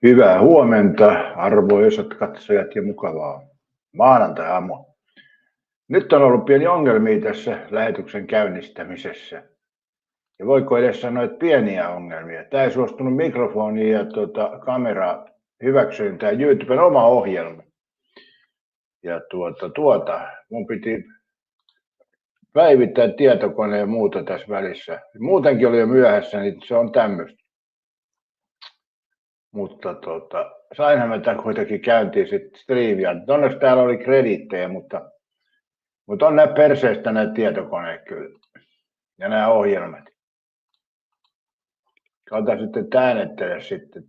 Hyvää huomenta, arvoisat katsojat, ja mukavaa maanantai-aamua. Nyt on ollut pieni ongelmia tässä lähetyksen käynnistämisessä. Ja voiko edes sanoa, että pieniä ongelmia. Tämä ei suostunut mikrofoniin ja kameraa hyväksyin tämä YouTuben oma ohjelma. Ja mun piti päivittää tietokone ja muuta tässä välissä. Muutenkin oli jo myöhässä, niin se on tämmöistä. Mutta sainhan mä tämän kuitenkin käyntiin sitten striimiä. Onneksi täällä oli krediittejä, mutta on nämä perseestä nämä tietokoneet kyllä. Ja nämä ohjelmat. Ota sitten äänettele sitten,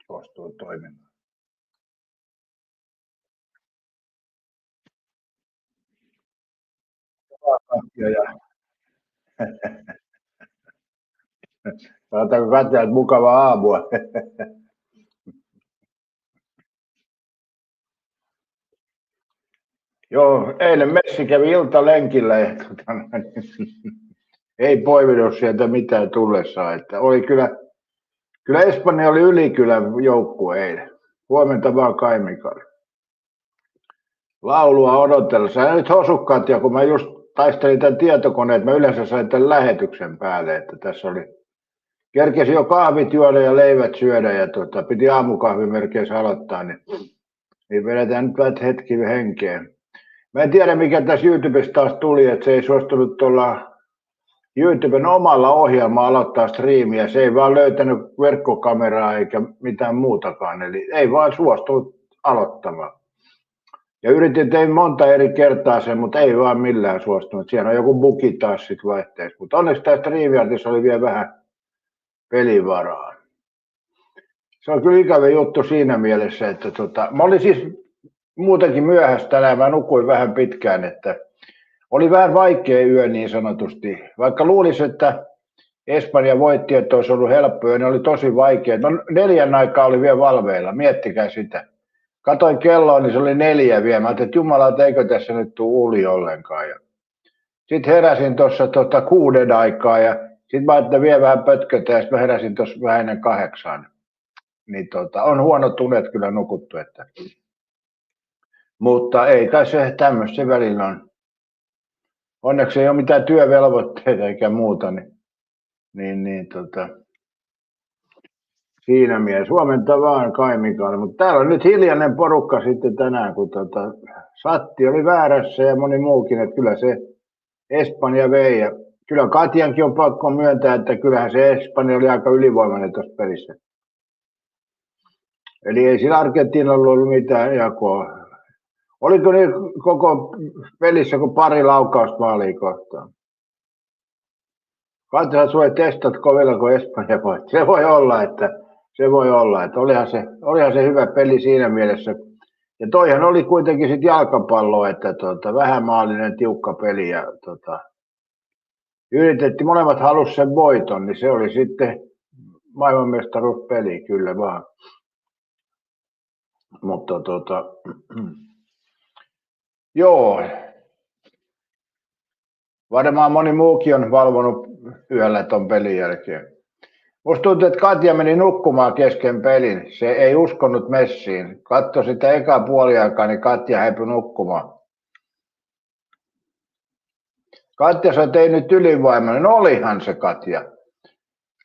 suostuu toimimaan. Saataanko katsoa, että mukavaa aamua. Joo, eilen Messi kävi iltalenkillä ja ei poiminut sieltä mitään tullessaan. Että oli kyllä Espanja oli ylikylä joukkue eilen. Huomenta vaan Kai Mikael. Laulua odotellessa. Ja nyt hosukkaat, ja kun mä just taistelin tämän tietokoneen, mä yleensä sain tämän lähetyksen päälle, että tässä oli kerkesi jo kahvit juoda ja leivät syödä ja piti aamukahvin merkeissä aloittaa, niin vedetään nyt vähän hetki henkeen. Mä en tiedä mikä tässä YouTubessa taas tuli, että se ei suostunut tuolla YouTuben omalla ohjelmalla aloittaa striimiä. Se ei vaan löytänyt verkkokameraa eikä mitään muutakaan, eli ei vaan suostunut aloittamaan. Ja yritin tein monta eri kertaa sen, mutta ei vaan millään suostunut. Siellä on joku bugi taas sitten vaihteessa, mutta onneksi tämä StreamYardissa oli vielä vähän pelivaraa. Se on kyllä ikävä juttu siinä mielessä, että mä olin siis muutenkin myöhässä tänään, mä nukuin vähän pitkään, että oli vähän vaikea yö niin sanotusti. Vaikka luulisi, että Espanja voitti, että olisi ollut helppo yö, niin oli tosi vaikea. No 4 aikaa oli vielä valveilla, miettikää sitä. Katoin kelloa, niin se oli 4 vielä. Mä ajattelin, että jumala, eikö tässä nyt tule uli ollenkaan. Sitten heräsin tuossa 6 aikaa ja sitten mä ajattelin vielä vähän pötkötä ja sitten mä heräsin tuossa vähän ennen 8. Niin on huonot unet kyllä nukuttu. Että. Mutta ei kai se tämmöistä se välillä on. Onneksi ei ole mitään työvelvoitteita eikä muuta. Siinä mielessä. Huomenta vaan Kai Mikael. Mutta täällä on nyt hiljainen porukka sitten tänään, kun Satti oli väärässä ja moni muukin. Että kyllä se Espanja vei. Ja kyllä Katjankin on pakko myöntää, että kyllähän se Espanja oli aika ylivoimainen tuossa pelissä. Eli ei sillä Argentiinalla ollut mitään jakoa. Oliko niin koko pelissä kuin pari laukausta maaliin kohtaan? Katsotaan, sinua testat kovilla, kun Espanja voitti. Se voi olla, että olihan se hyvä peli siinä mielessä. Ja toihan oli kuitenkin sitten jalkapallo, että vähämaallinen tiukka peli ja yritettiin, molemmat halusi sen voiton, niin se oli sitten maailmanmestaruuspeli, kyllä vaan. Mutta joo, varmaan moni muukin on valvonut yöllä ton pelin jälkeen. Musta tuntuu, että Katja meni nukkumaan kesken pelin. Se ei uskonut Messiin. Katso sitä eka puoliaikaa, niin Katja häipyi nukkumaan. Katja sanoi, että ei nyt ylivoimainen. No olihan se Katja.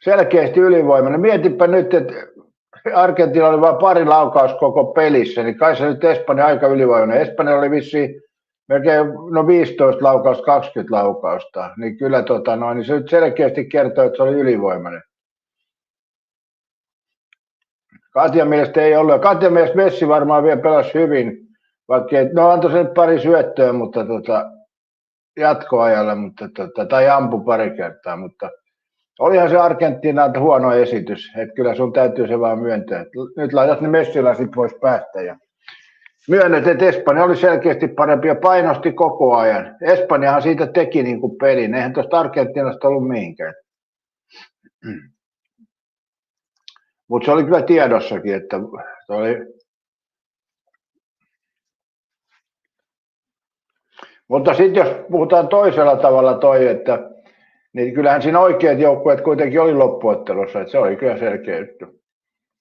Selkeästi ylivoimainen. Mietipä nyt, että Argentiina oli vain pari laukaus koko pelissä, niin kai se nyt Espanja aika ylivoimainen. Espanja oli vissiin melkein 15 laukausta, 20 laukausta. Niin kyllä niin se nyt selkeästi kertoo, että se oli ylivoimainen. Katjan mielestä ei ollut. Katjan mielestä Messi varmaan vielä pelasi hyvin, vaikka antoi sen pari syöttöä, mutta jatkoajalle, tai ampui pari kertaa, mutta olihan se Argentiinalta huono esitys, että kyllä sun täytyy se vaan myöntää. Nyt laitat ne messiläiset pois päästä ja myönnät, että Espanja oli selkeästi parempi ja painosti koko ajan. Espanjahan siitä teki niin kuin pelin, eihän tuosta Argentiinasta ollut mihinkään. Mutta se oli kyllä tiedossakin, että oli. Mutta sitten jos puhutaan toisella tavalla että niin kyllähän siinä oikeat joukkueet kuitenkin oli loppuottelussa, että se oli kyllä selkeä juttu.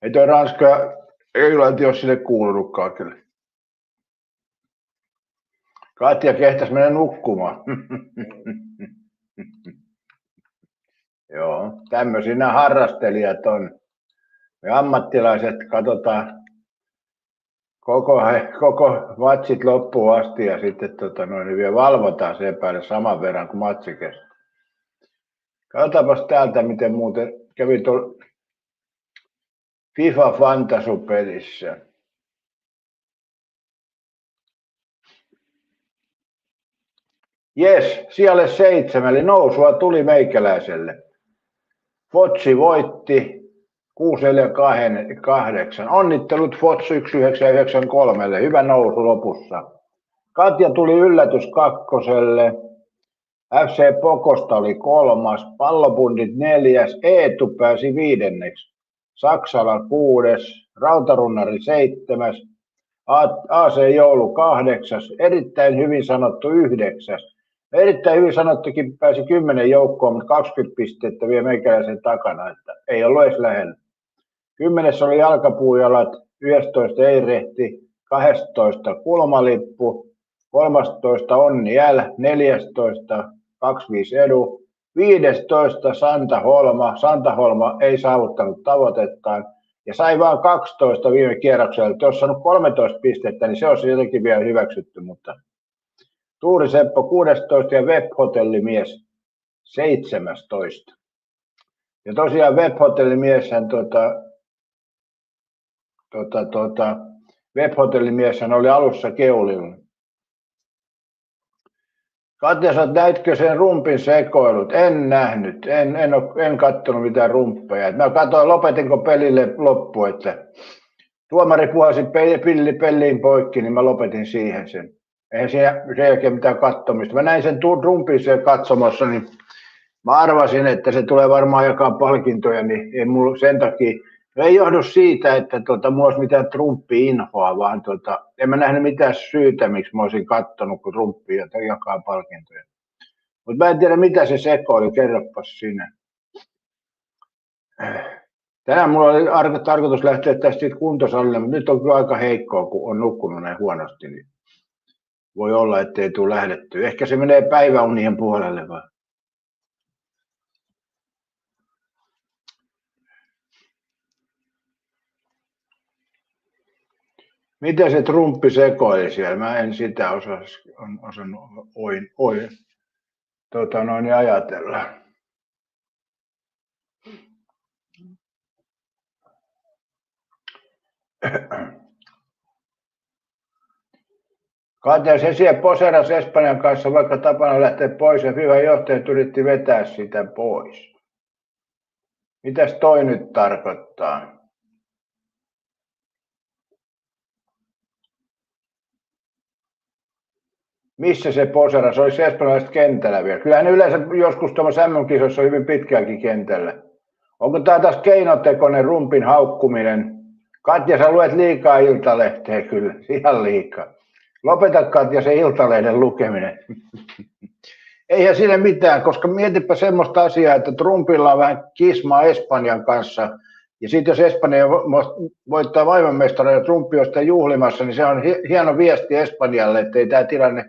Ei toi Ranska Englanti ole sinne kuulunutkaan kyllä. Katja kehtäs mennä nukkumaan. Joo, tämmöisiä nämä harrastelijat on. Me ammattilaiset katsotaan koko matsit loppuun asti ja sitten niin vielä valvotaan sen päälle saman verran kuin matsi kestää. Katsotaanpas täältä, miten muuten kävi tuolla FIFA Fantasy-pelissä. Jes, siellä 7, eli nousua tuli meikäläiselle. Fotsi voitti 6-4-8. Onnittelut Fots 1993. Hyvä nousu lopussa. Katja tuli yllätys 2. FC Pokosta oli 3. Pallobundit 4. Eetu pääsi 5. Saksala 6. Rautarunnari 7. AC Joulu 8. Erittäin hyvin sanottu 9. Erittäin hyvin sanottukin pääsi 10 joukkoon, mutta 20 pistettä vie meikäläisen takana, että ei ollut edes lähellä. 10 oli jalkapuujalat, 11 Eirehti, 12 Kulmalippu, 13 Onni L, 14 25 Edu, 15 Santa Holma ei saavuttanut tavoitettaan ja sai vain 12 viime kierroksella. Jos saanut 13 pistettä, niin se olisi jotenkin vielä hyväksytty, mutta Tuuri Seppo 16 ja Web-hotellimies 17. Ja tosiaan Web-hotellimieshän Web-hotellimieshän oli alussa keulilla. Katja, näitkö sen rumpin sekoilut? En nähnyt, en katsonut mitään rumppeja. Mä katsoin, lopetinko pelille loppu, että tuomari puhalsi pelliin poikki, niin mä lopetin siihen sen. Eihän sen jälkeen mitään katsomista. Mä näin sen rumpin siellä katsomassa, niin mä arvasin, että se tulee varmaan jakaa palkintoja, niin ei mulla sen takia. Ei johdu siitä, että mulla olisi mitään Trumpi-infoa, vaan en mä nähnyt mitään syytä, miksi mä olisin katsonut, kun Trumpi jakaa palkintoja. Mutta mä en tiedä, mitä se sekoili, kerropas sinä. Tänään mulla oli tarkoitus lähteä tästä kuntosalille, mutta nyt on kyllä aika heikkoa, kun on nukkunut näin huonosti. Niin voi olla, ettei tule lähdettyä. Ehkä se menee päiväunien puolelle vaan. Miten se Trumpi sekoili siellä? Mä en sitä osannut ajatella. Katja, se siellä poseerasi Espanjan kanssa, vaikka tapana lähteä pois ja hyvä johtaja yritti vetää sitä pois. Mitäs toi nyt tarkoittaa? Missä se poseerasi? Olisi espanjalaiset kentällä vielä. Kyllähän yleensä joskus tuossa MM-kisossa on hyvin pitkäänkin kentällä. Onko tämä taas keinotekoinen rumpin haukkuminen? Katja, sä luet liikaa Iltalehteä kyllä, ihan liikaa. Lopeta Katja se Iltalehden lukeminen. Eihän siinä mitään, koska mietipä semmoista asiaa, että Trumpilla on vähän kismaa Espanjan kanssa. Ja sitten jos Espanja voittaa maailmanmestaran ja Trumpi on sitä juhlimassa, niin se on hieno viesti Espanjalle, että ei tämä tilanne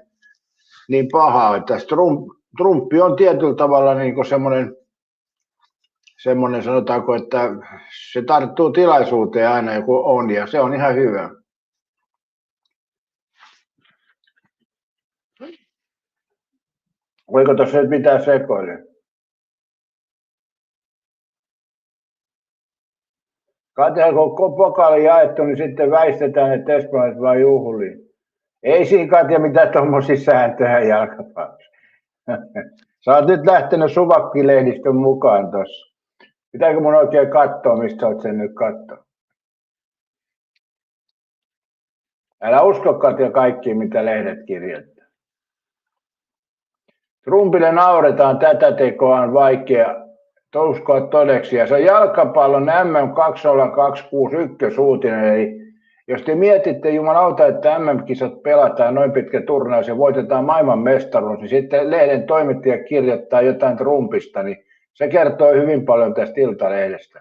niin paha. Että Trumpi on tietyllä tavalla niin semmoinen, sanotaanko, että se tarttuu tilaisuuteen aina joku on, ja se on ihan hyvä. Voiko tuossa nyt mitään sekoilee? Katja, kun pokaali jaettu, niin sitten väistetään, että espanjalaiset vaan juhlii. Ei siinä Katja mitään tuommoisia sääntöjä jalkapallossa. Sä oot nyt lähtenyt Suvakki-lehdistön mukaan tuossa. Pitääkö mun oikein katsoa, mistä oot sen nyt katsoa? Älä usko Katja kaikkiin, mitä lehdet kirjoittaa. Trumpille nauretaan, tätä tekoa on vaikea uskoa todeksi. Ja se on jalkapallon MM2026 ykkösuutinen. Eli jos te mietitte jumalauta, että MM-kisat pelataan noin pitkä turnaus ja voitetaan maailmanmestaruus, niin sitten lehden toimittaja kirjoittaa jotain Trumpista, niin se kertoo hyvin paljon tästä Iltalehdestä.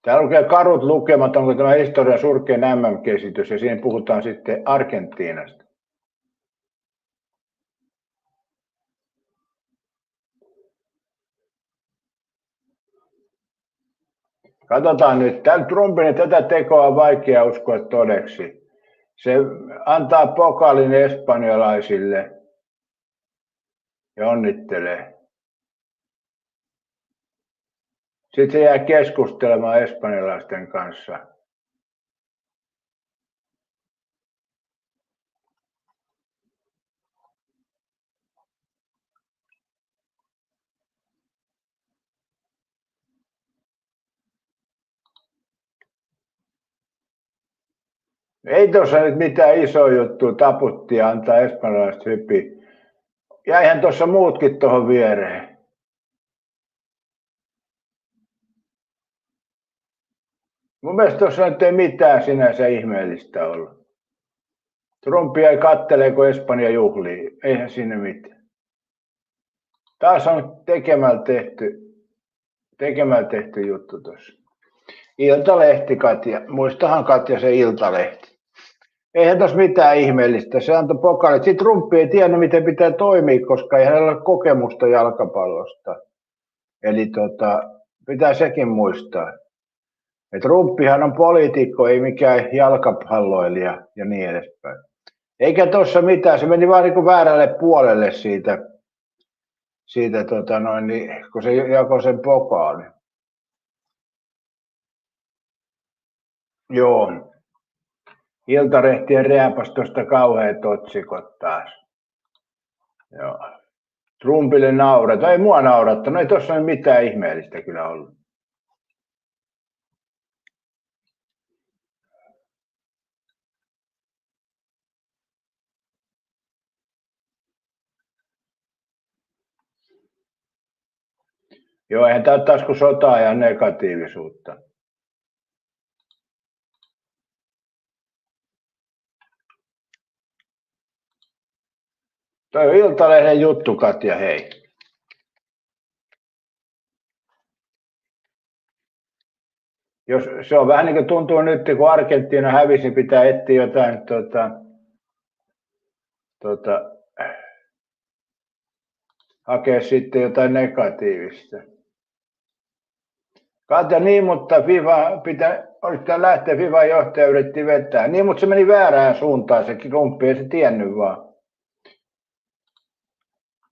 Täällä lukee karut lukemat, onko tämä historian surkein MM-kesitys, ja siinä puhutaan sitten Argentiinasta. Katsotaan nyt. Tällä Trumpin tätä tekoa on vaikea uskoa todeksi. Se antaa pokaalin espanjalaisille ja onnittelee. Sitten se jää keskustelemaan espanjalaisten kanssa. Ei tuossa nyt mitään iso juttu, taputti ja antaa espanjalaiset hyppiä. Jäihän tuossa muutkin tuohon viereen. Mun mielestä tuossa nyt ei mitään sinänsä ihmeellistä ollut. Trump jäi kattelee, kun Espanja juhlii. Eihän siinä mitään. Taas on tekemällä tehty juttu tuossa. Iltalehti, Katja. Muistahan, Katja, se Iltalehti. Eihän tuossa mitään ihmeellistä. Se antoi pokaalit. Sitten Trump ei tiennyt, miten pitää toimia, koska ei hänellä ole kokemusta jalkapallosta. Eli pitää sekin muistaa. Trumpihan on poliitikko, ei mikään jalkapalloilija ja niin edespäin. Eikä tuossa mitään, se meni vaan niin kuin väärälle puolelle siitä kun se jakoi sen pokaalin. Joo. Iltarehtien rääpästöstä kauheat otsikot taas. Joo. Trumpille naurat. Ei mua naurattanut, ei tuossa mitään ihmeellistä kyllä ollut. Joo, eihän tämä taas kuin sotaa ja negatiivisuutta. Toi on Iltalehden juttu, Katja, hei. Jos se on vähän niin kuin tuntuu nyt, kun Argentiina hävisi, niin pitää etsiä jotain hakea sitten jotain negatiivista. Katja, niin, mutta olisi lähteä FIFAn johtaja yritti vetää. Niin, mutta se meni väärään suuntaan, se Trumpi, ei se tiennyt vaan.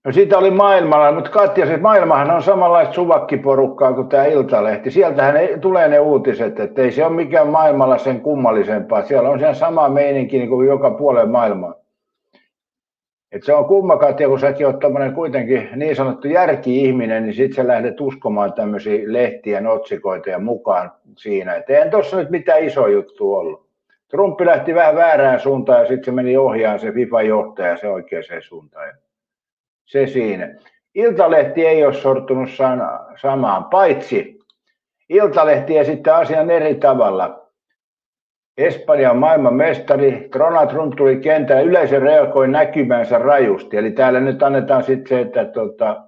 No siitä oli maailmalla, mutta Katja, se maailmahan on samanlaista suvakkiporukkaa kuin tämä Iltalehti. Sieltähän tulee ne uutiset, että ei se ole mikään maailmalla sen kummallisempaa. Siellä on sen sama meininki niin kuin joka puolen maailmaa. Et se on kumma, Katja, kun säkin olet tommoinen kuitenkin niin sanottu järki-ihminen, niin sitten sä lähdet uskomaan tämmöisiä lehtien otsikoita ja mukaan siinä. Et eihän tuossa nyt mitään iso juttu ollut. Trumpi lähti vähän väärään suuntaan ja sitten se meni ohjaan se FIFA-johtaja se oikeaan suuntaan. Se siinä. Iltalehti ei ole sortunut samaan, paitsi Iltalehti esittää asian eri tavalla. Espanja on maailmanmestari, Donald Trump tuli kentälle, yleisö reagoi näkymänsä rajusti. Eli täällä nyt annetaan sitten se, että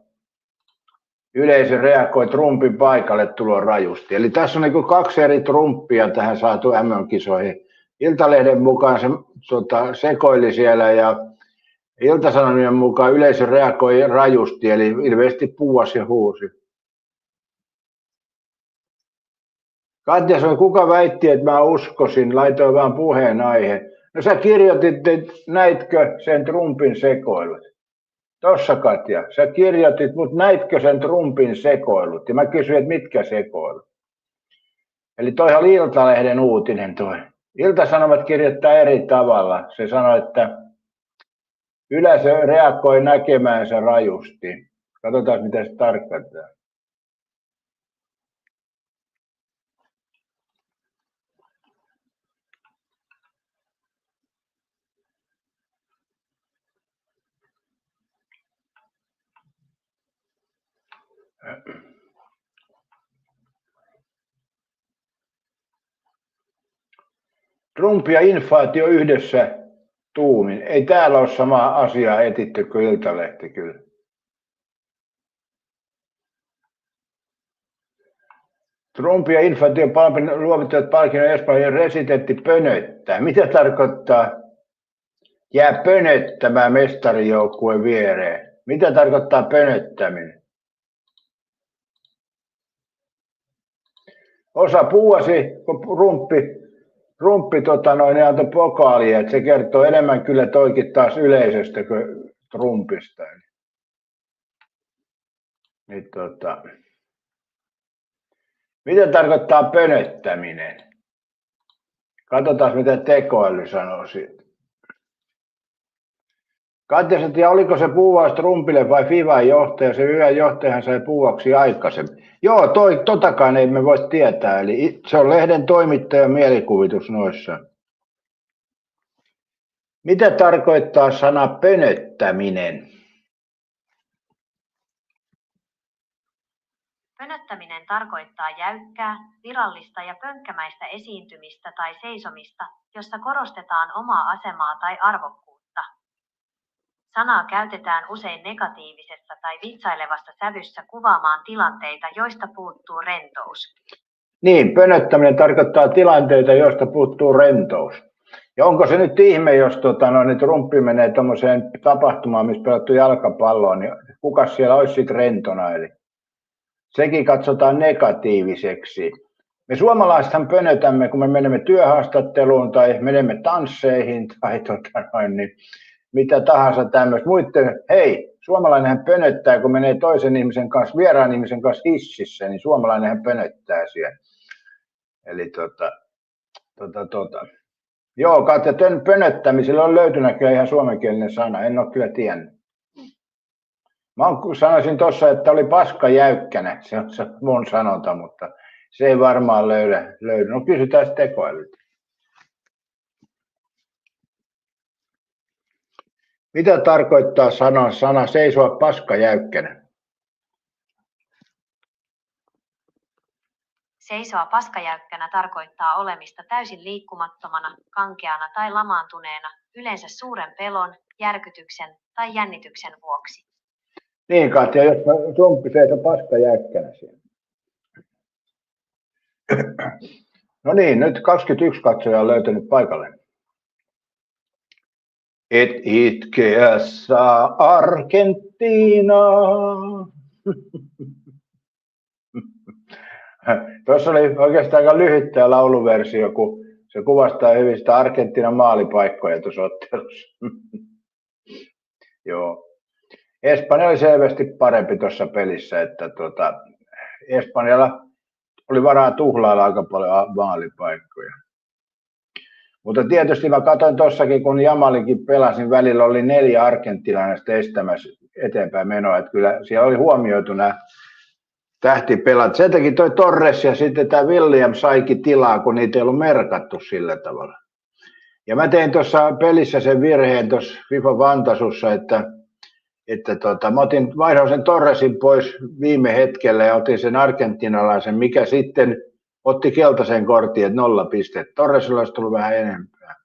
yleisö reagoi Trumpin paikalle tulon rajusti. Eli tässä on niin 2 eri Trumpia tähän saatu MM-kisoihin. Iltalehden mukaan se sekoili siellä ja Ilta-Sanomien mukaan yleisö reagoi rajusti, eli ilmeisesti puuasi ja huusi. Katja, kuka väitti, että mä uskoisin, laitoin vaan puheenaihe. No sä kirjoitit, että näitkö sen Trumpin sekoilut? Tossa, Katja, sä kirjoitit, mutta näitkö sen Trumpin sekoilut? Ja mä kysyin, että mitkä sekoilut? Eli toihan oli Iltalehden uutinen toi. Ilta-Sanomat kirjoittaa eri tavalla. Se sanoi, että yleisö reagoi näkemäänsä rajusti. Katsotaan, mitä se tarkoittaa. Trump ja inflaatio yhdessä tuumin. Ei täällä ole samaa asiaa etitty kuin Iltalehti kyllä. Trump ja inflaation luovittajat palkinnon Espanjan residentti pönöttää. Mitä tarkoittaa jää pönöttämään mestarijoukkueen viereen? Mitä tarkoittaa pönöttäminen? Osa puuasi, kun rumppi antoi pokaalia, että se kertoo enemmän kyllä toikin taas yleisöstä kuin Trumpista. Niin, mitä tarkoittaa pönöttäminen? Katsotaan, mitä tekoäly sanoo siitä. Katja, ja oliko se puuvaus Trumpille vai Fivan johtaja? Se hyvä johtajahan sai puuvaksi aikaisemmin. Joo, totakaan ei me voi tietää. Eli se on lehden toimittajan mielikuvitus noissa. Mitä tarkoittaa sana pönöttäminen? Pönöttäminen tarkoittaa jäykkää, virallista ja pönkkämäistä esiintymistä tai seisomista, jossa korostetaan omaa asemaa tai arvokkuutta. Sanaa käytetään usein negatiivisessa tai vitsailevassa sävyssä kuvaamaan tilanteita, joista puuttuu rentous. Niin, pönöttäminen tarkoittaa tilanteita, joista puuttuu rentous. Ja onko se nyt ihme, jos Trumpi menee tuommoiseen tapahtumaan, missä pelattu jalkapalloon, niin kuka siellä olisi sitten rentona? Eli sekin katsotaan negatiiviseksi. Me suomalaisethan pönötämme, kun me menemme työhaastatteluun tai menemme tansseihin tai niin mitä tahansa tämmöistä. Hei, suomalainenhan pönöttää, kun menee toisen ihmisen kanssa, vieraan ihmisen kanssa hississä, niin suomalainenhan pönöttää siellä. Eli Joo, Katja, pönöttämisellä on löytynyt ihan suomenkielinen sana, en ole kyllä tiennyt. Mä sanoisin tuossa, että oli paska jäykkänä, se on se mun sanonta, mutta se ei varmaan löydy. No kysytään tekoälyltä. Mitä tarkoittaa sana seisoa paska jäykkänä? Seisoa paskajäykkänä tarkoittaa olemista täysin liikkumattomana, kankeana tai lamaantuneena, yleensä suuren pelon, järkytyksen tai jännityksen vuoksi. Niin, Katja, jos Trumpi seisoo paskajäykkänä siellä. No niin, nyt 21 katsojaa on löytänyt paikalle. Et itkeä saa Argentiina. Tuossa oli oikeastaan aika lyhyt tämä lauluversio, kun se kuvastaa hyvin sitä Argentiinan maalipaikkoja tuossa ottelussa. Joo. Espanja oli selvästi parempi tuossa pelissä, että Espanjalla oli varaa tuhlailla aika paljon maalipaikkoja. Mutta tietysti mä katsoin tuossakin, kun Jamalikin pelasin, välillä oli 4 argentiinalaista estämässä eteenpäin menoa, että kyllä siellä oli huomioitu nämä tähtipelat. Sen takia toi Torres ja sitten tämä William saikin tilaa, kun niitä ei ollut merkattu sillä tavalla. Ja mä tein tuossa pelissä sen virheen tuossa FIFA Vantasussa, että mä vaihdoin sen Torresin pois viime hetkellä ja otin sen argentinalaisen, mikä sitten otti keltaisen kortin, että 0 pistettä. Torresilla olisi tullut vähän enempää.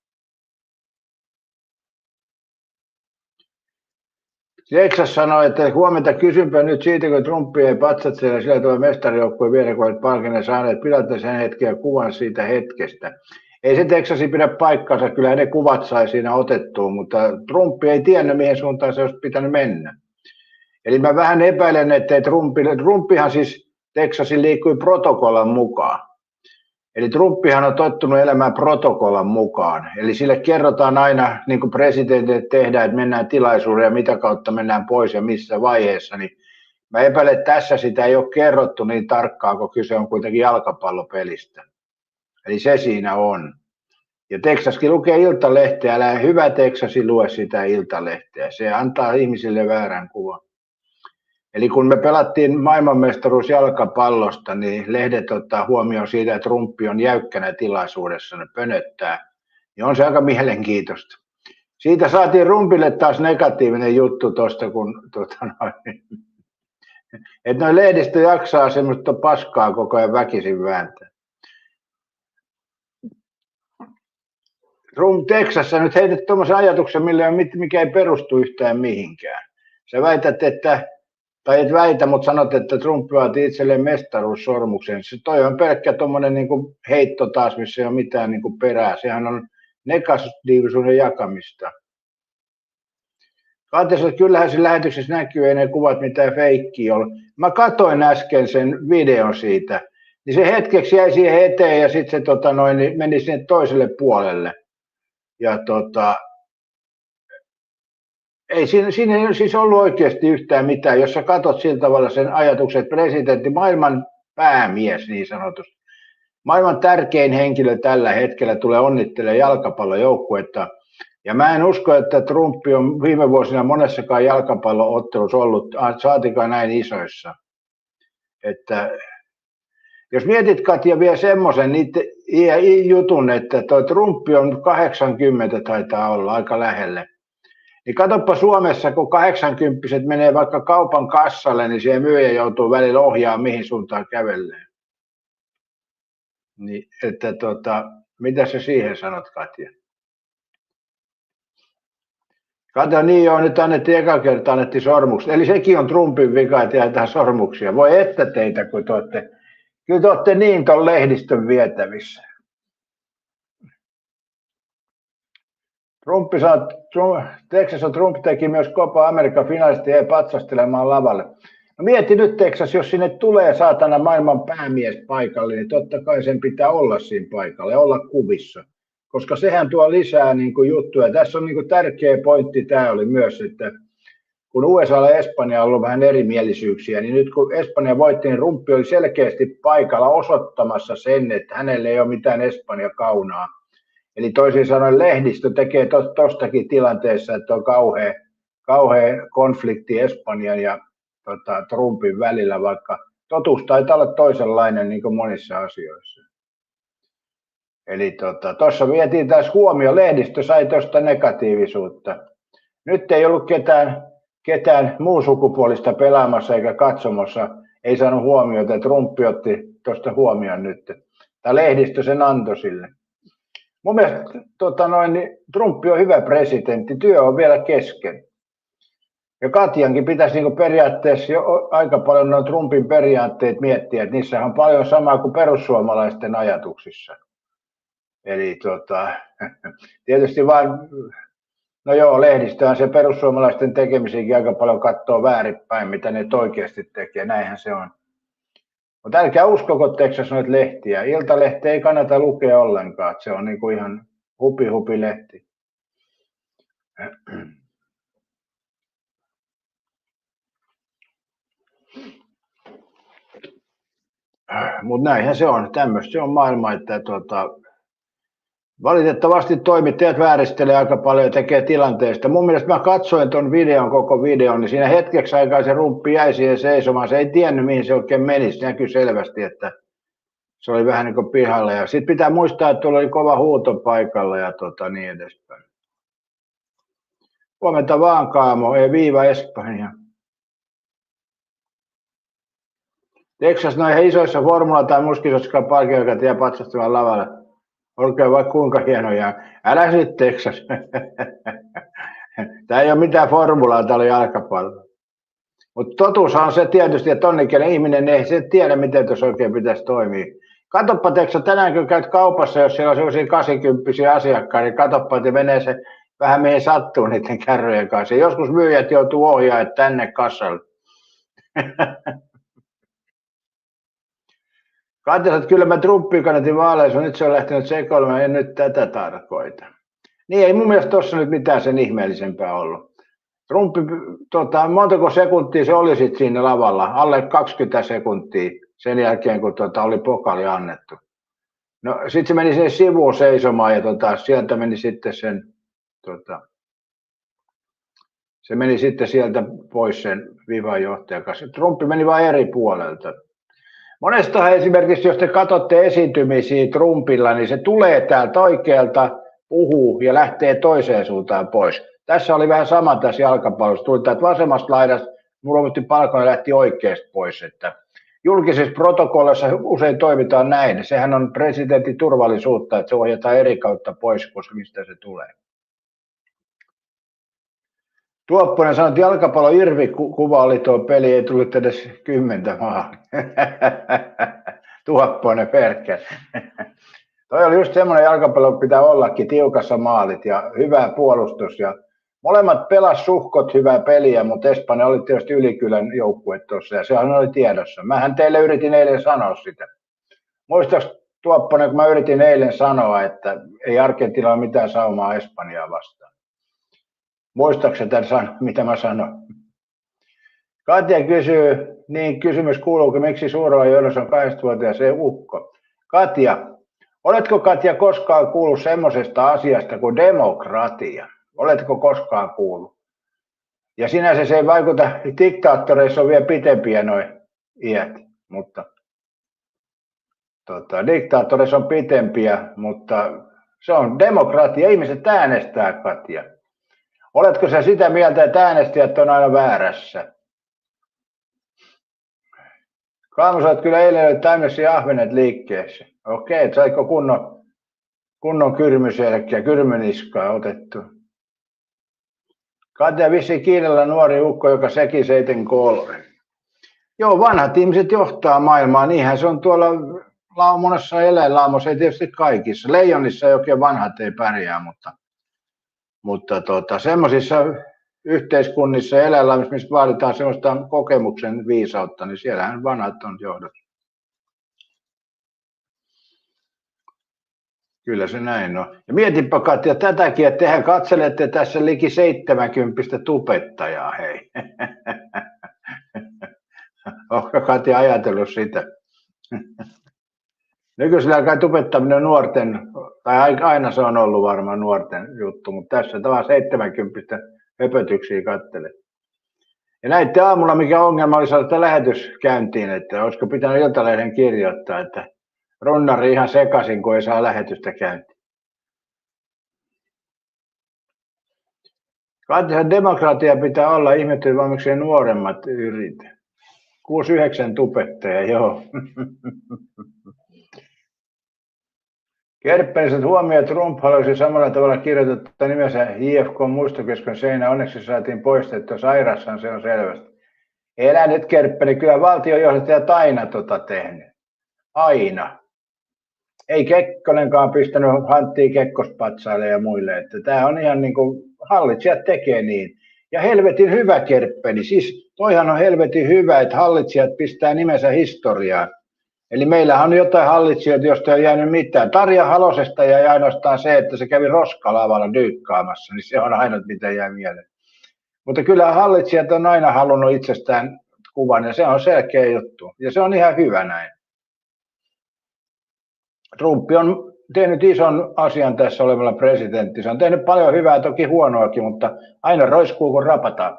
Jeksas sanoi, että huomenta kysynpä nyt siitä, kun Trumpi ei patsatsella sillä tavalla mestarijoukkueen viereen, kun olet palkinnon saaneet, pidätte sen hetken ja kuvan siitä hetkestä. Ei se Texasi pidä paikkansa, kyllä ne kuvat sai siinä otettua, mutta Trumpi ei tiennyt, mihin suuntaan se olisi pitänyt mennä. Eli mä vähän epäilen, että Trumpihan siis Texasin liikkui protokollan mukaan. Eli Trumpihan on tottunut elämään protokollan mukaan. Eli sille kerrotaan aina, niin kuin presidentille tehdään, että mennään tilaisuuteen ja mitä kautta mennään pois ja missä vaiheessa. Niin mä epäilen, että tässä sitä ei ole kerrottu niin tarkkaan, kun kyse on kuitenkin jalkapallopelistä. Eli se siinä on. Ja Texaskin lukee Iltalehteä, älä hyvä Texasi lue sitä Iltalehteä. Se antaa ihmisille väärän kuvan. Eli kun me pelattiin maailmanmestaruus jalkapallosta, niin lehdet ottaa huomioon siitä, että Trumpi on jäykkänä tilaisuudessa, ne pönöttää. Ja on se aika mielenkiintoista. Siitä saatiin Trumpille taas negatiivinen juttu tuosta, kun että noin lehdistö jaksaa semmoista paskaa koko ajan väkisin vääntää. Texassa nyt heität tuommoisen ajatuksen, mikä ei perustu yhtään mihinkään. Sä väität, että tai et väitä, mutta sanot, että Trump vaati itselleen mestaruussormuksen. Se toi on pelkkä tuommoinen niin kuin heitto taas, missä ei ole mitään niin kuin perää. Sehän on negatiivisuuden jakamista. Katsotaan, kyllähän se lähetyksessä näkyy, ei ne kuvat mitään feikkiä ole. Mä katoin äsken sen videon siitä, niin se hetkeksi jäi siihen eteen ja sitten se niin meni sinne toiselle puolelle. Ja ei siinä ei siis ollut oikeasti yhtään mitään, jos sä katot sillä tavalla sen ajatuksen, että presidentti, maailman päämies niin sanotusti, maailman tärkein henkilö tällä hetkellä tulee onnittelemaan jalkapallojoukkuetta. Ja mä en usko, että Trump on viime vuosina monessakaan jalkapalloottelussa ollut, saatikaan näin isoissa. Että jos mietit, Katja, vielä semmoisen jutun, että tuo Trump on 80 taitaa olla aika lähelle. Niin katsoppa Suomessa, kun 80-vuotiaat menee vaikka kaupan kassalle, niin siihen myyjä joutuu välillä ohjaamaan, mihin suuntaan kävelee. Niin, että mitä sä siihen sanot, Katja? Kato, niin joo, nyt annettiin eka kerta sormukset. Eli sekin on Trumpin vika, että jätetään sormuksia. Voi että teitä, kun kyllä te olette niin ton lehdistön vietävissä. Texas Trump teki myös Copa American finalisti ja patsastelemaan lavalle. No mieti nyt, Texas, jos sinne tulee saatana maailman päämies paikalle, niin totta kai sen pitää olla siinä paikalla ja olla kuvissa. Koska sehän tuo lisää niin kuin juttuja. Tässä on niin kuin tärkeä pointti, tämä oli myös, että kun USA ja Espanja on ollut vähän erimielisyyksiä, niin nyt kun Espanja voitti, niin Trump oli selkeästi paikalla osoittamassa sen, että hänelle ei ole mitään Espanja-kaunaa. Eli toisin sanoen lehdistö tekee tuostakin tilanteessa, että on kauhea konflikti Espanjan ja Trumpin välillä, vaikka totuus taitaa olla toisenlainen niin kuin monissa asioissa. Eli tuossa vietiin taas huomio, lehdistö sai tuosta negatiivisuutta. Nyt ei ollut ketään muun sukupuolista pelaamassa eikä katsomassa, ei saanut huomiota, että Trump otti tuosta huomioon nyt. Tämä lehdistö sen antoi sille. Mun mielestä niin Trump on hyvä presidentti, työ on vielä kesken. Ja Katjankin pitäisi niin periaatteessa jo aika paljon nuo Trumpin periaatteet miettiä, että niissä on paljon samaa kuin perussuomalaisten ajatuksissa. Eli tietysti vaan, no joo, lehdistöhän se perussuomalaisten tekemisiäkin aika paljon katsoo väärinpäin, mitä ne oikeasti tekee, näinhän se on. Mutta älkää uskoko Texas noita lehtiä. Iltalehti ei kannata lukea ollenkaan, se on niinku ihan hupi lehti. Mutta näinhän se on, tämmöistä se on maailma, että valitettavasti toimittajat vääristelee aika paljon ja tekee tilanteesta. Mun mielestä mä katsoin ton koko videon, niin siinä hetkeksi aikaa se Rumppi jäi siihen seisomaan. Se ei tiennyt, mihin se oikein menisi. Näkyy selvästi, että se oli vähän niin kuin pihalla. Ja sitten pitää muistaa, että tuolla oli kova huuto paikalla ja niin edespäin. Huomenta vaan, Kaamo. Ei viiva Espanja. Texas noihin isoissa formula- tai muskisoskaan parkioikat jää patsastamaan lavalle. Olkaa vaikka kuinka hienoja. Älä nyt Texas. Tämä ei ole mitään formulaa, tämä oli jalkapallo. Mutta totuushan on se tietysti, että onnikäinen ihminen ei se tiedä, miten tuossa oikein pitäisi toimia. Katoppa Texas, tänään kun käyt kaupassa, jos siellä on sellaisia 80 asiakkaita, niin katoppa, että menee se vähän mihin sattuu niiden kärryjen kanssa. Ja joskus myyjät joutuu ohjaamaan tänne kassalle. Katsotaan, että kyllä mä Trumpin kannatin vaaleissa, nyt se on lähtenyt sekoilemaan, en nyt tätä tarkoita. Niin ei mun mielestä tuossa nyt mitään sen ihmeellisempää ollut. Trumpi, montako sekuntia se oli sitten siinä lavalla? Alle 20 sekuntia sen jälkeen, kun oli pokaali annettu. No sitten se meni sinne sivuun seisomaan ja sieltä meni sitten se meni sitten sieltä pois sen vivajohtajan kanssa. Trumpi meni vain eri puolelta. Monestahan esimerkiksi, jos te katsotte esiintymisiä Trumpilla, niin se tulee täältä oikealta, puhuu ja lähtee toiseen suuntaan pois. Tässä oli vähän sama tässä jalkapallossa. Tuli täältä vasemmasta laidasta, luovutti palkon ja lähti oikeasta pois. Että julkisessa protokollassa usein toimitaan näin. Sehän on presidentin turvallisuutta, että se ohjataan eri kautta pois, koska mistä se tulee. Tuopponen sanoi, että jalkapallo Irvi-kuva oli tuo peli, ei tullut edes 10 maalia. Tuopponen perkele. Toi oli just semmoinen jalkapallo, pitää ollakin, tiukassa maalit ja hyvä puolustus. Ja molemmat pelas suhkot hyvää peliä, mutta Espanja oli tietysti Ylikylän joukkue tuossa ja sehän oli tiedossa. Mähän teille yritin eilen sanoa sitä. Muistaaks Tuopponen, kun mä yritin eilen sanoa, että ei Argentiina ole mitään saumaa Espanjaa vastaan? Muistaaks tämän, mitä mä sanoin? Katja kysyy, niin kysymys kuuluukin, miksi Suuroa Jonas on 8-vuotias ukko? Katja, oletko Katja koskaan kuullut semmoisesta asiasta kuin demokratia? Oletko koskaan kuullut? Ja sinänsä se ei vaikuta, diktaattoreissa on vielä pitempiä noin iät, mutta diktaattoreissa on pitempiä, mutta se on demokratia, ihmiset äänestää, Katja. Oletko sä sitä mieltä, että äänestäjät on aina väärässä? Kaamos, olet kyllä eilen tämmöisiä ja ahvenet liikkeessä. Okei, saiko kunnon kyrmyselkkiä, kyrmyniskaa otettu? Katja vissi Kiinalla nuori ukko, joka sekin 7-3. Joo, vanhat ihmiset johtaa maailmaa, niinhän se on tuolla monessa eläinlaamossa, ei tietysti kaikissa. Leijonissa ei oikein vanhat ei pärjää, mutta semmoisissa yhteiskunnissa ja eläinlaamoissa, missä vaaditaan semmoista kokemuksen viisautta, niin siellähän vanhat on johdossa. Kyllä se näin on. Ja mietinpä Katja tätäkin, että tehän katselette tässä liki 70 tubettajaa, hei. Onko Katja ajatellut sitä? Nykyisellä kai tubettaminen nuorten, tai aina se on ollut varmaan nuorten juttu, mutta tässä tämä 70 höpötyksiä kattelee. Ja näitte aamulla, mikä ongelma oli saada lähetys käyntiin, että olisiko pitänyt Iltalehden kirjoittaa, että runnari ihan sekaisin, kun ei saa lähetystä käyntiin. Katsotaan, demokratia pitää olla, ihmettely vaan miksei nuoremmat yritä. 6-9 tubettajia, joo. Kerppeliset huomioon, Trump halusi samalla tavalla kirjoittaa nimensä JFK muistokeskuksen seinä. Onneksi saatiin poistettua, sairassan se on selvästi. Elä nyt Kerppeli, kyllä valtionjohtajat aina tehnyt. Aina. Ei Kekkonenkaan pistänyt hanttia Kekkospatsaille ja muille. Että tämä on ihan niin kuin hallitsijat tekee niin. Ja helvetin hyvä Kerppeli. Siis toihan on helvetin hyvä, että hallitsijat pistää nimensä historiaan. Eli meillähän on jotain hallitsijoita, josta ei jäänyt mitään. Tarja Halosesta jäi ainoastaan se, että se kävi roskalavalla dyykkaamassa, niin se on ainut, mitä jää mieleen. Mutta kyllä hallitsijat on aina halunnut itsestään kuvan, ja se on selkeä juttu. Ja se on ihan hyvä näin. Trump on tehnyt ison asian tässä olevalla presidentti. Se on tehnyt paljon hyvää, toki huonoakin, mutta aina roiskuu, kun rapataan.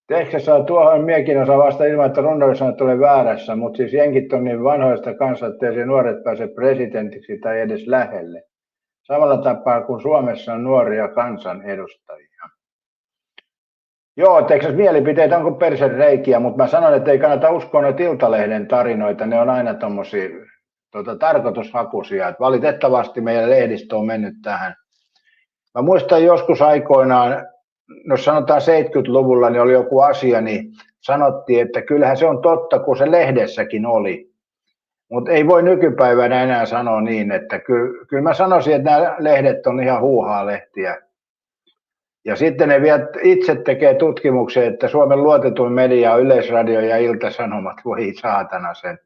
Texas tuohon miekin osa vasta ilman, että runnari sanoo, että olen väärässä, mutta siis jenkit on niin vanhoista kanssa, ettei nuoret pääse presidentiksi tai edes lähelle. Samalla tapaa kuin Suomessa on nuoria kansanedustajia. Joo, Texas mielipiteitä on kuin persen reikiä, mutta mä sanon, että ei kannata uskoa noita Iltalehden tarinoita, ne on aina tommosia tarkoitushakuisia. Että valitettavasti meidän lehdistö on mennyt tähän. Mä muistan joskus aikoinaan, no sanotaan 70-luvulla, niin oli joku asia, niin sanottiin, että kyllähän se on totta, kun se lehdessäkin oli. Mutta ei voi nykypäivänä enää sanoa niin, että kyllä mä sanoisin, että nämä lehdet on ihan huuhaa-lehtiä. Ja sitten ne vielä itse tekee tutkimuksen, että Suomen luotetuin media on Yleisradio ja Ilta-Sanomat. Voi saatana sen.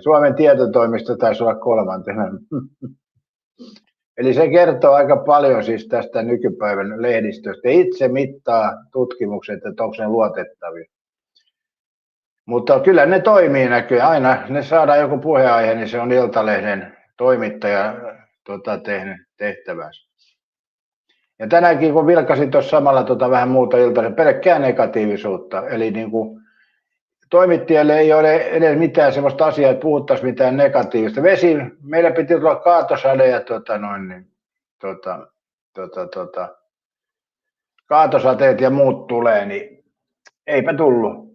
Suomen tietotoimisto taisi olla 3. Eli se kertoo aika paljon siis tästä nykypäivän lehdistöstä. Itse mittaa tutkimukset, että onko ne luotettavia. Mutta kyllä ne toimii näkyy. Aina ne saadaan joku puheenaihe, niin se on Iltalehden toimittaja tehnyt tehtävänsä. Ja tänäänkin kun vilkasin tuossa samalla vähän muuta Iltalehden, pelkkää negatiivisuutta. Eli niin kuin toimittajalle ei ole edes mitään sellaista asiaa, että puhuttaisiin mitään negatiivista. Vesi, meillä piti tulla kaatosade ja kaatosateet ja muut tulee, niin eipä tullut.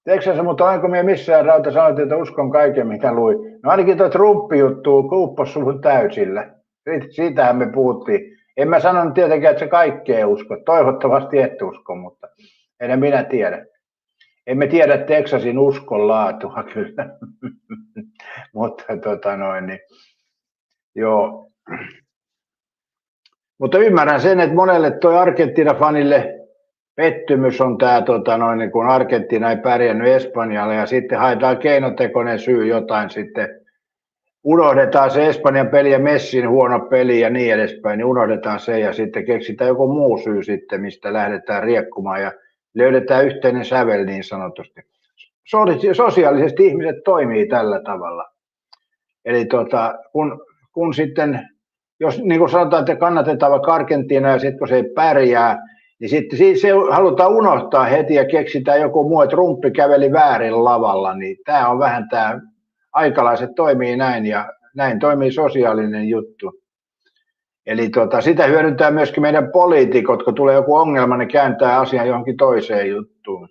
Texas, mutta olenko minä missään rauta sanoit, että uskon kaiken, mitä luin. No ainakin tuo Trump-juttu kuupposi suhun täysillä. Siitähän me puhuttiin. En mä sanonut tietenkään, että se kaikkea usko. Toivottavasti et usko, mutta en minä tiedä. Emme tiedä Texasin uskon laatua kyllä. Mutta niin, joo. Mutta ymmärrän sen, että monelle toi Argentiina-fanille pettymys on tämä, niin kun Argentiina ei pärjännyt Espanjalle ja sitten haetaan keinotekoinen syy jotain sitten. Unohdetaan se Espanjan peli ja Messin huono peli ja niin edespäin, niin unohdetaan se ja sitten keksitään joku muu syy sitten, mistä lähdetään riekkumaan ja löydetään yhteinen sävel niin sanotusti. Sosiaalisesti ihmiset toimii tällä tavalla. Eli kun sitten, jos niin kuin sanotaan, että kannatetaan vaikka Argentiinaa ja sitten kun se ei pärjää, niin sitten se halutaan unohtaa heti ja keksitään joku muu, että Trumpi käveli väärin lavalla, niin tämä on vähän tämä, aikalaiset toimii näin ja näin toimii sosiaalinen juttu. Eli sitä hyödyntää myöskin meidän poliitikot, kun tulee joku ongelma, ne kääntää asian johonkin toiseen juttuun.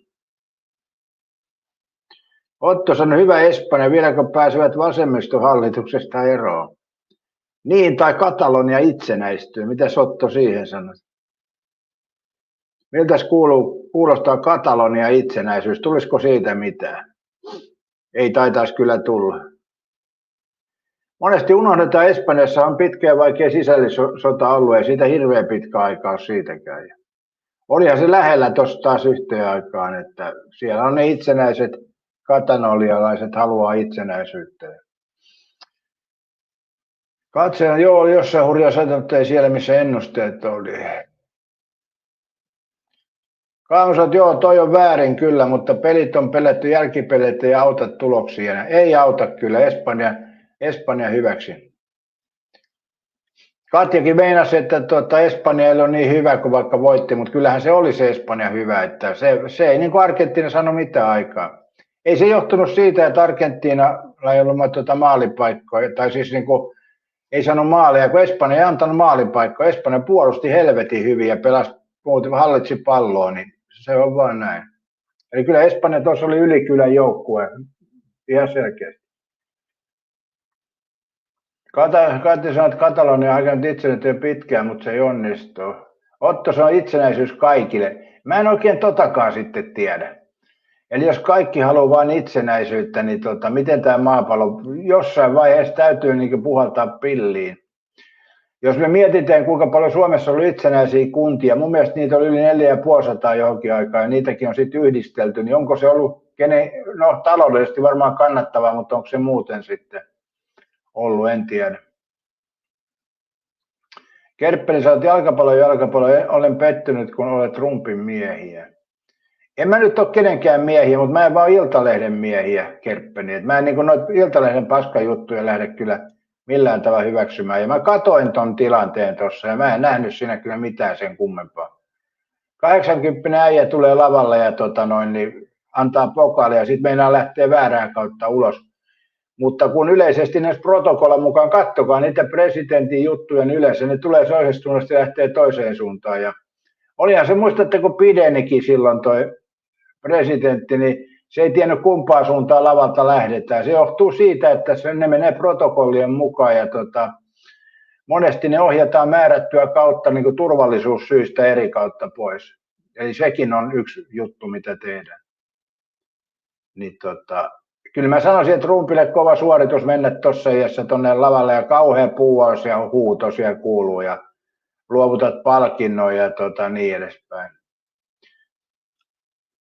Otto sanoi, hyvä Espanja, vieläkö pääsevät vasemmistohallituksesta eroon? Niin, tai Katalonia itsenäistyy. Mitäs Otto siihen sanoi? Miltäs kuulostaa Katalonia itsenäisyys? Tulisiko siitä mitään? Ei taitaisi kyllä tulla. Monesti unohdetaan, Espanjassa on pitkä ja vaikea sisällissota ollut, ja siitä hirveän pitkä aikaa ole siitäkään. Olihan se lähellä tuossa taas yhteen aikaan, että siellä on ne itsenäiset katalonialaiset haluaa itsenäisyyttä. Katsotaan, joo, jossain hurjaa satanut, ei siellä missä ennusteet oli. Kaamosat, joo, toi on väärin kyllä, mutta pelit on pelätty, jälkipelit ei auta tuloksia. Ei auta kyllä, Espanja hyväksi. Katjakin meinasi, että Espanja ei ole niin hyvä kuin vaikka voitti, mutta kyllähän se oli se Espanja hyvä, että se ei niin kuin Argentiina sano mitään aikaa. Ei se johtunut siitä, että Argentiinalla ei ollut maalipaikkoja, tai siis niin kuin, ei sano maalia, kun Espanja ei antanut maalipaikkoja. Espanja puolusti helvetin hyvin ja hallitsi palloa, niin se on vaan näin. Eli kyllä Espanja tuossa oli ylikylän joukkue, ihan selkeästi. Kati sanoi, että Katalonia on hakenut itsenäisyyttä jo pitkään, mutta se ei onnistu. Otto sanoi itsenäisyys kaikille. Mä en oikein totakaan sitten tiedä. Eli jos kaikki haluaa vain itsenäisyyttä, niin miten tämä maapallo jossain vaiheessa täytyy niin puhaltaa pilliin. Jos me mietitään, kuinka paljon Suomessa on ollut itsenäisiä kuntia, mun mielestä niitä oli yli 450 johonkin aikaan, ja niitäkin on sitten yhdistelty, niin onko se ollut taloudellisesti varmaan kannattavaa, mutta onko se muuten sitten ollut, en tiedä. Kerppeli sanoi, jalkapallo, olen pettynyt, kun olet Trumpin miehiä. En mä nyt ole kenenkään miehiä, mutta mä en vaan Iltalehden miehiä, Kerppeni. Et mä en niin noita Iltalehden paskajuttuja lähde kyllä millään tavalla hyväksymään. Ja mä katoin ton tilanteen tuossa ja mä en nähnyt siinä kyllä mitään sen kummempaa. 80 äijä tulee lavalle ja niin antaa pokaalia ja sitten meinaa lähteä väärään kautta ulos. Mutta kun yleisesti näissä protokollan mukaan kattokaa niitä presidentin juttuja, niin yleensä ne tulee toisesta suunnasta ja lähtee toiseen suuntaan. Ja olihan se, muistatteko Bidenikin silloin toi presidentti, niin se ei tiennyt kumpaan suuntaan lavalta lähdetään. Se johtuu siitä, että ne menee protokollien mukaan ja monesti ne ohjataan määrättyä kautta niin kuin turvallisuussyistä eri kautta pois. Eli sekin on yksi juttu, mitä tehdään. Niin kyllä mä sanoisin, että Trumpille kova suoritus mennä tuossa iässä tuonne lavalle ja kauhea puuaus ja huuto siellä kuuluu ja luovutat palkinnon ja niin edespäin.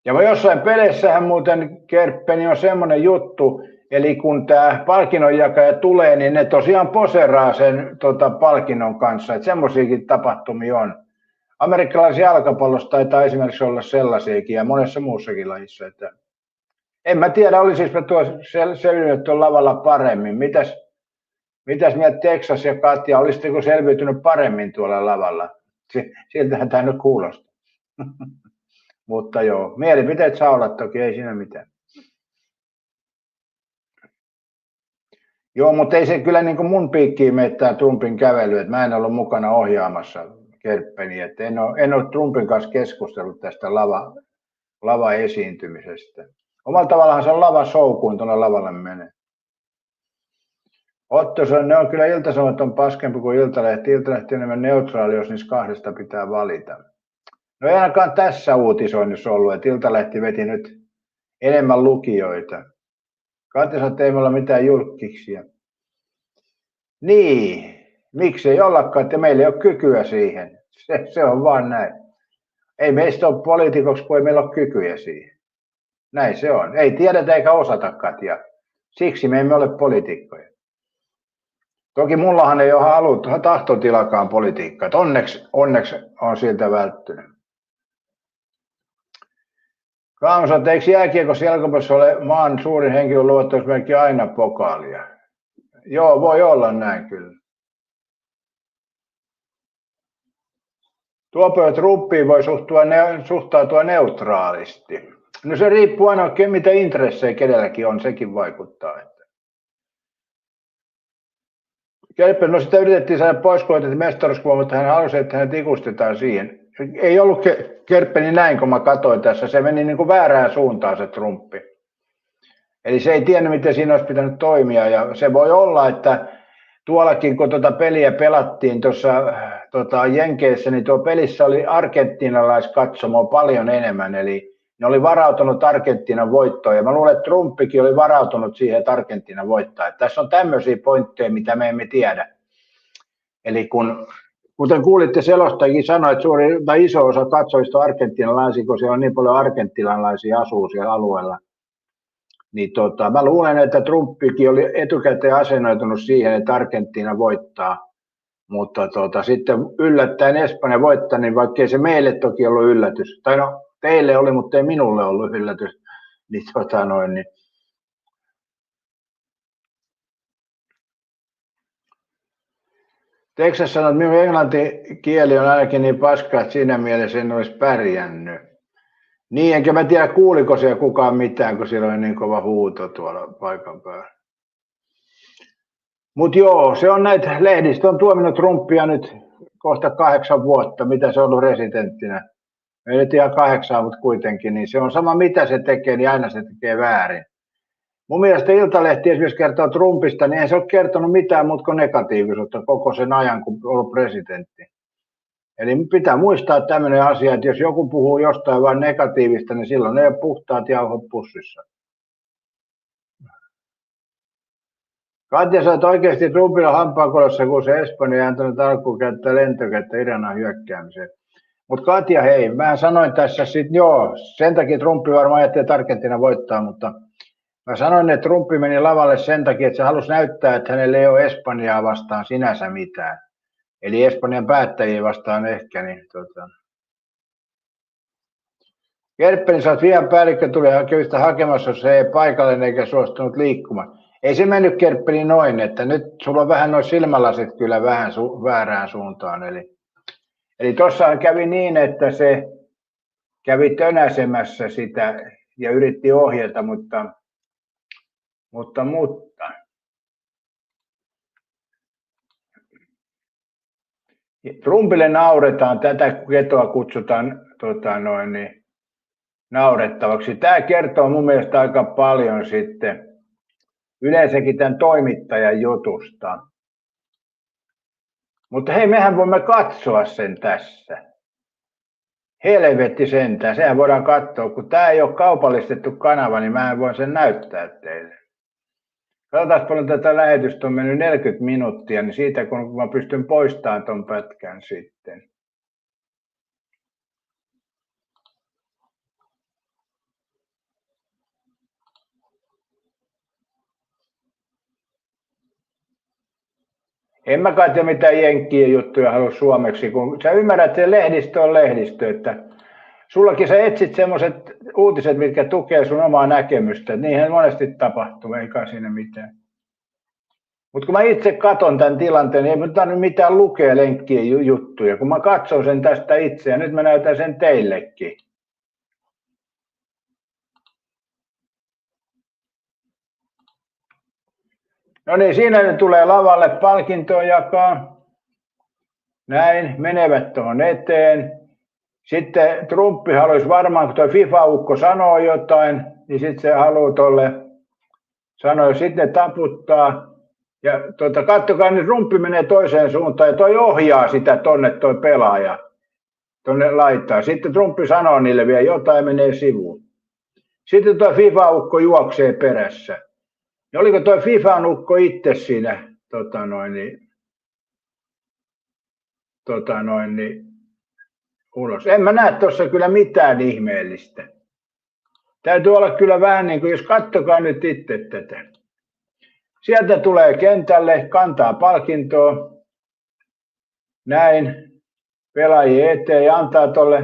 Ja jossain peleissähän muuten, Kerppeni, on semmoinen juttu, eli kun tämä palkinnonjakaja tulee, niin ne tosiaan poseraa sen palkinnon kanssa, että semmoisiakin tapahtumia on. Amerikkalaisen jalkapallossa taitaa esimerkiksi olla sellaisiakin ja monessa muussakin lajissa. Että en mä tiedä, olisiko tuo selvinnyt tuolla lavalla paremmin. Mitäs mieltä Texas ja Katja, olisitteko selviytynyt paremmin tuolla lavalla? Siltähän tämä nyt kuulostaa. Mutta joo, mielipiteet saa olla toki, ei siinä mitään. Joo, mutta ei se kyllä niin kuin mun piikkiin mene tämä Trumpin kävely, että mä en ollut mukana ohjaamassa Kerppeniä, että en ole Trumpin kanssa keskustellut tästä lava-esiintymisestä. Omalla tavallaan se on lavashow, kun tuonne lavalle menee. Otto sanoi, ne on kyllä Ilta-Sanomat on paskempi kuin Iltalehti. Iltalehti on enemmän neutraali, jos niistä kahdesta pitää valita. No ei ainakaan tässä uutisoinnissa ollut, että Iltalehti veti nyt enemmän lukijoita. Katja sanoi, että ei me olla mitään julkkiksia. Niin, miksei ollakaan, että meillä ei ole kykyä siihen. Se on vaan näin. Ei meistä ole poliitikoksi, kun ei meillä ole kykyjä siihen. Näin se on. Ei tiedetä eikä osata, Katja. Siksi me emme ole poliitikkoja. Toki mullahan ei ole tahtotilakaan politiikkaa. Onneksi on siltä välttynyt. Kaamos, että eikö jääkiekossa jalkapallossa ole maan suurin henkilöluottamusmerkki aina pokaalia? Joo, voi olla näin kyllä. Tuopio Trumpiin voi suhtautua neutraalisti. No se riippuu aina, mitä intressejä kenelläkin on, sekin vaikuttaa. No sitä yritettiin saada pois, kun otettiin mestaruuskuva, mutta hän halusi, että hänet ikustetaan siihen. Ei ollut Kerppeni näin, kun mä katsoin tässä. Se meni niin kuin väärään suuntaan se Trumpi. Eli se ei tiennyt, miten siinä olisi pitänyt toimia. Ja se voi olla, että tuollakin, kun tuota peliä pelattiin tuossa Jenkeissä, niin tuo pelissä oli argentiinalaiskatsomoa paljon enemmän. Eli ne oli varautunut Argentiinan voittoon. Ja mä luulen, että Trumpikin oli varautunut siihen, että Argentiina voittaa. Että tässä on tämmöisiä pointteja, mitä me emme tiedä. Eli kuten kuulitte, selostajakin sanoi, että iso osa katsojista on argentiinalaisia, kun siellä on niin paljon argentiinalaisia asuu siellä alueella. Niin mä luulen, että Trumpikin oli etukäteen asennoitunut siihen, että Argentiina voittaa. Mutta sitten yllättäen Espanja voittaa, niin vaikkei se meille toki ollut yllätys. Tai no, teille oli, mutta ei minulle ollut yllätys. Niin, Texas sanoi, että minun englantikieli on ainakin niin paska, että siinä mielessä en olisi pärjännyt. Niin, enkä mä tiedä kuuliko siellä kukaan mitään, kun siellä oli niin kova huuto tuolla paikan päällä. Mutta joo, se on näitä, lehdistö on tuominut Trumpia nyt kohta 8 vuotta, mitä se on ollut residenttinä. Ei nyt ihan 8, mutta kuitenkin, niin se on sama mitä se tekee, niin aina se tekee väärin. Mun mielestä Iltalehti esimerkiksi kertoo Trumpista, niin ei se ole kertonut mitään muuta kuin negatiivisuutta koko sen ajan, kun on ollut presidentti. Eli pitää muistaa tämmöinen asia, että jos joku puhuu jostain vain negatiivista, niin silloin ne ole puhtaat jauhot pussissa. Katja sanoi, että oikeasti Trumpilla hampaankolossa, kun se Espanja ei antanut alkuun käyttää lentokättä Iranan hyökkäämiseen. Mutta Katja, hei, mä sanoin tässä sitten, joo, sen takia Trumpi varmaan ajatteli, että Argentiina voittaa, mutta mä sanoin, että Trumpi meni lavalle sen takia, että se halusi näyttää, että hänellä ei ole Espanjaa vastaan sinänsä mitään. Eli Espanjan päättäjiä vastaan ehkä. Niin, Kerppeni sanoi, että vielä päällikkö tuli kävistä hakemassa, jos se ei paikalle eikä suostunut liikkumaan. Ei se mennyt Kerppeni noin, että nyt sulla on vähän noin silmälasit kyllä vähän väärään suuntaan. Eli tuossa kävi niin, että se kävi tönäsemässä sitä ja yritti ohjata, mutta Trumpille nauretaan, tätä ketoa kutsutaan naurettavaksi. Tämä kertoo mun mielestä aika paljon sitten yleensäkin tämän toimittajan jutusta. Mutta hei, mehän voimme katsoa sen tässä. Helvetti sentään, sehän voidaan katsoa, kun tämä ei ole kaupallistettu kanava, niin mä voin sen näyttää teille. Katsotaan paljon tätä lähetystä on mennyt 40 minuuttia, niin siitä kun mä pystyn poistamaan ton pätkän sitten. En mä kai mitään jenkkien juttuja halua suomeksi, kun sä ymmärrät, että lehdistö on lehdistö, että sullakin sä etsit semmoiset uutiset, mitkä tukee sun omaa näkemystä, että niinhän monesti tapahtuu, eikä siinä mitään. Mutta kun mä itse katson tämän tilanteen, niin ei mun tarvitse mitään lukea lenkkien juttuja, kun mä katson sen tästä itse ja nyt mä näytän sen teillekin. No niin, siinä ne tulee lavalle palkintoa jakaa. Näin, menevät tuohon eteen. Sitten Trumpi haluaisi varmaan, kun tuo FIFA-ukko sanoo jotain, niin sitten se haluaa tolle sanoa, sitten ne taputtaa. Ja kattokaa, niin rumppi menee toiseen suuntaan ja toi ohjaa sitä tonne toi pelaaja. Tonne laittaa. Sitten rumppi sanoo niille vielä jotain, menee sivuun. Sitten tuo FIFA-ukko juoksee perässä. Ja oliko tuo FIFA-ukko itse siinä ulos? En mä näe tuossa kyllä mitään ihmeellistä. Täytyy olla kyllä vähän niin kuin, jos kattokaa nyt itse tätä. Sieltä tulee kentälle, kantaa palkintoa. Näin. Pelaajien eteen ja antaa tuolle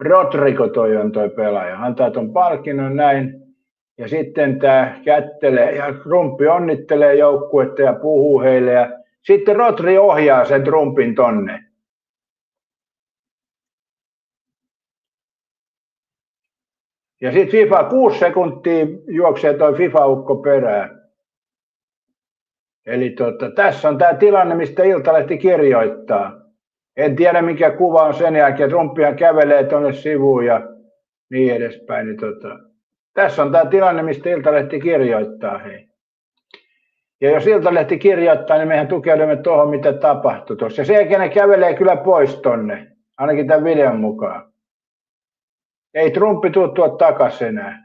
Rodrigo, toi on toi pelaaja, antaa ton palkinnon näin ja sitten tämä kättelee ja rumppi onnittelee joukkuetta ja puhuu heille ja sitten Rodri ohjaa sen rumpin tonne. Ja sitten FIFA 6 sekuntia juoksee toi FIFA-ukko perään. Eli tässä on tämä tilanne, mistä Iltalehti kirjoittaa. En tiedä mikä kuva on sen jälkeen, että rumppihan kävelee tuonne sivuun ja niin edespäin. Niin tässä on tämä tilanne, mistä Iltalehti kirjoittaa. Hei. Ja jos Iltalehti kirjoittaa, niin mehän tukeudumme tuohon, mitä tapahtui tuossa. Ja sen jälkeen ne kävelee kyllä pois tonne, ainakin tämän videon mukaan. Ei Trumpi tule tuolta takaisin enää.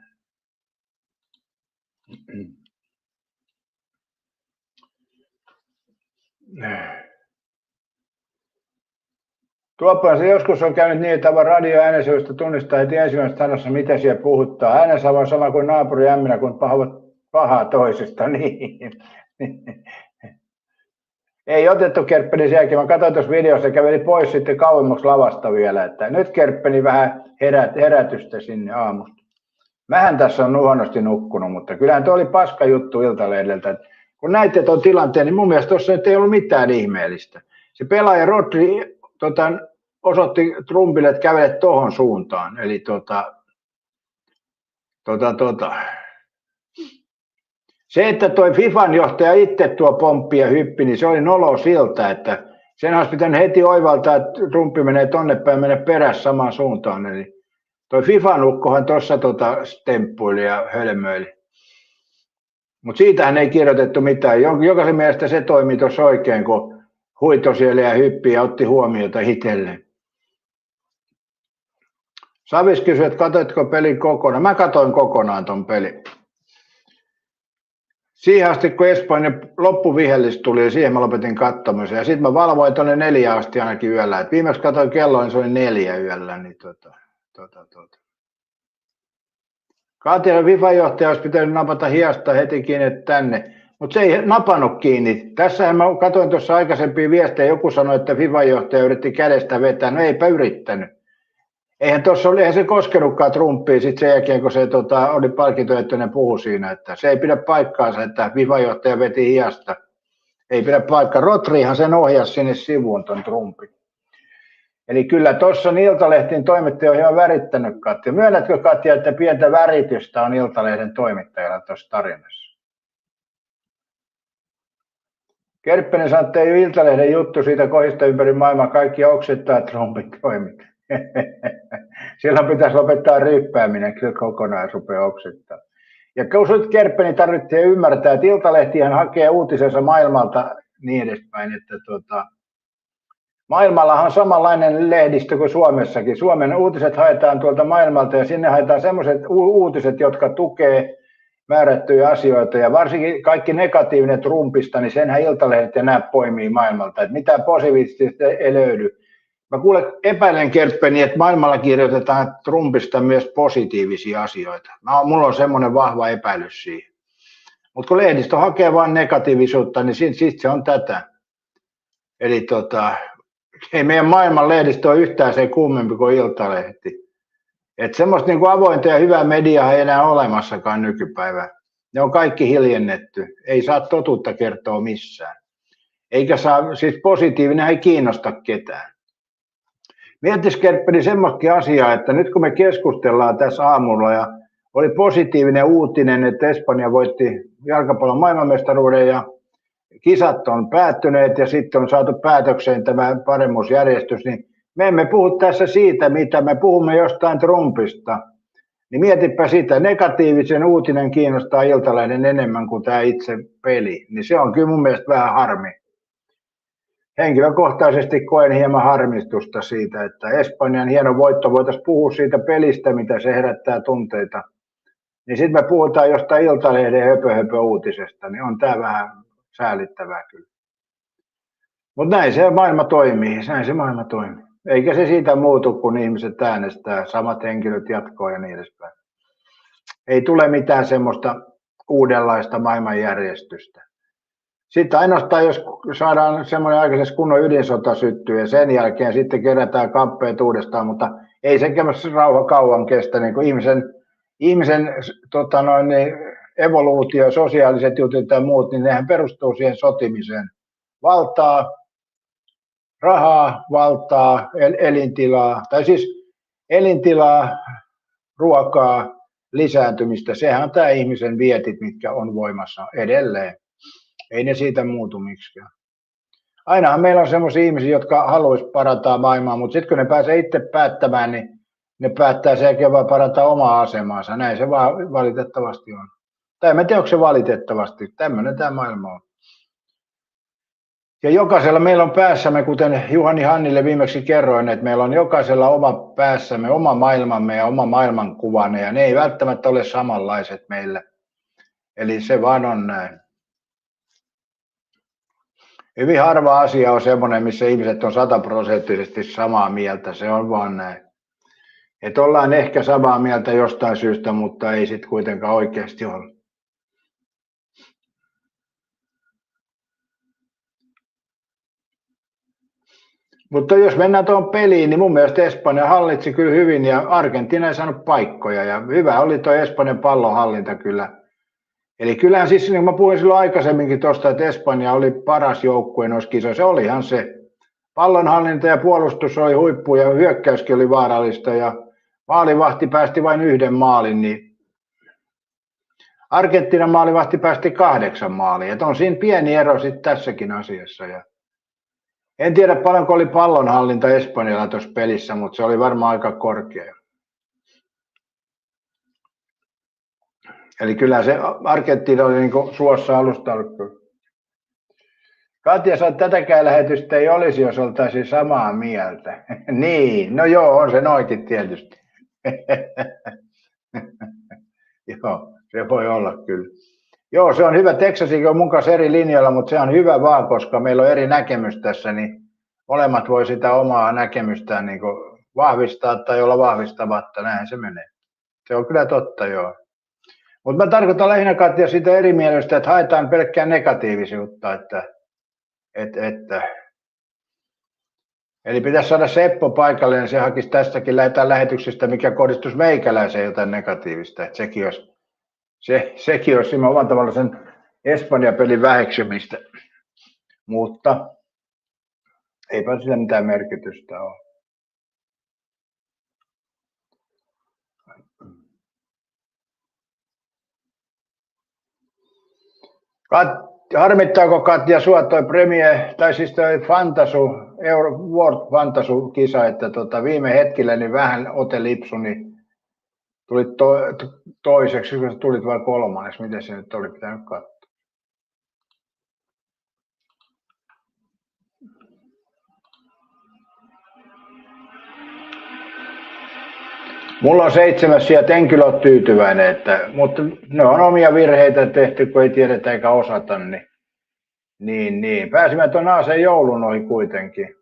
Tuoppansa joskus on käynyt niin, että radio äänensävystä tunnistaa heti ensimmäisestä sanossa, mitä siellä puhuttaa. Äänensävy on sama kuin naapuri ämminä, kun pahavat pahaa toisesta. Niin. Ei otettu Kerppeni sen jälkeen. Mä katsoin tuossa videossa ja käveli pois sitten kauemmaksi lavasta vielä. Että nyt Kerppeni vähän herätystä sinne aamusta. Mähän tässä on huonosti nukkunut, mutta kyllähän tuo oli paska juttu Iltalehdeltä. Kun näitte tuon tilanteen, niin mun mielestä tuossa ei ollut mitään ihmeellistä. Se pelaaja Rodri osoitti Trumpille, että kävele tohon suuntaan. Eli se, että toi FIFAn johtaja itse tuo pomppi ja hyppi, niin se oli nolo siltä, että sen olisi pitänyt heti oivaltaa, että Trumpi menee tonne päin, menee perässä samaan suuntaan. Eli toi FIFAn ukkohan tuossa stemppuili ja hölmöili. Mutta siitähän ei kirjoitettu mitään. Jokaisen mielestä se toimi tuossa oikein, kun huito siellä ja hyppi ja otti huomiota itselleen. Savis kysyi, että katsoitko pelin kokonaan. Mä katsoin kokonaan ton pelin. Siihen asti, kun Espanjan loppuvihellis tuli, siihen mä lopetin katsomisen. Ja sitten mä valvoin tuonne 4 asti ainakin yöllä. Et viimeksi katsoin kelloa, niin se oli 4 yöllä. Niin Kaatilan FIFA-johtaja olisi pitänyt napata hiasta heti kiinni tänne. Mutta se ei napannut kiinni. Tässähän mä katsoin tuossa aikaisempia viestejä. Joku sanoi, että FIFA-johtaja yritti kädestä vetää. No eipä yrittänyt. Eihän se koskenutkaan Trumpia sitten sen jälkeen, kun se oli palkintoehtoinen puhu siinä, että se ei pidä paikkaansa, että FIFA-johtaja veti hiasta. Ei pidä paikkaa. Rodrihan sen ohjasi sinne sivuun ton Trumpin. Eli kyllä tuossa on Iltalehtin toimittaja ihan värittänyt, Katja. Myönnätkö, Katja, että pientä väritystä on Iltalehden toimittajalla tuossa tarinassa? Kerppinen sanoi, että ei ole Iltalehden juttu siitä kohista ympäri maailmaa. Kaikki oksettaa Trumpin toimintaa. Silloin pitäisi lopettaa ryyppääminen kyllä kokonaan, rupeaa oksettaa. Ja kun Kerppeni tarvitsee ymmärtää, että Iltalehtihän hakee uutisensa maailmalta niin edespäin, että maailmallahan on samanlainen lehdistö kuin Suomessakin. Suomen uutiset haetaan tuolta maailmalta ja sinne haetaan sellaiset uutiset, jotka tukee määrättyjä asioita. Ja varsinkin kaikki negatiivinen Trumpista, niin senhän Iltalehdet enää poimii maailmalta. Että mitään positiivista ei löydy. Mä epäilen Kerppeni, että maailmalla kirjoitetaan Trumpista myös positiivisia asioita. Mulla on semmoinen vahva epäilys siihen. Mutta kun lehdistö hakee vain negatiivisuutta, niin sitten se on tätä. Eli ei meidän maailman lehdistö ole yhtään se kummempi kuin Iltalehti. Että semmoista niin kuin avointa ja hyvää mediaa ei enää olemassakaan nykypäivänä. Ne on kaikki hiljennetty. Ei saa totuutta kertoa missään. Eikä saa, siis positiivinen ei kiinnosta ketään. Miettis Kerppeni semmoista asiaa, että nyt kun me keskustellaan tässä aamulla ja oli positiivinen uutinen, että Espanja voitti jalkapallon maailmanmestaruuden ja kisat on päättyneet ja sitten on saatu päätökseen tämä paremmuusjärjestys, niin me emme puhu tässä siitä, mitä me puhumme jostain Trumpista. Niin mietipä sitä, negatiivisen uutinen kiinnostaa Iltalehden enemmän kuin tämä itse peli. Niin se on kyllä mun mielestä vähän harmi. Henkilökohtaisesti koen hieman harmistusta siitä, että Espanjan hieno voitto, voitaisiin puhua siitä pelistä, mitä se herättää tunteita. Niin sitten me puhutaan jostain Iltalehden höpö-uutisesta, niin on tämä vähän säälittävää kyllä. Mutta näin se maailma toimii, Eikä se siitä muutu, kun ihmiset äänestää, samat henkilöt jatkoa ja niin edespäin. Ei tule mitään semmoista uudenlaista maailmanjärjestystä. Sitten ainoastaan, jos saadaan semmoinen aikaisessa kunnon ydinsota syttyä ja sen jälkeen sitten kerätään kamppeet uudestaan, mutta ei se rauha kauan kestä, niin kuin ihmisen evoluutio, sosiaaliset jutut ja muut, niin nehän perustuu siihen sotimiseen. Valtaa, rahaa, valtaa, elintilaa, ruokaa, lisääntymistä. Sehän on tämä ihmisen vietit, mitkä on voimassa edelleen. Ei ne siitä muutu miksikään. Ainahan meillä on sellaisia ihmisiä, jotka haluaisivat parantaa maailmaa, mutta sitten kun ne pääsee itse päättämään, niin ne päättää sen jälkeen vaan parantaa omaa asemaansa. Näin se vaan valitettavasti on. Tai en tiedä, onko se valitettavasti. Tämmöinen tämä maailma on. Ja jokaisella meillä on päässämme, kuten Juhani Hannille viimeksi kerroin, että meillä on jokaisella oma päässämme, oma maailmamme ja oma maailmankuvanne, ja ne ei välttämättä ole samanlaiset meille. Eli se vaan on näin. Hyvin harva asia on semmoinen, missä ihmiset on 100% samaa mieltä, se on vaan näin. Että ollaan ehkä samaa mieltä jostain syystä, mutta ei sitten kuitenkaan oikeasti ole. Mutta jos mennään tuohon peliin, niin mun mielestä Espanja hallitsi kyllä hyvin ja Argentiina ei saanut paikkoja. Ja hyvä oli tuo Espanjan pallonhallinta kyllä. Eli kyllähän siis, niin kuin mä puhuin silloin aikaisemminkin tuosta, että Espanja oli paras joukkue noissa kisoissa. Olihan se. Pallonhallinta ja puolustus oli huippu ja hyökkäyskin oli vaarallista ja maalivahti päästi vain 1 maalin. Niin Argentiinan maalivahti päästi 8 maalia. Että on siinä pieni ero sitten tässäkin asiassa. Ja en tiedä paljonko oli pallonhallinta Espanjalla tuossa pelissä, mutta se oli varmaan aika korkea. Eli kyllä se Argentiina oli niin kuin suossa alusta alkuun. Katja sanoi, että tätäkään lähetystä ei olisi, jos oltaisiin samaa mieltä. Niin, no joo, on se noikin tietysti. Joo, se voi olla kyllä. Joo, se on hyvä. Texasikin on mun kanssa eri linjoilla, mutta se on hyvä vaan, koska meillä on eri näkemys tässä, niin molemmat voi sitä omaa näkemystään niin kuin vahvistaa tai olla vahvistamatta. Näin se menee. Se on kyllä totta, joo. Mutta mä tarkoitan lähinnä Katja sitä erimielistä, että haetaan pelkkää negatiivisuutta, Eli pitäisi saada Seppo paikalle, niin se hakisi tästäkin lähetyksestä, mikä kohdistuisi meikäläiseen jotain negatiivista. Että sekin olisi oman tavalla sen Espanja-pelin väheksymistä. Mutta eipä sillä mitään merkitystä ole. Harmittaako Katja sua toi Premier, tai siis toi World Fantasy-kisa, että viime hetkellä niin vähän Ote Lipsu, niin tulit toiseksi, kun tulit vain 3. Miten se nyt oli pitänyt katsoa? Mulla on 7 sieltä, en kyllä ole tyytyväinen, mutta ne on omia virheitä tehty, kun ei tiedetä eikä osata. Niin. Pääsimme tuon Aasen joulun ohi kuitenkin.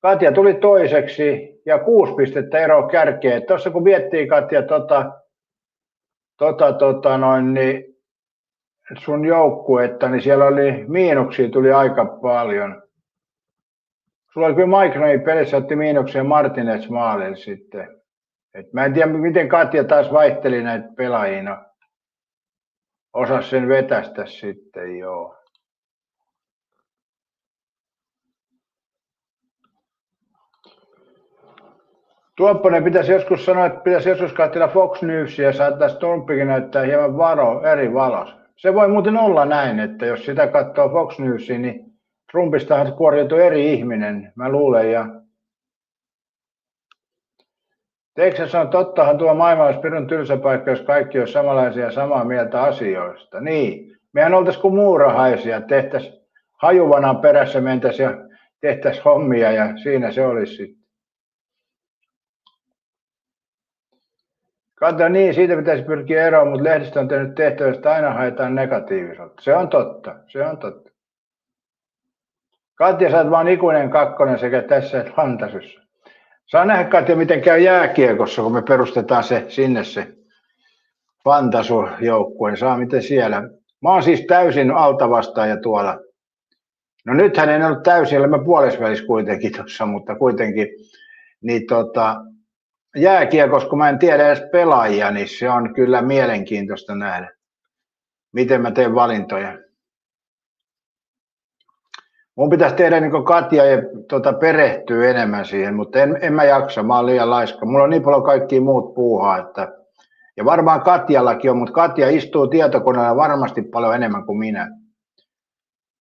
Katja tuli toiseksi ja 6 pistettä ero kärkeen. Tuossa kun miettii Katja niin sun joukkuetta, niin siellä oli miinuksia tuli aika paljon. Sulla oli kyllä Mike pelissä otti miinuksia Martinez maalilla sitten. Et mä en tiedä, miten Katja taas vaihteli näitä pelaajina. Osasi sen vetästä sitten, joo. Tuopponen pitäisi joskus sanoa, että pitäisi joskus katsella Fox Newsia ja saattaa Trumpikin näyttää hieman eri valossa. Se voi muuten olla näin, että jos sitä katsoo Fox Newsia, niin Trumpistahan kuoriutuu eri ihminen, mä luulen. Ja Teekö se on tottahan tuo maailma olisi pirun tylsä paikka, jos kaikki olisi samanlaisia ja samaa mieltä asioista. Niin, mehän oltaisiin kuin muurahaisia, tehtäisiin hajuvanan perässä mentäisiin ja tehtäisiin hommia ja siinä se olisi sitten. Kato niin, siitä pitäisi pyrkiä eroon, mutta lehdistö on tehnyt tehtävästä aina haetaan negatiivisuutta. Se on totta, se on totta. Katja, sä oot vaan ikuinen kakkonen sekä tässä että Fantasyssä. Saa nähdä, Katja, miten käy jääkiekossa, kun me perustetaan sinne se Fantasu-joukkue. Saa miten siellä. Mä oon siis täysin altavastaaja tuolla. No nythän en ollut täysin, olemme puolesvälissä kuitenkin tuossa, mutta kuitenkin. Niin jääkiekossa, kun mä en tiedä edes pelaajia, niin se on kyllä mielenkiintoista nähdä, miten mä teen valintoja. Mun pitäisi tehdä niin kuin Katja ja perehtyä enemmän siihen, mutta en mä jaksa, mä oon liian laiska. Mulla on niin paljon kaikkia muut puuhaa, että ja varmaan Katjallakin on, mutta Katja istuu tietokoneella varmasti paljon enemmän kuin minä.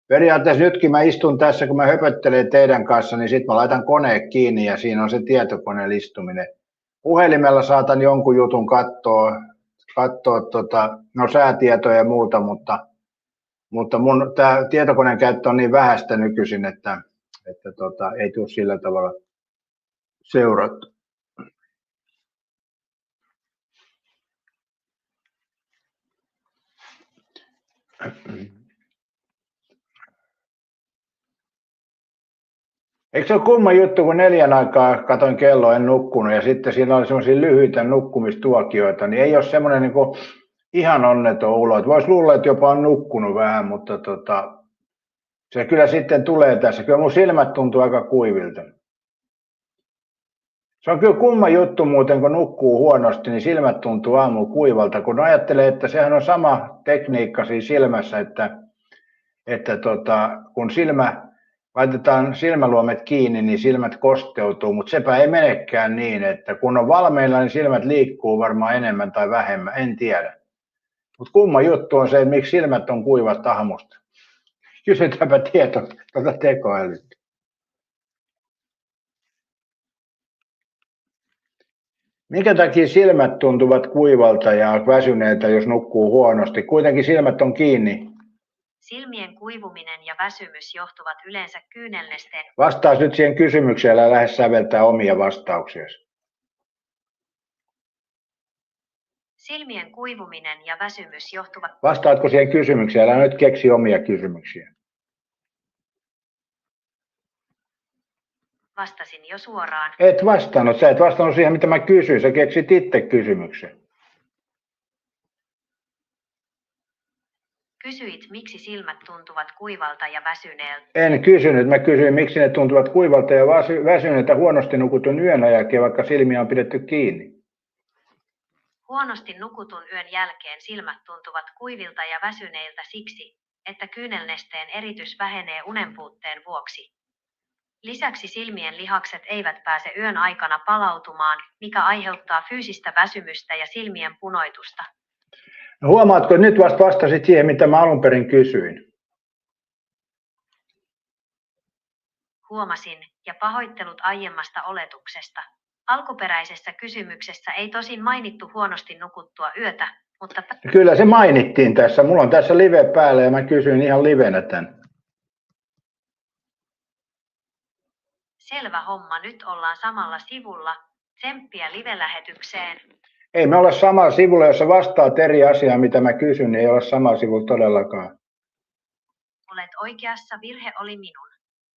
Periaatteessa nytkin mä istun tässä, kun mä höpöttelen teidän kanssa, niin sitten mä laitan koneen kiinni ja siinä on se tietokoneen istuminen. Puhelimella saatan jonkun jutun katsoa säätietoja ja muuta, mutta mun tämä tietokoneen käyttö on niin vähäistä nykyisin, että ei tule sillä tavalla seurattu. Eikö se ole kumma juttu, kun 4 aikaa katoin kelloa, en nukkunut ja sitten siinä oli semmoisia lyhyitä nukkumistuokioita, niin ei ole semmoinen niin kuin ihan onneton ulo. Voisi luulla, että jopa on nukkunut vähän, mutta se kyllä sitten tulee tässä. Kyllä mun silmät tuntuu aika kuivilta. Se on kyllä kumma juttu muuten, kun nukkuu huonosti, niin silmät tuntuu aamulla kuivalta, kun ajattelee, että sehän on sama tekniikka siinä silmässä, että kun laitetaan silmäluomet kiinni, niin silmät kosteutuu, mutta sepä ei menekään niin, että kun on valmeilla, niin silmät liikkuu varmaan enemmän tai vähemmän, en tiedä. Mutta kumma juttu on se, että miksi silmät on kuivat aamusta. Kysytäänpä tieto tekoälystä. Minkä takia silmät tuntuvat kuivalta ja väsyneiltä, jos nukkuu huonosti? Kuitenkin silmät on kiinni. Silmien kuivuminen ja väsymys johtuvat yleensä kyynelnesteen. Vastaas nyt siihen kysymykseen, älä lähde säveltää omia vastauksiasi. Silmien kuivuminen ja väsymys johtuvat... Vastaatko siihen kysymykseen, älä nyt keksi omia kysymyksiä. Vastasin jo suoraan. Et vastannut, sä et vastannut siihen, mitä mä kysyin, sä keksit itse kysymyksen. Kysyit, miksi silmät tuntuvat kuivalta ja väsyneeltä. En kysynyt, mä kysyin, miksi ne tuntuvat kuivalta ja väsyneeltä huonosti nukutun yön jälkeen, vaikka silmiä on pidetty kiinni. Huonosti nukutun yön jälkeen silmät tuntuvat kuivilta ja väsyneiltä siksi, että kyynelnesteen eritys vähenee unenpuutteen vuoksi. Lisäksi silmien lihakset eivät pääse yön aikana palautumaan, mikä aiheuttaa fyysistä väsymystä ja silmien punoitusta. No huomaatko, että nyt vasta vastasit siihen, mitä mä alun perin kysyin? Huomasin, ja pahoittelut aiemmasta oletuksesta. Alkuperäisessä kysymyksessä ei tosin mainittu huonosti nukuttua yötä, mutta... Kyllä se mainittiin tässä. Mulla on tässä live päällä ja mä kysyin ihan livenä tämän. Selvä homma, nyt ollaan samalla sivulla. Tsemppiä live-lähetykseen. Ei me olla samalla sivulla, jos sä vastaat eri asiaa, mitä mä kysyn, niin ei olla samalla sivulla todellakaan. Olet oikeassa, virhe oli minun.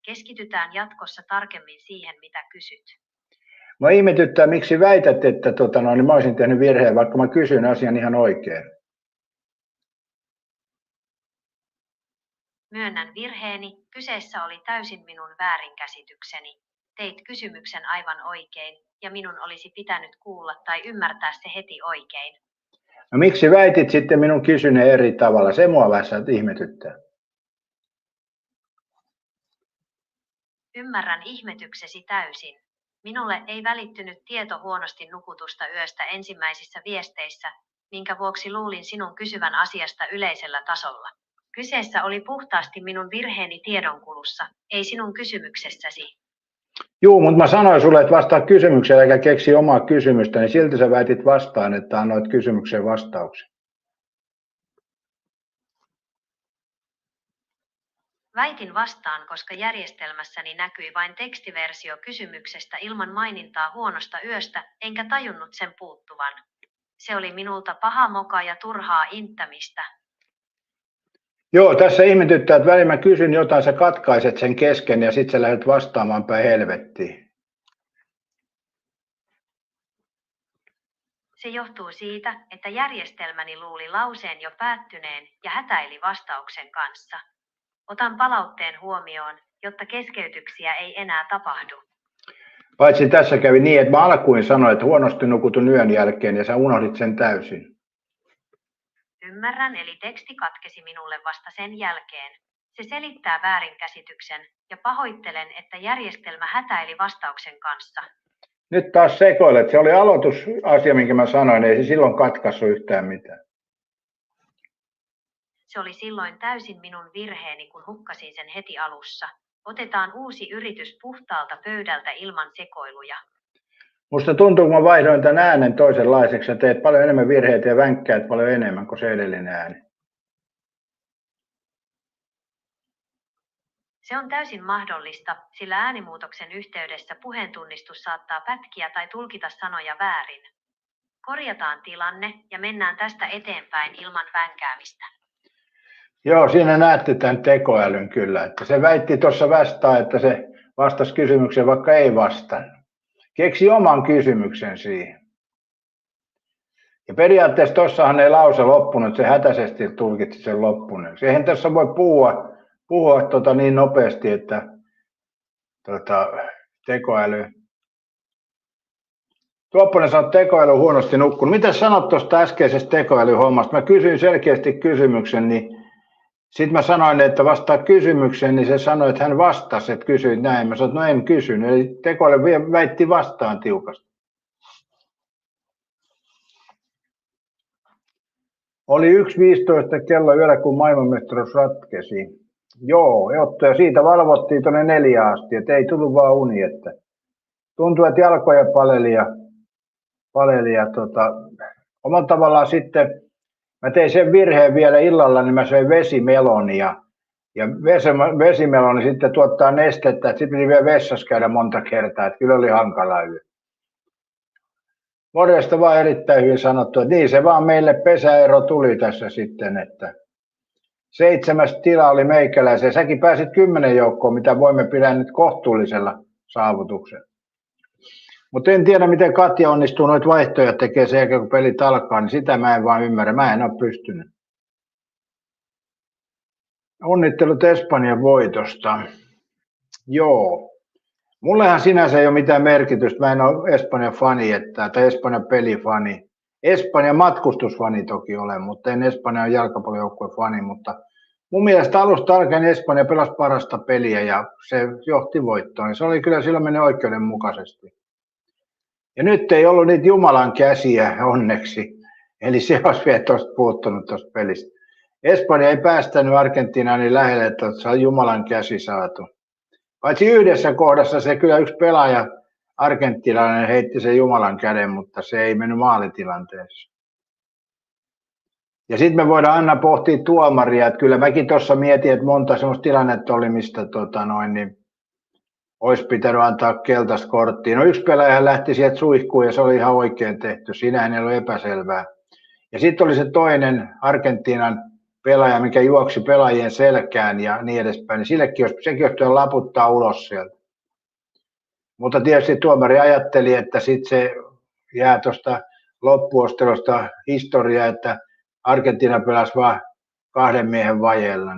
Keskitytään jatkossa tarkemmin siihen, mitä kysyt. Mä ihmetyttää, miksi väität, että niin mä olisin tehnyt virheen, vaikka mä kysyn asian ihan oikein. Myönnän virheeni, kyseessä oli täysin minun väärinkäsitykseni. Teit kysymyksen aivan oikein, ja minun olisi pitänyt kuulla tai ymmärtää se heti oikein. No miksi väitit sitten minun kysyneen eri tavalla? Se mua vähän ihmetyttää. Ymmärrän ihmetyksesi täysin. Minulle ei välittynyt tieto huonosti nukutusta yöstä ensimmäisissä viesteissä, minkä vuoksi luulin sinun kysyvän asiasta yleisellä tasolla. Kyseessä oli puhtaasti minun virheeni tiedonkulussa, ei sinun kysymyksessäsi. Juu, mutta mä sanoin sulle, että vastaa kysymykseen eikä keksi omaa kysymystä, niin silti sä väitit vastaan, että annoit kysymykseen vastauksen. Väitin vastaan, koska järjestelmässäni näkyi vain tekstiversio kysymyksestä ilman mainintaa huonosta yöstä, enkä tajunnut sen puuttuvan. Se oli minulta paha moka ja turhaa inttämistä. Joo, tässä ihmetyttää, että välillä mä kysyn jotain, sä katkaiset sen kesken ja sit sä lähdet vastaamaan päin helvettiin. Se johtuu siitä, että järjestelmäni luuli lauseen jo päättyneen ja hätäili vastauksen kanssa. Otan palautteen huomioon, jotta keskeytyksiä ei enää tapahdu. Paitsi tässä kävi niin, että mä alkuin sanoin, että huonosti nukutun yön jälkeen ja sä unohdit sen täysin. Ymmärrän, eli teksti katkesi minulle vasta sen jälkeen. Se selittää väärinkäsityksen ja pahoittelen, että järjestelmä hätäili vastauksen kanssa. Nyt taas sekoilet. Se oli aloitusasia, minkä mä sanoin, ei se silloin katkaissut yhtään mitään. Se oli silloin täysin minun virheeni, kun hukkasin sen heti alussa. Otetaan uusi yritys puhtaalta pöydältä ilman sekoiluja. Musta tuntuu, kun mä vaihdoin tämän äänen toisenlaiseksi ja teet paljon enemmän virheitä ja vänkkäät paljon enemmän kuin se edellinen ääni. Se on täysin mahdollista, sillä äänimuutoksen yhteydessä puheentunnistus saattaa pätkiä tai tulkita sanoja väärin. Korjataan tilanne ja mennään tästä eteenpäin ilman vänkäämistä. Joo, siinä näette tämän tekoälyn kyllä. Että se väitti tuossa vastaan, että se vastasi kysymykseen, vaikka ei vastannut. Keksi oman kysymyksen siihen. Ja periaatteessa tuossahan ei lause loppunut, se hätäisesti tulkitsi sen loppuneeksi. Eihän tässä voi puhua niin nopeasti, että tekoäly. Tuopponen sanoi, että tekoäly on huonosti nukkunut. Mitä sanot tuosta äskeisestä tekoälyhommasta? Mä kysyin selkeästi kysymyksen, niin sitten mä sanoin, että vastaa kysymykseen, niin se sanoi, että hän vastasi, että kysyit näin. Mä sanoin, että no en kysynyt. Eli tekoäly väitti vastaan tiukasti. Oli 1.15 kello yöllä, kun maailmanmestaruus ratkesi. Joo, ja siitä valvottiin tuonne 4 asti, että ei tullut vaan uni. Että tuntui, että jalkoja paleli ja omalla tavallaan sitten mä tein sen virheen vielä illalla, niin mä söin vesimelonia. Ja vesimeloni sitten tuottaa nestettä, että sitten piti vielä vessassa käydä monta kertaa, että kyllä oli hankala yö. Morjesta vaan erittäin hyvin sanottu, että niin se vaan meille pesäero tuli tässä sitten, että 7. tila oli meikäläisen. Säkin pääsit 10 joukkoon, mitä voimme pidä nyt kohtuullisella saavutuksella. Mutta en tiedä, miten Katja onnistuu noita vaihtoja tekee sen jälkeen, kun pelit alkaa, niin sitä mä en vaan ymmärrä. Mä en ole pystynyt. Onnittelut Espanjan voitosta. Joo. Mullehan sinänsä ei ole mitään merkitystä. Mä en ole Espanjan fani, tai Espanjan pelifani. Espanjan matkustusfani toki olen, mutta en Espanjan jalkapallojoukkueen fani. Mutta mun mielestä alusta alkaen Espanja pelasi parasta peliä ja se johti voittoon. Se oli kyllä silloin mennyt oikeudenmukaisesti. Ja nyt ei ollut niitä Jumalan käsiä onneksi. Eli se olisi vielä tuosta puuttunut tuosta pelistä. Espanja ei päästänyt Argentiinaa niin lähelle, että se on Jumalan käsi saatu. Paitsi yhdessä kohdassa se kyllä yksi pelaaja, argentiinalainen, heitti sen Jumalan käden, mutta se ei mennyt maalitilanteessa. Ja sitten me voidaan aina pohtia tuomaria, että kyllä mäkin tuossa mietin, että monta semmoista tilannetta oli, mistä niin olisi pitänyt antaa keltaista korttia. No yksi pelaaja lähti sieltä suihkuun ja se oli ihan oikein tehty, siinähän ei ollut epäselvää. Ja sitten oli se toinen Argentiinan pelaaja, mikä juoksi pelaajien selkään ja niin edespäin, niin sekin olisi laputtaa ulos sieltä. Mutta tietysti tuomari ajatteli, että sitten se jää tuosta loppuostelusta historiaa, että Argentiina pelasi vain 2 miehen vajeella.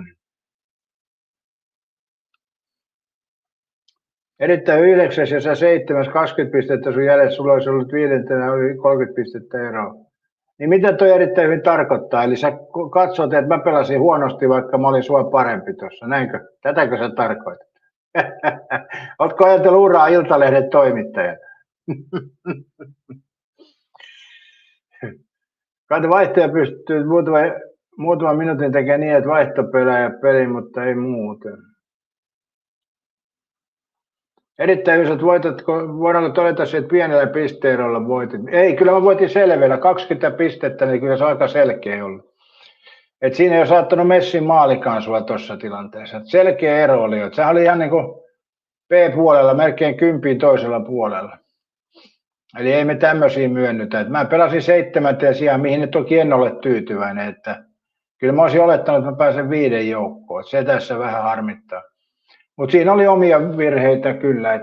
Erittäin 9. ja sä 7. 20 pistettä sun jäljessä, sulla olisi ollut 5. yli 30 pistettä eroa. Niin mitä toi erittäin hyvin tarkoittaa? Eli sä katsot, että mä pelasin huonosti, vaikka mä olin sua parempi tuossa. Näinkö? Tätäkö sä tarkoitat? Ootko ajatellut uraa Iltalehden toimittajana? Kato, vaihtaja pystyy muutaman minuutin tekemään niin, että vaihtopelaaja peli, mutta ei muuten. Erittäin isot voitot, voidaanko todeta, että pienellä pisteerolla voitit? Ei, kyllä mä voitin selvällä, 20 pistettä, niin kyllä se on aika selkeä ollut. Et siinä ei ole saattanut Messin maalikaan sulla tuossa tilanteessa. Et selkeä ero oli, että sehän oli ihan niin kuin B-puolella, melkein 10 toisella puolella. Eli ei me tämmöisiä myönnytä. Et mä pelasin 7. sijaan, mihin nyt toki en ole tyytyväinen. Että kyllä mä olisin olettanut, että mä pääsen 5 joukkoon. Et se tässä vähän harmittaa. Mutta siinä oli omia virheitä kyllä.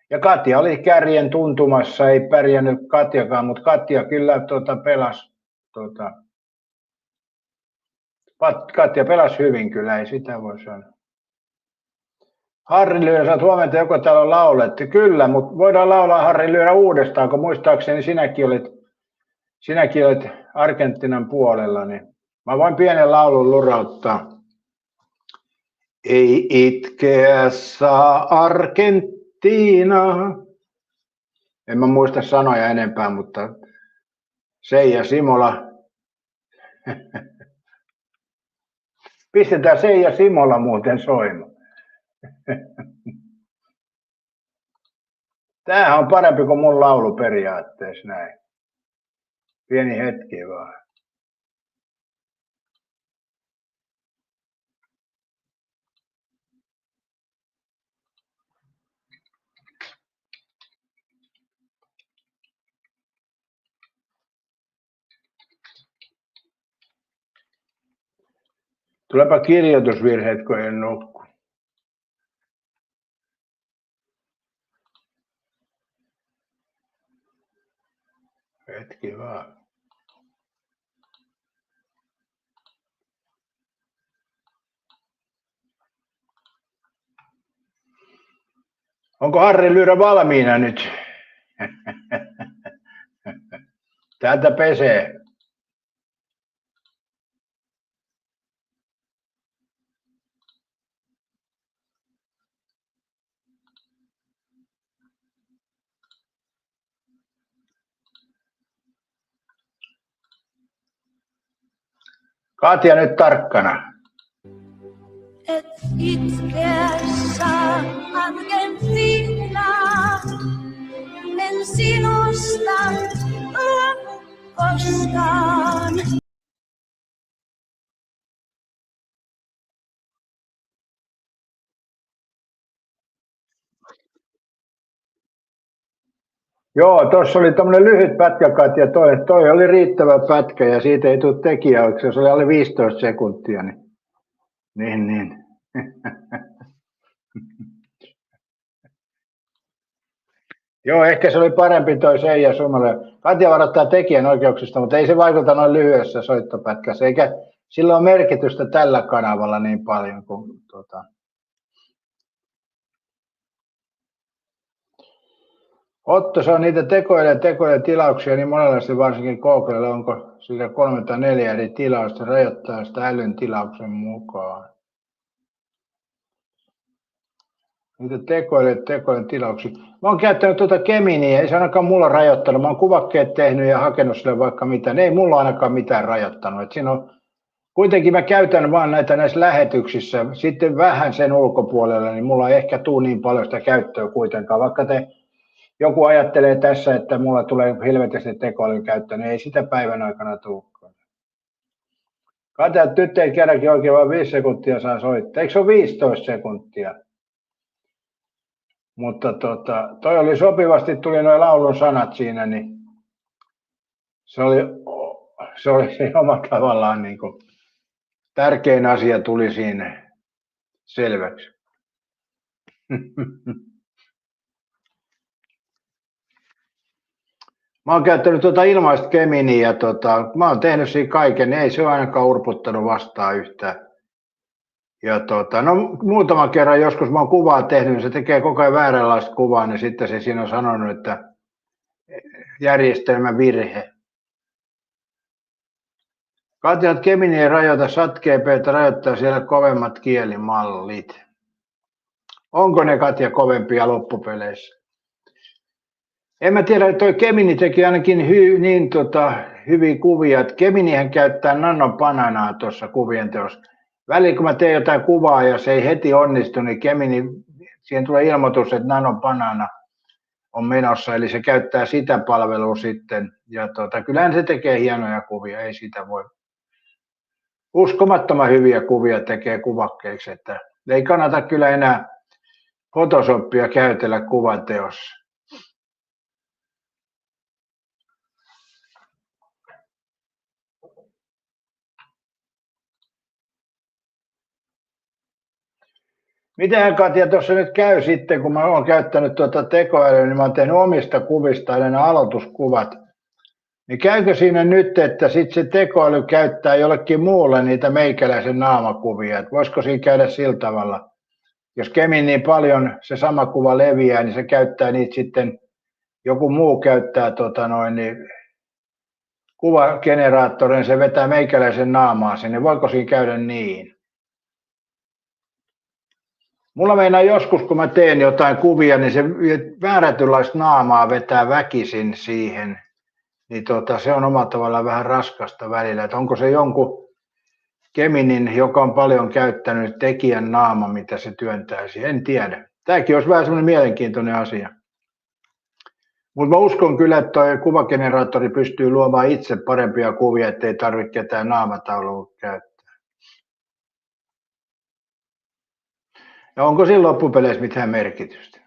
Ja Katja oli kärjen tuntumassa, ei pärjännyt Katjakaan, mutta Katja kyllä pelasi. Katja pelasi hyvin kyllä, ei sitä voi sanoa. Harri Lyyrä, sä oot huomenta, joko täällä on laulettu. Kyllä, mutta voidaan laulaa Harri Lyyrä uudestaan, kun muistaakseni sinäkin olit Argentiinan puolella. Niin mä voin pienen laulun lurauttaa. Ei itkeä saa Argentiina. En mä muista sanoja enempää, mutta Seija Simola. Pistetään Seija Simola muuten soimaan. Tämähän on parempi kuin mun laulu periaatteessa näin. Pieni hetki vaan. Tulepa kirjoitusvirheet, kun en nukku. Hetki vaan. Onko Harri Lyyrä valmiina nyt? Täältä pesee. Katja nyt tarkkana. Et itkeä saa Argentiina, en sinusta koskaan. Joo, tuossa oli tämmöinen lyhyt pätkä, Katja, toi oli riittävä pätkä ja siitä ei tule tekijä, se oli alle 15 sekuntia. Niin. Joo, ehkä se oli parempi toi Seija Sumalle. Katja varoittaa tekijän oikeuksista, mutta ei se vaikuta noin lyhyessä soittopätkässä, eikä sillä ole merkitystä tällä kanavalla niin paljon kuin Otto, se on niitä tekoja tilauksia niin monenlaisesti, varsinkin Googlella, onko sillä 3 tai 4 eri tilausta, rajoittaa sitä älyn tilauksen mukaan. Niitä tekoja tilauksia. Mä oon käyttänyt Geminiä, ei se ainakaan mulla rajoittanut. Mä oon kuvakkeet tehnyt ja hakenut sille vaikka mitä. Ne ei mulla ainakaan mitään rajoittanut. Et siinä on, kuitenkin mä käytän vaan näissä lähetyksissä. Sitten vähän sen ulkopuolella, niin mulla ei ehkä tule niin paljon sitä käyttöä kuitenkaan. Vaikka joku ajattelee tässä, että mulla tulee helvetisti tekoälyn käyttöön, niin ei sitä päivän aikana tulekaan. Katja, että nyt ei kerrankin oikein vaan 5 sekuntia saa soittaa. Eikö se ole 15 sekuntia? Mutta toi oli sopivasti, tuli nuo laulun sanat siinä, niin se oli oma tavallaan niin kuin tärkein asia tuli siinä selväksi. Mä oon käyttänyt ilmaista Geminiä ja mä oon tehnyt siinä kaiken, ei se ole ainakaan urputtanut vastaan yhtään. Ja no muutaman kerran joskus mä oon kuvaa tehnyt, niin se tekee koko ajan vääränlaista kuvaa, niin sitten se siinä on sanonut, että järjestelmän virhe. Katja, että Gemini ei rajoita SAT-GP:tä, rajoittaa siellä kovemmat kielimallit. Onko ne, Katja, kovempia loppupeleissä? En mä tiedä, että toi Gemini teki ainakin hyviä kuvia. Että Geminihän käyttää nanobananaa tuossa kuvien teossa. Välillä kun mä teen jotain kuvaa ja se ei heti onnistu, niin Gemini siihen tulee ilmoitus, että Nanobanana on menossa, eli se käyttää sitä palvelua sitten. Ja kyllähän se tekee hienoja kuvia, ei sitä voi. Uskomattoman hyviä kuvia tekee kuvakkeiksi, että ei kannata kyllä enää Photoshopia käytellä kuvanteossa. Mitenhän Katja tuossa nyt käy sitten, kun mä oon käyttänyt tuota tekoälyä, niin mä oon tehnyt omista kuvista nämä aloituskuvat. Niin käykö siinä nyt, että sitten se tekoäly käyttää jollekin muulle niitä meikäläisen naamakuvia? Et voisiko siinä käydä sillä tavalla? Jos Kemin niin paljon se sama kuva leviää, niin se käyttää niitä sitten, joku muu käyttää kuvageneraattorin, se vetää meikäläisen naamaa sinne. Voiko siinä käydä niin? Mulla meinaa joskus, kun mä teen jotain kuvia, niin se määrätynlaista naamaa vetää väkisin siihen. Niin se on omalla tavallaan vähän raskasta välillä. Että onko se jonkun Geminin, joka on paljon käyttänyt tekijän naama, mitä se työntäisi? En tiedä. Tämäkin olisi vähän semmoinen mielenkiintoinen asia. Mutta mä uskon kyllä, että tuo kuvageneraattori pystyy luomaan itse parempia kuvia, ettei tarvitse ketään naamataulua käyttää. Ja onko sillä loppupeleissä mitään merkitystä?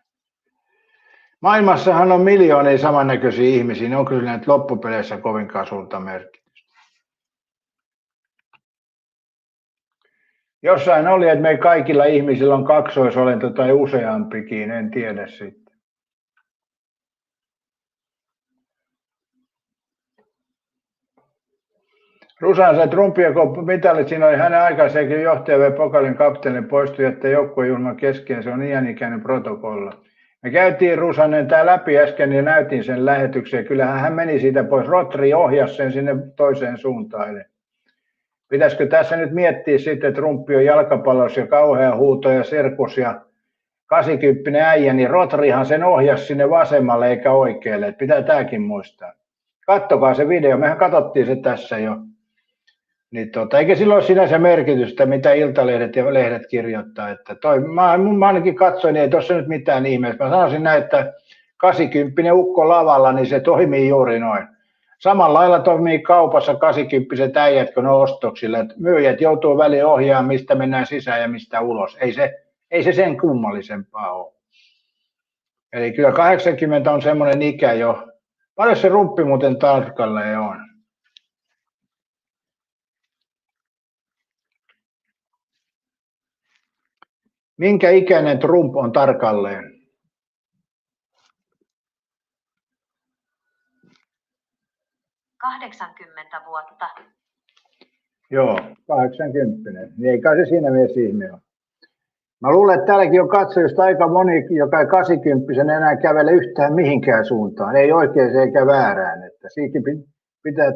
Maailmassahan on miljoonia samannäköisiä ihmisiä, niin onko sillä nyt loppupeleissä kovinkaan suurta merkitystä? Jossain oli, että me kaikilla ihmisillä on kaksoisolento tai useampikin, en tiedä sitten. Rusan sai Trumpia, kun mitalit, siinä oli hänen aikaisemmin johtaja Pokalin kapteeni poistui, että joukkuejulman kesken, se on iänikäinen protokolla. Me käytiin Rusanen tämä läpi äsken ja näytin sen lähetyksen. Kyllähän hän meni siitä pois. Rotri ohjasi sen sinne toiseen suuntaan. Pitäisikö tässä nyt miettiä sitten, että Trumpi on jalkapallossa ja kauhea huuto ja sirkus ja 80 äijä, niin Rotrihan sen ohjasi sinne vasemmalle eikä oikealle. Että pitää tämäkin muistaa. Kattokaa se video. Mehän katsottiin se tässä jo. Niin eikä sillä ole sinänsä merkitystä, mitä iltalehdet ja lehdet kirjoittaa. Että mä ainakin katsoin, niin ei tuossa nyt mitään ihmeessä. Mä sanoisin näin, että 80 ukko lavalla, niin se toimii juuri noin. Samalla lailla toimii kaupassa 80 äijät, kun ne on ostoksilla. Että myyjät joutuu väliin ohjaamaan, mistä mennään sisään ja mistä ulos. Ei se sen kummallisempaa ole. Eli kyllä 80 on semmoinen ikä jo. Paljon se rumppi muuten tarkalleen on? Minkä ikäinen Trump on tarkalleen? – 80 vuotta. Joo, 80. Niin ei kai se siinä mielessä ihme ole. Mä luulen, että täälläkin on katsojista aika moni, joka ei 80 enää kävele yhtään mihinkään suuntaan. Ei oikein eikä väärään. Että siikin pitää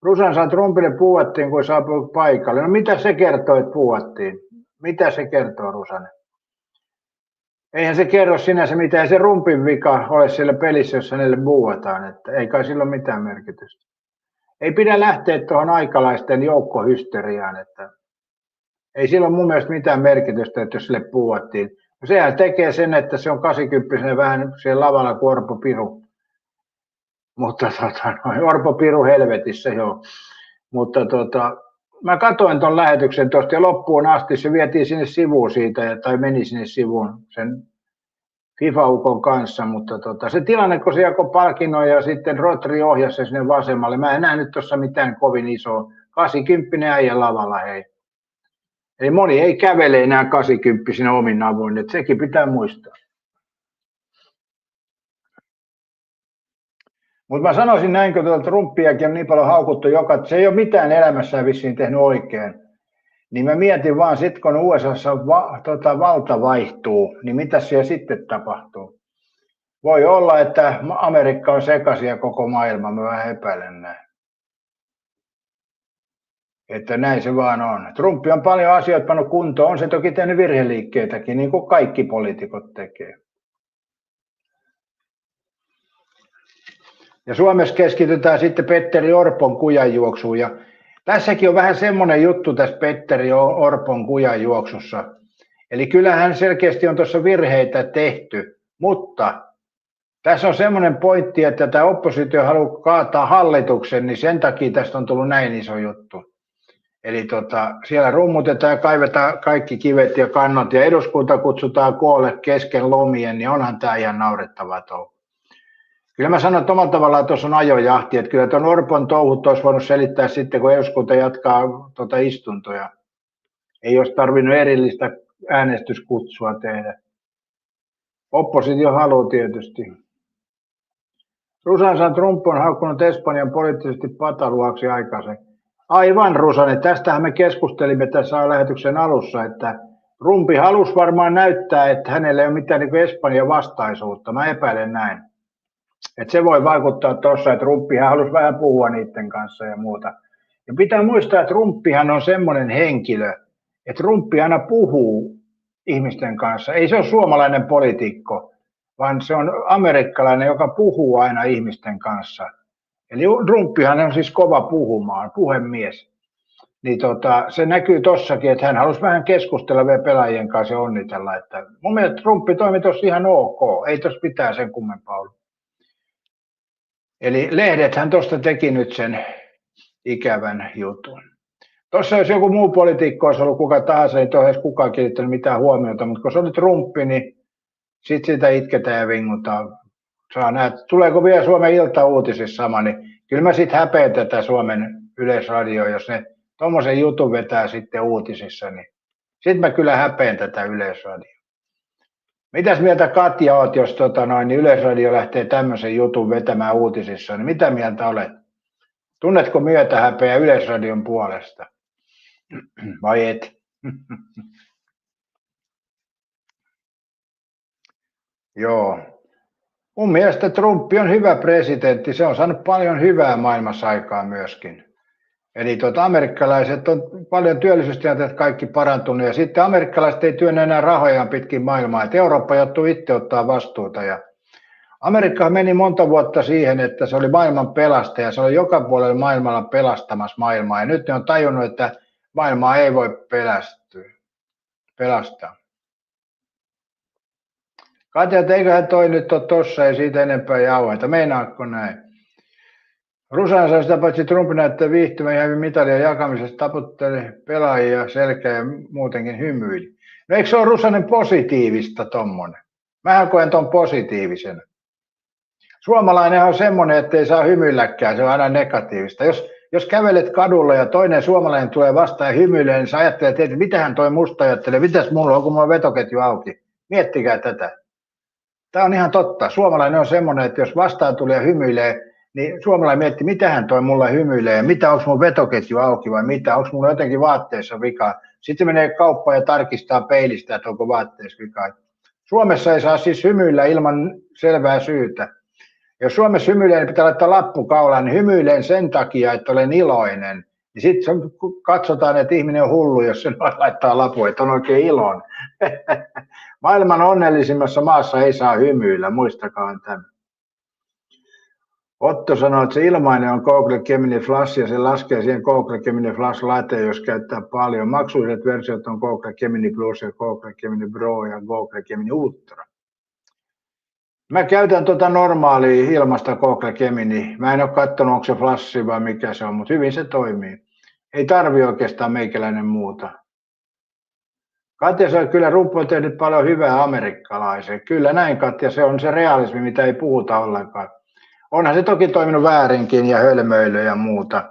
Rusansa Trumpille puhuttiin, kun saapui paikalle. No mitä se kertoo, että puhuttiin? Mitä se kertoo, Rusanen? Eihän se kerro sinänsä mitään. Ei se Trumpin vika ole siellä pelissä, jos hänelle puhutaan. Että ei kai sillä ole mitään merkitystä. Ei pidä lähteä tuohon aikalaisten joukkohysteriaan. Että ei sillä ole mun mielestä mitään merkitystä, että jos sille puhuttiin. No sehän tekee sen, että se on 80 vähän siellä lavalla kuin Orpo Piru. Mutta Orpo Piru helvetissä, joo. Mutta mä katsoin ton lähetyksen tuosta ja loppuun asti, se vietiin sinne sivuun siitä, tai meni sinne sivuun sen FIFA-ukon kanssa, mutta se tilanne, kun se jakoi palkinnon ja sitten Rotri ohjasi sen sinne vasemmalle, mä en nähnyt tuossa mitään kovin isoa, 80 äijä lavalla, hei. Eli moni ei kävele enää 80 omin avuin, että sekin pitää muistaa. Mutta mä sanoisin näin, kun Trumpiakin on niin paljon haukuttu että se ei ole mitään elämässään vissiin tehnyt oikein. Niin mä mietin vaan sit, kun USAssa valta vaihtuu, niin mitä siellä sitten tapahtuu? Voi olla, että Amerikka on sekaisin ja koko maailma, mä vähän epäilen näin. Että näin se vaan on. Trumpi on paljon asioita pannut kuntoon, on se toki tehnyt virheliikkeitäkin, niin kuin kaikki poliitikot tekee. Ja Suomessa keskitytään sitten Petteri Orpon kujanjuoksuun. Ja tässäkin on vähän semmoinen juttu tässä Petteri Orpon kujanjuoksussa, Eli kyllähän selkeästi on tuossa virheitä tehty, mutta tässä on semmoinen pointti, että tämä oppositio haluaa kaataa hallituksen, niin sen takia tästä on tullut näin iso juttu. Eli siellä rummutetaan ja kaivetaan kaikki kivet ja kannot ja eduskunta kutsutaan koolle kesken lomien, niin onhan tämä ihan naurettavaa touhu. Kyllä mä sanon, että omalla tavallaan tuossa on ajojahti, että kyllä tuon Orpon touhut olisi voinut selittää sitten, kun eduskunta jatkaa istuntoja. Ei olisi tarvinnut erillistä äänestyskutsua tehdä. Oppositio haluaa tietysti. Rusan Trump on haukkunut Espanjan poliittisesti pataluaksi aikaisemmin. Aivan Rusani, tästähän me keskustelimme tässä lähetyksen alussa, että Trumpi halusi varmaan näyttää, että hänellä ei ole mitään niin kuin Espanjan vastaisuutta. Mä epäilen näin. Että se voi vaikuttaa tuossa, että Trumpihan halusi vähän puhua niiden kanssa ja muuta. Ja pitää muistaa, että Trumpihan on semmoinen henkilö, että Trumpi aina puhuu ihmisten kanssa. Ei se ole suomalainen poliitikko, vaan se on amerikkalainen, joka puhuu aina ihmisten kanssa. Eli Trumpihan on siis kova puhumaan, puhemies. Niin se näkyy tossakin, että hän halusi vähän keskustella vielä pelaajien kanssa ja onnitella. Että mun mielestä Trumpi toimi tossa ihan ok, ei tossa pitää sen kummempaa ollut. Eli lehdethän tuosta teki nyt sen ikävän jutun. Tuossa jos joku muu poliitikko olisi ollut kuka tahansa, niin tuohon ei kukaan kiinnittänyt mitään huomiota, mutta kun se oli Trumpi, niin sitten sitä itketään ja vingutaan. Saa nähdä, tuleeko vielä Suomen iltauutisissa sama, niin kyllä mä sitten häpeän tätä Suomen Yleisradioa, jos ne tommosen jutun vetää sitten uutisissa, niin sitten mä kyllä häpeän tätä Yleisradioa. Mitäs mieltä Katja oot, jos niin Yleisradio lähtee tämmöisen jutun vetämään uutisissa, niin mitä mieltä olet? Tunnetko myötähäpeä Yleisradion puolesta? Vai et? Joo. Mun mielestä Trump on hyvä presidentti. Se on saanut paljon hyvää maailmassa aikaa myöskin. Eli amerikkalaiset on paljon työllisyystilanteet kaikki parantunut ja sitten amerikkalaiset ei työnnä enää rahojaan pitkin maailmaa. Et Eurooppa joutuu itse ottaa vastuuta ja Amerikka meni monta vuotta siihen, että se oli maailman pelastaja. Se oli joka puolella maailmalla pelastamassa maailmaa ja nyt ne on tajunnut, että maailmaa ei voi pelastaa. Katja, että eiköhän toi nyt ole tossa, ei siitä enempää jauheita. Meinaatko näin? Rusan sai sitä paitsi Trump näyttää viihtymään ja mitalien jakamisesta, taputteli pelaajia selkeä ja muutenkin hymyili. No eikö se ole Rusanen positiivista tommonen? Mähän koen ton positiivisena. Suomalainen on semmoinen, että ei saa hymyilläkään, se on aina negatiivista. Jos kävelet kadulla ja toinen suomalainen tulee vastaan ja hymyilee, niin sä ajattelet, että mitähän toi musta ajattelee, mitäs mulla on, kun mulla on vetoketju auki. Miettikää tätä. Tämä on ihan totta. Suomalainen on semmoinen, että jos vastaan tulee ja hymyilee, niin suomalainen miettii, mitähän toi mulle hymyilee, ja mitä, onko mun vetoketju auki vai mitä, onko mulla jotenkin vaatteessa vikaa. Sitten menee kauppaan ja tarkistaa peilistä, että onko vaatteessa vikaa. Suomessa ei saa siis hymyillä ilman selvää syytä. Jos Suomessa hymyilee, niin pitää laittaa lappu kaulaan, niin hymyilen sen takia, että olen iloinen. Niin sitten katsotaan, että ihminen on hullu, jos se laittaa lapun, että on oikein iloinen. Maailman onnellisimmassa maassa ei saa hymyillä, muistakaa tämä. Otto sanoi, että se ilmainen on Google Gemini Flash ja se laskee siihen Google Gemini Flash laitteen, jos käyttää paljon. Maksulliset versiot on Google Gemini Plus ja Google Gemini Pro ja Google Gemini Ultra. Mä käytän normaalia ilmasta Google Gemini. Mä en ole katsonut, onko se Flash vai mikä se on, mutta hyvin se toimii. Ei tarvi oikeastaan meikäläinen muuta. Katja sanoi, kyllä Trump on tehnyt paljon hyvää amerikkalaiseen. Kyllä näin, Katja, se on se realismi, mitä ei puhuta ollenkaan. Onhan se toki toiminut väärinkin ja hölmöily ja muuta.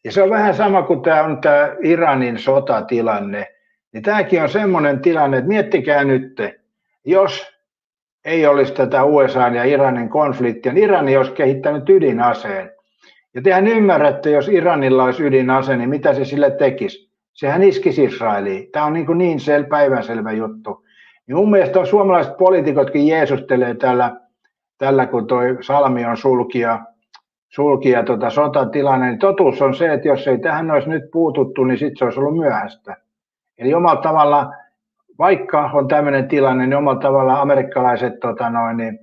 Ja se on vähän sama kuin tämä Iranin sotatilanne. Niin tämäkin on semmoinen tilanne, että miettikää nyt, jos ei olisi tätä USA ja Iranin konfliktia, niin Irani olisi kehittänyt ydinaseen. Ja tehän ymmärrätte, jos Iranilla olisi ydinase, niin mitä se sille tekisi? Sehän iskisi Israeliin. Tämä on niin päivänselvä juttu. Ja mun mielestä on suomalaiset poliitikotkin jeesustelee tällä kun toi Salmi on sulkija sotatilanne, niin totuus on se, että jos ei tähän olisi nyt puututtu, niin sitten se olisi ollut myöhäistä. Eli omalla tavalla, vaikka on tämmöinen tilanne, niin omalla tavalla amerikkalaiset niin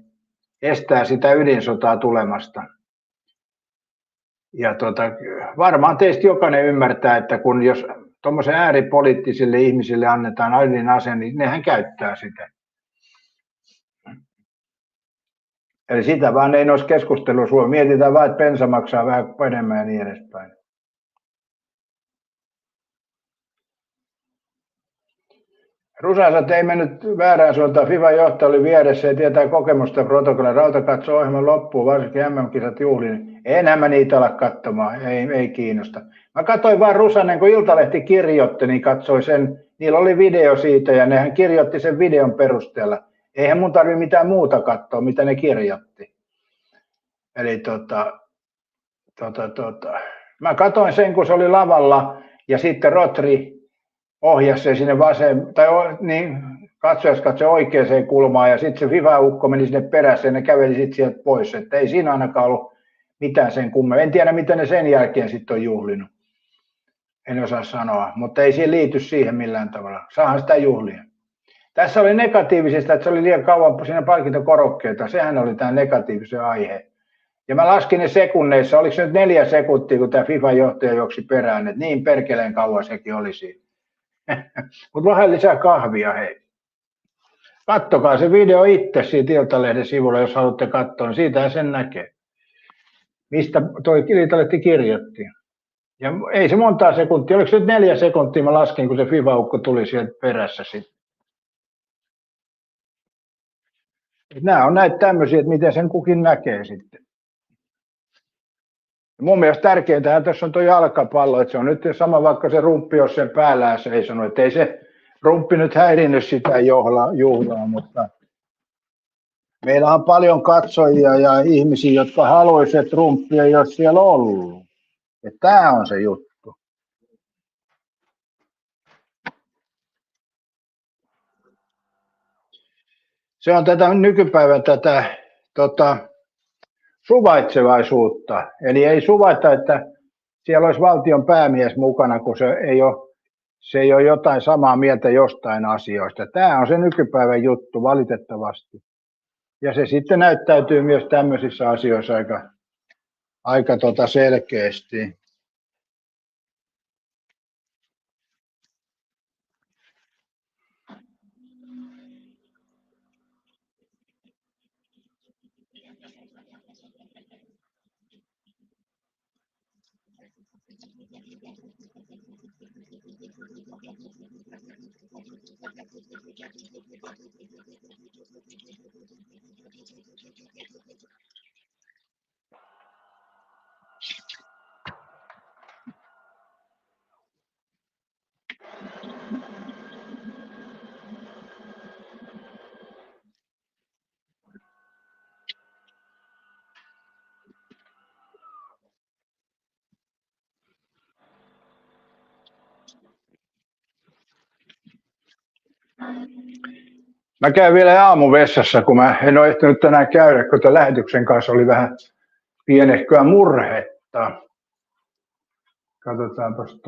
estää sitä ydinsotaa tulemasta. Ja varmaan teistä jokainen ymmärtää, että kun jos tuommoisen ääripoliittisille ihmisille annetaan ase, niin nehän käyttää sitä. Eli sitä vaan ei noissa keskusteluissa mietitään vain, että bensa maksaa vähän enemmän ja niin edespäin. Rusasat ei mennyt väärään suuntaan. FIFAn johtaja oli vieressä ja tietää kokemusta protokollan. Rauta katsoo ohjelman loppuun, varsinkin MM-kisat juhliin. Enhän mä niitä ala katsomaan, ei kiinnosta. Mä katsoin vaan Rusanen, kun Iltalehti kirjoitti, niin katsoin sen. Niillä oli video siitä ja nehän kirjoitti sen videon perusteella. Eihän mun tarvitse mitään muuta katsoa, mitä ne kirjoitti. Eli mä katsoin sen, kun se oli lavalla ja sitten Rotri ohjasi sen sinne niin katsojas katsoi oikeaan kulmaan ja sitten se FIFA-ukko meni sinne perässä ja ne käveli sitten sieltä pois. Että ei siinä ainakaan ollut mitään sen kummemmin. En tiedä, mitä ne sen jälkeen sitten on juhlinut. En osaa sanoa, mutta ei siihen liity siihen millään tavalla. Saahan sitä juhlia. Tässä oli negatiivisesta, että se oli liian kauan siinä palkintokorokkeita. Sehän oli tämä negatiivisen aihe. Ja mä laskin ne sekunneissa, oliko se nyt 4 sekuntia, kun tämä FIFA-johtaja juoksi perään, että niin perkeleen kauan sekin oli siinä. Mutta vähän lisää kahvia, hei. Kattokaa se video itse siitä Iltalehden sivulla, jos haluatte katsoa, niin siitähän sen näkee. Mistä toi Iltalehti kirjoitti. Ja ei se montaa sekuntia, oliko se nyt 4 sekuntia, mä laskin, kun se FIFA-ukko tuli sieltä perässä sitten. Nämä on näitä tämmöisiä, että miten sen kukin näkee sitten. Ja mun mielestä tärkeintähän tässä on tuo jalkapallo, että se on nyt sama vaikka se rumppi, jos sen päällään seisonut, että ei se rumppi nyt häirinnyt sitä juhlaa, mutta meillä on paljon katsojia ja ihmisiä, jotka haluaisivat, että rumppi ei ole siellä ollut. Ja tämä on se juttu. Se on tätä nykypäivän suvaitsevaisuutta. Eli ei suvaita, että siellä olisi valtion päämies mukana, kun se ei ole jotain samaa mieltä jostain asioista. Tämä on se nykypäivän juttu valitettavasti. Ja se sitten näyttäytyy myös tämmöisissä asioissa aika selkeästi. Mä käyn vielä aamuvessassa, kun mä en ole ehtinyt tänään käydä, kun tämän lähetyksen kanssa oli vähän pienehköä murhetta. Katsotaanpas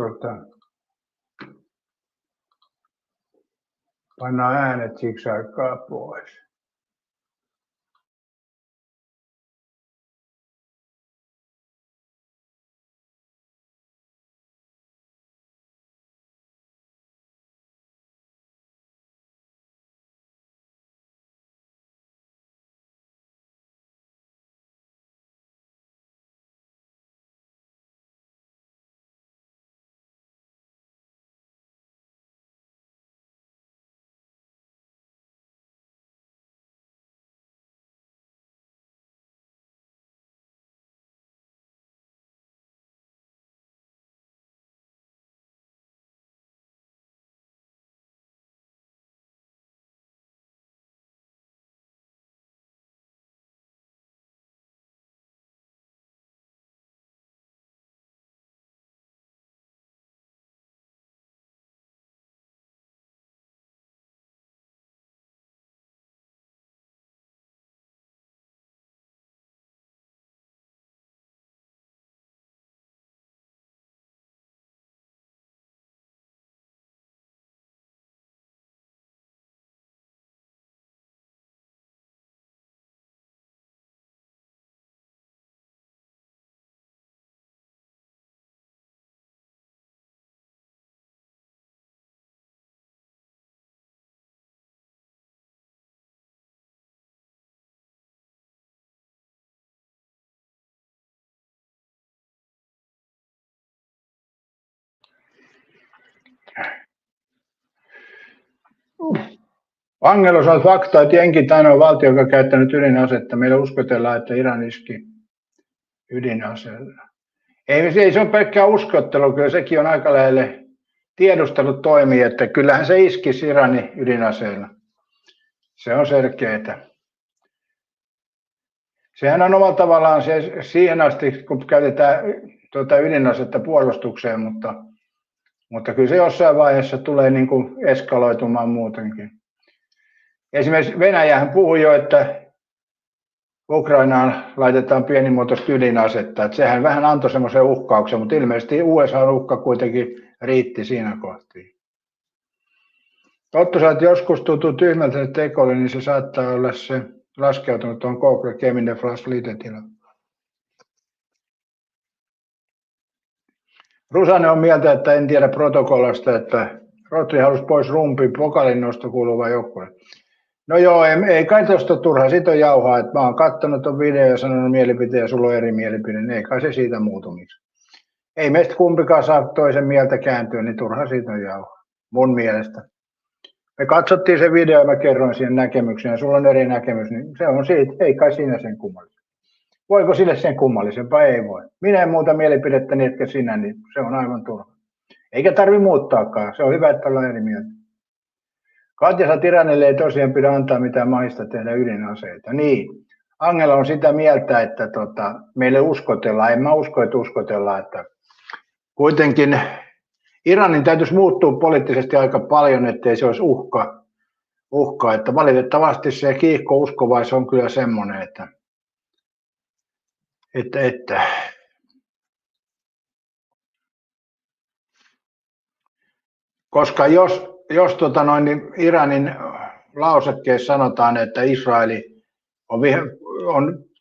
pannaan äänet siksi aikaa pois. Angelos on fakta, että jenkit ainoa valtio, joka on käyttänyt ydinasetta. Meillä uskotellaan, että Iran iski ydinaseella. Ei se ole pelkkää uskottelu, kyllä sekin on aika lähelle tiedustelut toimii, että kyllähän se iskisi Iranin ydinaseella. Se on selkeää. Sehän on omalla tavallaan se siihen asti, kun käytetään ydinasetta puolustukseen, mutta kyllä se jossain vaiheessa tulee niin kuin eskaloitumaan muutenkin. Esimerkiksi Venäjähän puhui jo, että Ukrainaan laitetaan pienimuotoista ydinasetta. Että sehän vähän antoi semmoisen uhkauksen, mutta ilmeisesti USA-uhka kuitenkin riitti siinä kohtiin. Totta, että joskus tuntuu tyhmältä tekoille, niin se saattaa olla se laskeutunut tuon Google Gemini Flash liitetila. Rusanen on mieltä, että en tiedä protokollasta, että Rotri halusi pois rumpin pokalin nosto kuuluva joukkue. No joo, ei kai tuosta turha, siitä on jauhaa, että mä oon katsonut tuon videon ja sanonut mielipiteen ja sulla on eri mielipide, niin ei kai se siitä muutu miksi. Ei meistä kumpikaan saa toisen mieltä kääntyä, niin turha siitä on jauhaa, mun mielestä. Me katsottiin se video ja mä kerroin siihen näkemyksen ja sulla on eri näkemys, niin se on siitä, ei kai siinä sen kummallisen. Voiko sille sen kummallisempaa? Ei voi. Minä en muuta mielipidettä niin, etkä sinä, niin se on aivan turha. Eikä tarvi muuttaakaan, se on hyvä, että ollaan eri mieltä. Katja Iranille ei tosiaan pidä antaa mitään mahista tehdä ydinaseita. Niin, Angela on sitä mieltä, että meille uskotellaan. En mä usko, että uskotellaan, että kuitenkin Iranin täytyisi muuttua poliittisesti aika paljon, ettei se olisi uhka. Että valitettavasti se kiihko-uskovais on kyllä semmoinen, että koska jos niin Iranin lausekkeessa sanotaan, että Israeli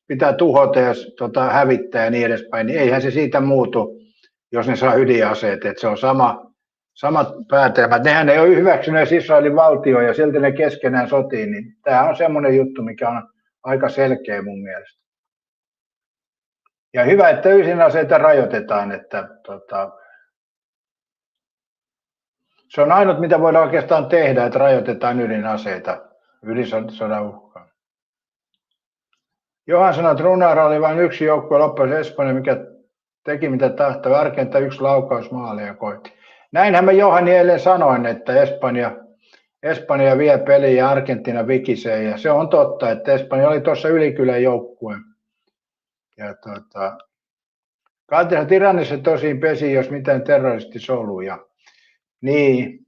pitää tuhota ja hävittää ja niin edespäin, niin eihän se siitä muutu, jos ne saa ydinaseet. Että se on samat päätelmät. Nehän ei ole hyväksyneet Israelin valtio ja silti ne keskenään sotiin. Niin tämä on semmoinen juttu, mikä on aika selkeä mun mielestä. Ja hyvä, että ydinaseita rajoitetaan, että se on ainut, mitä voidaan oikeastaan tehdä, että rajoitetaan ydinaseita, ydinsodan uhkaan. Johan sanoi, että Runar oli vain yksi joukkue loppuisi Espanja, mikä teki mitä tahtoi. Argenta yksi laukaus maalia koitti. Näinhän mä Johani eilen sanoin, että Espanja vie peliä ja Argentina vikisee. Ja se on totta, että Espanja oli tuossa ylikylän joukkue. Ja Katja Iranissa tosiin pesi, jos mitään terroristisoluja. Niin.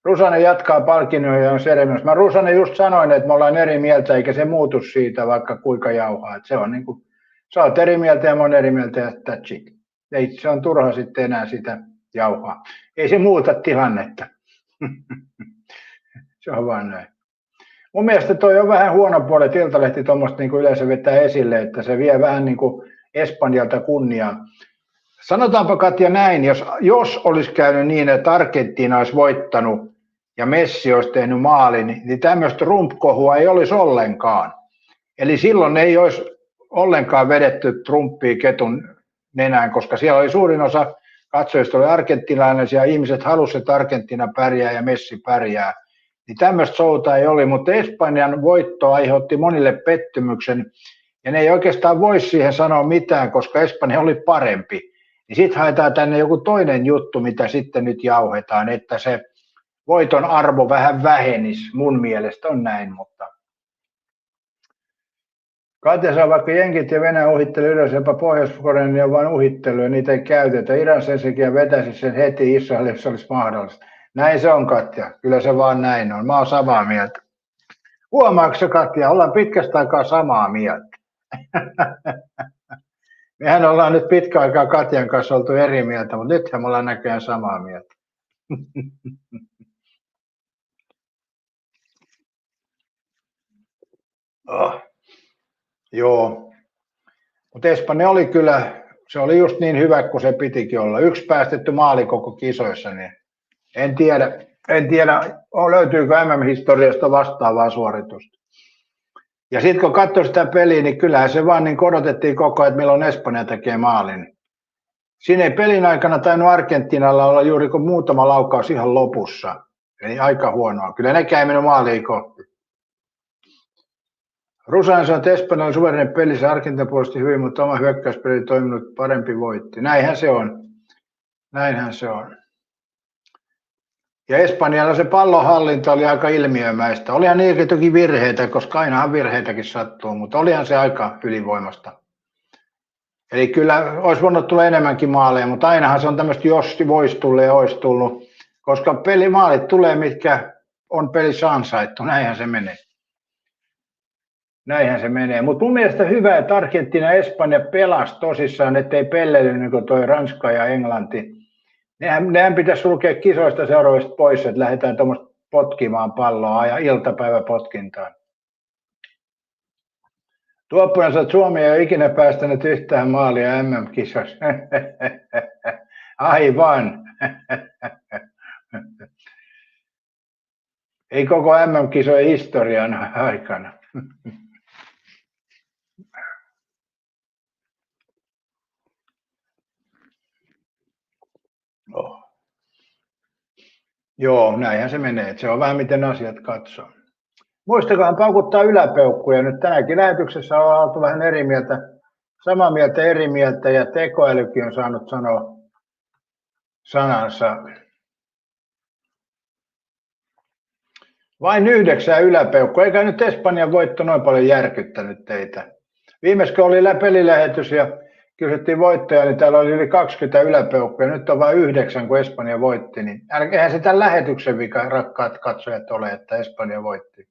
Rusanen jatkaa palkinnoja on seremiossa. Mä Rusanen just sanoin, että me ollaan eri mieltä, eikä se muutu siitä, vaikka kuinka jauhaa. Että se on niin kuin, sä oot eri mieltä ja mä oon eri mieltä ja that's it. Ei, se on turha sitten enää sitä jauhaa. Ei se muuta tilannetta. Se on vaan näin. Mun mielestä toi on vähän huono puoli, että Iltalehti tuommoista niin kuin yleensä vetää esille, että se vie vähän niin kuin Espanjalta kunniaa. Sanotaanpa Katja näin, jos olisi käynyt niin, että Argentiina olisi voittanut ja Messi olisi tehnyt maalin, niin tämmöistä rumpkohua ei olisi ollenkaan. Eli silloin ei olisi ollenkaan vedetty Trumpia ketun nenään, koska siellä oli suurin osa katsojista oli argentinaisia ja ihmiset halusivat, että Argentiina pärjää ja Messi pärjää. Niin tämmöistä showta ei oli, mutta Espanjan voitto aiheutti monille pettymyksen ja ne ei oikeastaan voi siihen sanoa mitään, koska Espanja oli parempi. Niin sitten haetaan tänne joku toinen juttu, mitä sitten nyt jauhetaan, että se voiton arvo vähän vähenisi. Mun mielestä on näin, mutta Katja saa vaikka jenkit ja Venäjä uhittelu ylös, jopa Pohjois-Korean niin on vain uhittelu ja niitä ei käytetä. Iran senkin vetäisi sen heti Israelille, jos olisi mahdollista. Näin se on, Katja. Kyllä se vaan näin on. Mä oon samaa mieltä. Huomaatko Katja, ollaan pitkästä aikaa samaa mieltä. Mehän ollaan nyt pitkä aikaa Katjan kanssa oltu eri mieltä, mutta nythän me ollaan näköjään samaa mieltä. Joo, mutta Espanja oli kyllä, se oli just niin hyvä kuin se pitikin olla. Yksi päästetty maali koko kisoissa, niin en tiedä löytyykö MM-historiasta vastaavaa suoritusta. Ja sitten kun katsoi sitä peliä, niin kyllähän se vaan niin odotettiin koko ajan, että milloin Espanja tekee maalin. Siinä ei pelin aikana tainnut Argentiinalla olla juuri kuin muutama laukaus ihan lopussa. Eli aika huonoa. Kyllä nekään ei mennyt maaliin kohti. Rusan sanoi, että Espanja oli suverinen pelissä, Argentiina puolusti hyvin, mutta oma hyökkäyspeli ei toiminut, parempi voitti. Näinhän se on. Näinhän se on. Ja Espanjalla se pallonhallinta oli aika ilmiömäistä. Olihan niinkin toki virheitä, koska ainahan virheitäkin sattuu, mutta olihan se aika ylivoimasta. Eli kyllä olisi voinut tulla enemmänkin maaleja, mutta ainahan se on tämmöistä, jos voisi tulla ja olisi tullut. Koska pelimaalit tulee, mitkä on pelissä ansaittu. Näinhän se menee. Näinhän se menee. Mutta mun mielestä hyvä, että Argentiina ja Espanja pelasi tosissaan, ettei pellely niin kuin toi Ranska ja Englanti. Nehän pitäisi sulkea kisoista seuraavista pois, että lähdetään tuommoista potkimaan palloa ja iltapäiväpotkintaan. Tuopponen sanoi, että Suomi ei ole ikinä päästänyt yhtään maalia MM-kisoissa. Aivan. Ei koko MM-kisojen historian aikana. Oh. Joo, näinhän se menee. Se on vähän miten asiat katsoo. Muistakohan paukuttaa yläpeukkuja. Nyt tänäkin lähetyksessä on oltu vähän eri mieltä, samaa mieltä, eri mieltä ja tekoälykin on saanut sanoa sanansa. Vain 9 yläpeukkua. Eikä nyt Espanjan voitto noin paljon järkyttänyt teitä. Viimeis kun oli pelilähetys ja kysyttiin voittoja, niin täällä oli yli 20 yläpeukkuja. Nyt on vain 9, kun Espanja voitti. Niin eihän se tämän lähetyksen vika, rakkaat katsojat, ole, että Espanja voitti.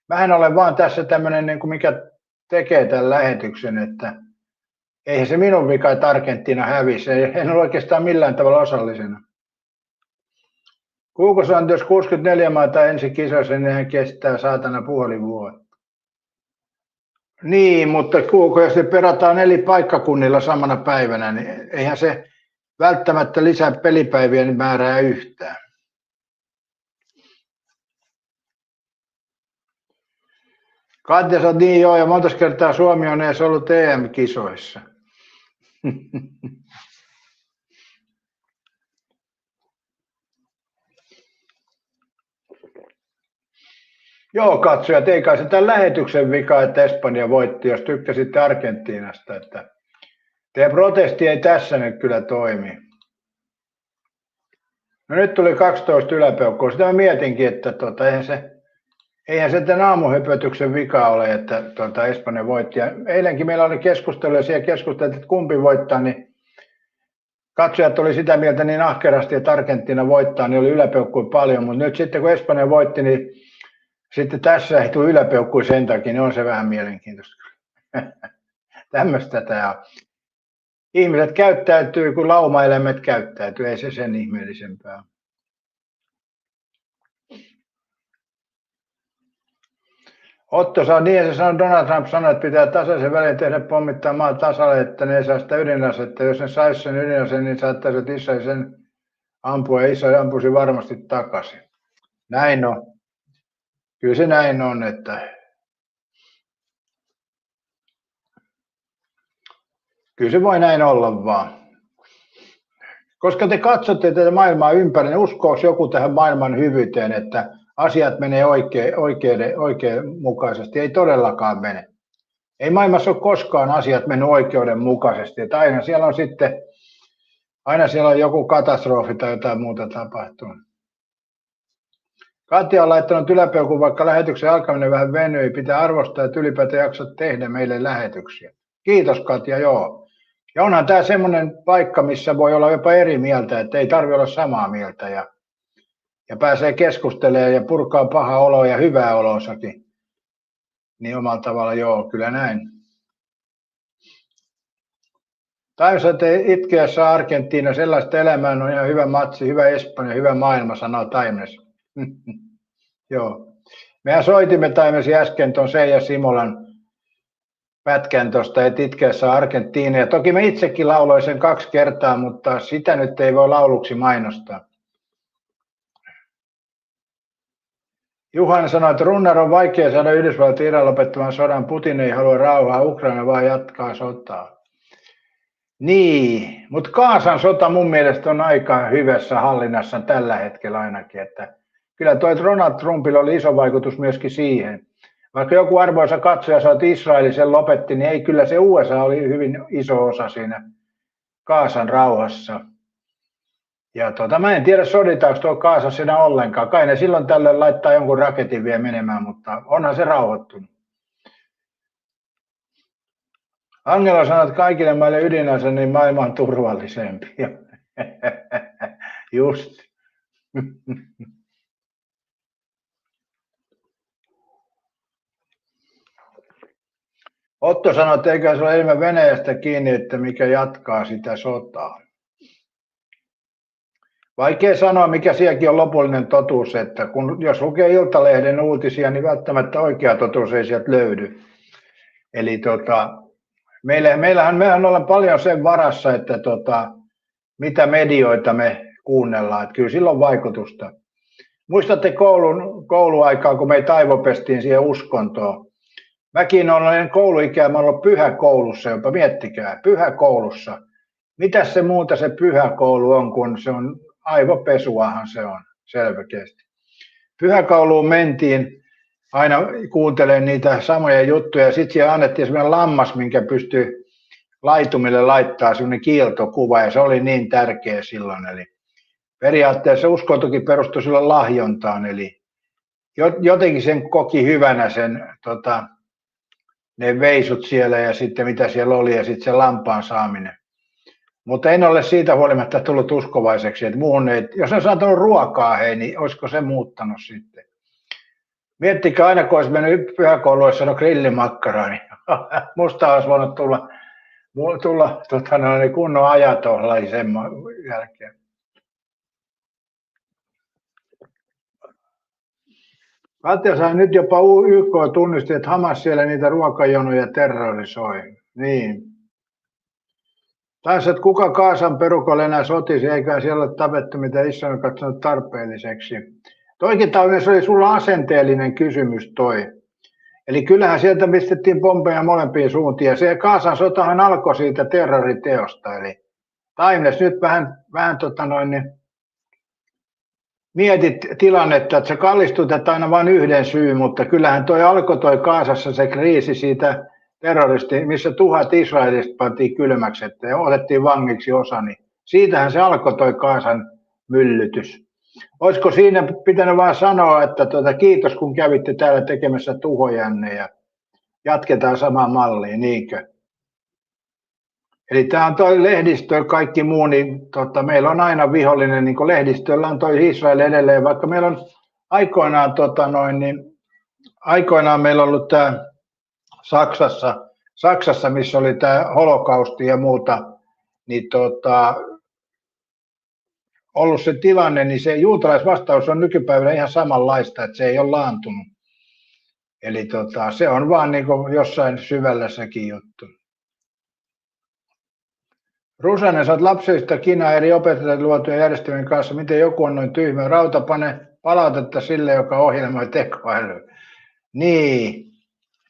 Mähän olen vaan tässä tämmöinen, niin kuin mikä tekee tämän lähetyksen, että eihän se minun vika, että Argentiina hävisi. En ole oikeastaan millään tavalla osallisena. Kuuko sanoi, jos 64 maata ensi kisoissa, niin hän kestää saatana puoli vuotta. Niin, mutta kuuko, jos se perataan eri paikkakunnilla samana päivänä, niin eihän se välttämättä lisää pelipäivien määrää yhtään. Katja sanoi, niin joo, ja monta kertaa Suomi on edes ollut EM-kisoissa. Joo, katsojat, ei kai se tämän lähetyksen vika, että Espanja voitti, jos tykkäsitte Argentiinasta. Että teidän protesti ei tässä nyt kyllä toimi. No nyt tuli 12 yläpeukkua. Sitä mä mietinkin, että eihän se tämän aamuhypötyksen vika ole, että Espanja voitti. Ja eilenkin meillä oli keskustelu ja siellä keskusteltiin, että kumpi voittaa, niin katsojat oli sitä mieltä niin ahkerasti, että Argentiina voittaa, niin oli yläpeukkuja paljon. Mutta nyt sitten kun Espanja voitti, niin sitten tässä ei tule yläpeukkuja sen takia, niin on se vähän mielenkiintoista. Tämmöistä tämä on. Ihmiset käyttäytyy, kun laumaeläimet käyttäytyy, ei se sen ihmeellisempää. Otto sanoi, niin se sanoi, Donald Trump sanoi, että pitää tasaisen välin tehdä pommittaa maa tasalle, että ne ei saa sitä ydinasetta. Jos ne saisi sen ydinaseen, niin saattaisi Israel sen ampua ja Israel ampuisi varmasti takaisin. Näin on. Kyllä se näin on, että kyllä se voi näin olla vaan. Koska te katsotte tätä maailmaa ympäri, niin uskoisi joku tähän maailman hyvyyteen, että asiat menee oikeudenmukaisesti. Ei todellakaan mene. Ei maailmassa ole koskaan asiat mennyt oikeudenmukaisesti. Että aina siellä on joku katastrofi tai jotain muuta tapahtunut. Katja on laittanut yläpeukun, vaikka lähetyksen alkaminen vähän venyi. Pitää arvostaa, että ylipäätään jaksat tehdä meille lähetyksiä. Kiitos Katja, joo. Ja onhan tämä semmoinen paikka, missä voi olla jopa eri mieltä, että ei tarvitse olla samaa mieltä. Ja pääsee keskustelemaan ja purkaa paha oloa ja hyvää olonsakin. Niin omalla tavalla joo, kyllä näin. Times, että itkeässä Argentiina, sellaista elämää on ihan hyvä matsi, hyvä Espanja, hyvä maailma, sanoo Times. Joo. Mehän soitimme Taimesi äsken tuon Seija Simolan pätkän tuosta, että itkeässä Argentiina. Ja toki me itsekin lauloin sen 2 kertaa, mutta sitä nyt ei voi lauluksi mainostaa. Juhana sanoi, että runnar on vaikea saada Yhdysvallat Iran lopettamaan sodan. Putin ei halua rauhaa, Ukraina vaan jatkaa sotaa. Niin, mutta Gazan sota mun mielestä on aika hyvässä hallinnassa tällä hetkellä ainakin, että kyllä toi Donald Trumpilla oli iso vaikutus myöskin siihen. Vaikka joku arvoisa katsoja sanoi, että Israel sen lopetti, niin ei, kyllä se USA oli hyvin iso osa siinä Gazan rauhassa. Ja mä en tiedä, soditaanko tuo Gaza siinä ollenkaan. Kai ne silloin tällöin laittaa jonkun raketin vielä menemään, mutta onhan se rauhoittunut. Angela sanoi, että kaikille maille ydinase, niin maailma on turvallisempi. Just. Otto sanoi, että eikä se ole enemmän Venäjästä kiinni, että mikä jatkaa sitä sotaa. Vaikea sanoa, mikä sielläkin on lopullinen totuus, että jos lukee Iltalehden uutisia, niin välttämättä oikea totuus ei sieltä löydy. Eli mehän ollaan paljon sen varassa, että mitä medioita me kuunnellaan, että kyllä sillä on vaikutusta. Muistatte kouluaikaa, kun me taivopestiin siihen uskontoon. Mäkin olen kouluikää, mä ollut pyhäkoulussa jopa, miettikää, pyhäkoulussa. Mitäs se muuta se pyhäkoulu on, kun se on aivopesuahan se on, selvästi. Pyhäkouluun mentiin aina kuuntelemaan niitä samoja juttuja ja sitten siellä annettiin sellainen lammas, minkä pystyi laitumille laittaa sellainen kiiltokuva ja se oli niin tärkeä silloin. Eli periaatteessa uskontokin perustui silloin lahjontaan, eli jotenkin sen koki hyvänä sen ne veisut siellä ja sitten mitä siellä oli ja sitten se lampaan saaminen. Mutta en ole siitä huolimatta tullut uskovaiseksi, että muuhun ei, jos on saanut ruokaa niin olisiko se muuttanut sitten. Miettikää aina, kun olisi mennyt pyhäkouluun ja sanoi grillimakkaraa, niin musta olisi voinut tulla kunnon ajatolla sen jälkeen. Katja nyt jopa YK tunnisti, että Hamas siellä niitä ruokajonoja terrorisoi. Niin. Taisi, että kuka Gazan perukolle enää sotisi, eikä siellä ole tapettu, mitä Israel on katsonut tarpeelliseksi. Toikin se oli sulla asenteellinen kysymys toi. Eli kyllähän sieltä pistettiin pompeja molempiin suuntiin. Ja se Gazan sotahan alkoi siitä terroriteosta. Eli Timeless nyt vähän mietit tilannetta, että sä kallistut aina vain yhden syyn, mutta kyllähän alkoi Gazassa se kriisi siitä terroristi, missä 1000 Israelista pantiin kylmäksi, että otettiin vangiksi osa, niin siitähän se alkoi Gazan myllytys. Olisiko siinä pitänyt vain sanoa, että kiitos kun kävitte täällä tekemässä tuhojänne ja jatketaan samaan malliin, niinkö? Eli tämä on toi lehdistö, kaikki muu, niin meillä on aina vihollinen, niin kuin lehdistöllä on toi Israel edelleen, vaikka meillä on aikoinaan meillä on ollut tämä Saksassa, missä oli tämä holokausti ja muuta, niin ollut se tilanne, niin se juutalaisvastaus on nykypäivänä ihan samanlaista, että se ei ole laantunut. Eli se on vaan niin kuin jossain syvällä sekin juttu. Rusanen, sä oot lapsista kinaa eri opettajat luotujen järjestelmien kanssa. Miten joku on noin tyhmä? Rauta, pane palautetta sille, joka ohjelmoi tekoälyä. Niin.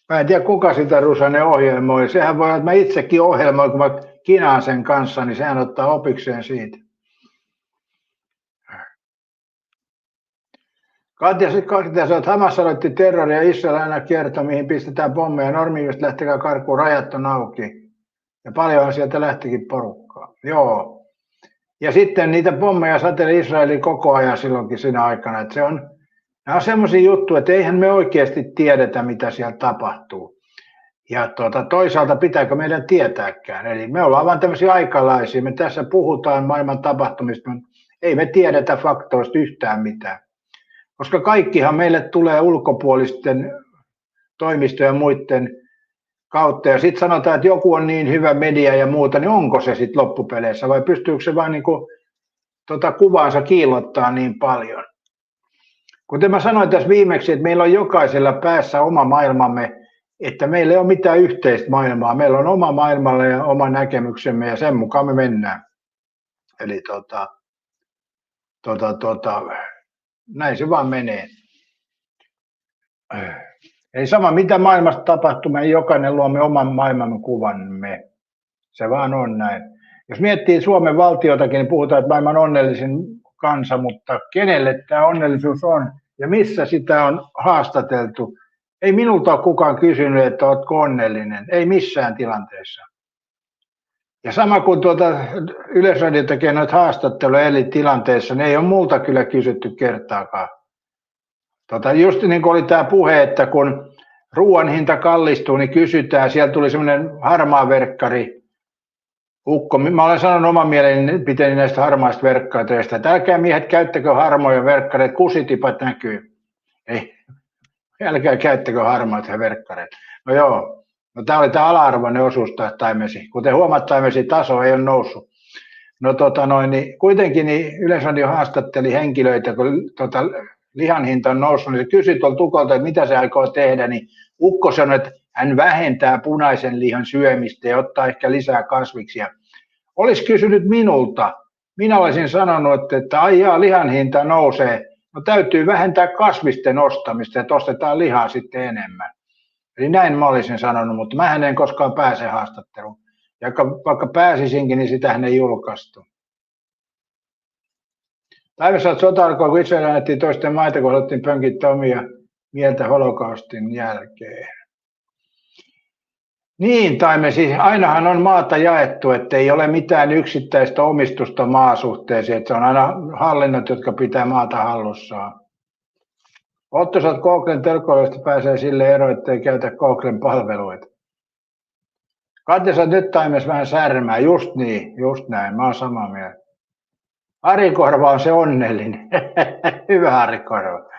Mä en tiedä, kuka sitä Rusanen ohjelmoi. Sehän voi olla, että mä itsekin ohjelmoin, kun mä kinaan sen kanssa, niin sehän ottaa opikseen siitä. Katja, että Hamas aloitti terroria ja Israel aina kertoo, mihin pistetään pommeja. Normiivista lähtekää karkuun, rajat on auki. Ja paljonhan sieltä lähtikin porukkaa. Joo. Ja sitten niitä pommeja sateli Israelin koko ajan silloinkin siinä aikana. Että nämä on semmoisia juttuja, että eihän me oikeasti tiedetä, mitä siellä tapahtuu. Ja toisaalta pitääkö meidän tietääkään. Eli me ollaan vaan tämmöisiä aikalaisia. Me tässä puhutaan maailman tapahtumista, mutta ei me tiedetä faktoista yhtään mitään. Koska kaikkihan meille tulee ulkopuolisten toimistojen ja muiden kautta. Ja sitten sanotaan, että joku on niin hyvä media ja muuta, niin onko se sitten loppupeleissä vai pystyykö se vain niinku kuvaansa kiillottaa niin paljon? Kuten mä sanoin tässä viimeksi, että meillä on jokaisella päässä oma maailmamme, että meillä ei ole mitään yhteistä maailmaa. Meillä on oma maailmalle ja oma näkemyksemme ja sen mukaan me mennään. Eli näin se vaan menee. Ei sama mitä maailmassa tapahtuu, me jokainen luomme oman maailman kuvamme. Se vaan on näin. Jos miettii Suomen valtiotakin, niin puhutaan, että maailman onnellisin kansa, mutta kenelle tämä onnellisuus on ja missä sitä on haastateltu? Ei minulta ole kukaan kysynyt, että oletko onnellinen, ei missään tilanteessa. Ja sama kuin Yleisradio tekee noita haastatteluja eri tilanteissa, niin ei ole multa kyllä kysytty kertaakaan. Just niin kuin oli tämä puhe, että kun ruoan hinta kallistuu, niin kysytään, siellä tuli semmoinen harmaa verkkari, ukko, mä olen sanonut oman mielipiteeni näistä harmaista verkkareista, että älkää miehet käyttäkö harmoja verkkareita, kusitipat näkyy. Ei, älkää käyttäkö harmaita verkkareita. No joo, no tämä oli tämä ala-arvoinen osuus Taimesi. Kuten huomaat, Taimesi taso ei ole noussut. No niin kuitenkin niin Yleisradio haastatteli henkilöitä, kun lihan hinta on noussut, niin se kysyi tuolta tukolta, että mitä se aikoo tehdä, niin ukko sanoi, että hän vähentää punaisen lihan syömistä ja ottaa ehkä lisää kasviksia. Olisi kysynyt minulta. Minä olisin sanonut, että aijaa, lihan hinta nousee. No täytyy vähentää kasvisten ostamista, että ostetaan lihaa sitten enemmän. Eli näin mä olisin sanonut, mutta mä en koskaan pääse haastatteluun. Ja vaikka pääsisinkin, niin sitähän ei julkaistu. Taivassa sota alkoi, kun Israel annettiin toisten maita, kun haluttiin pönkittää omia mieltä holokaustin jälkeen. Niin, Taimesi, ainahan on maata jaettu, että ei ole mitään yksittäistä omistusta maasuhteeseen, että se on aina hallinnot, jotka pitää maata hallussaan. Otto, sä oot Googlen telkoilusta pääsee sille eroon, ettei käytä Googlen palveluita. Katja, sä nyt Taimes vähän särmää, just niin, just näin, mä oon samaa mieltä. Ari Korva on se onnellinen. Hyvä Ari Korva.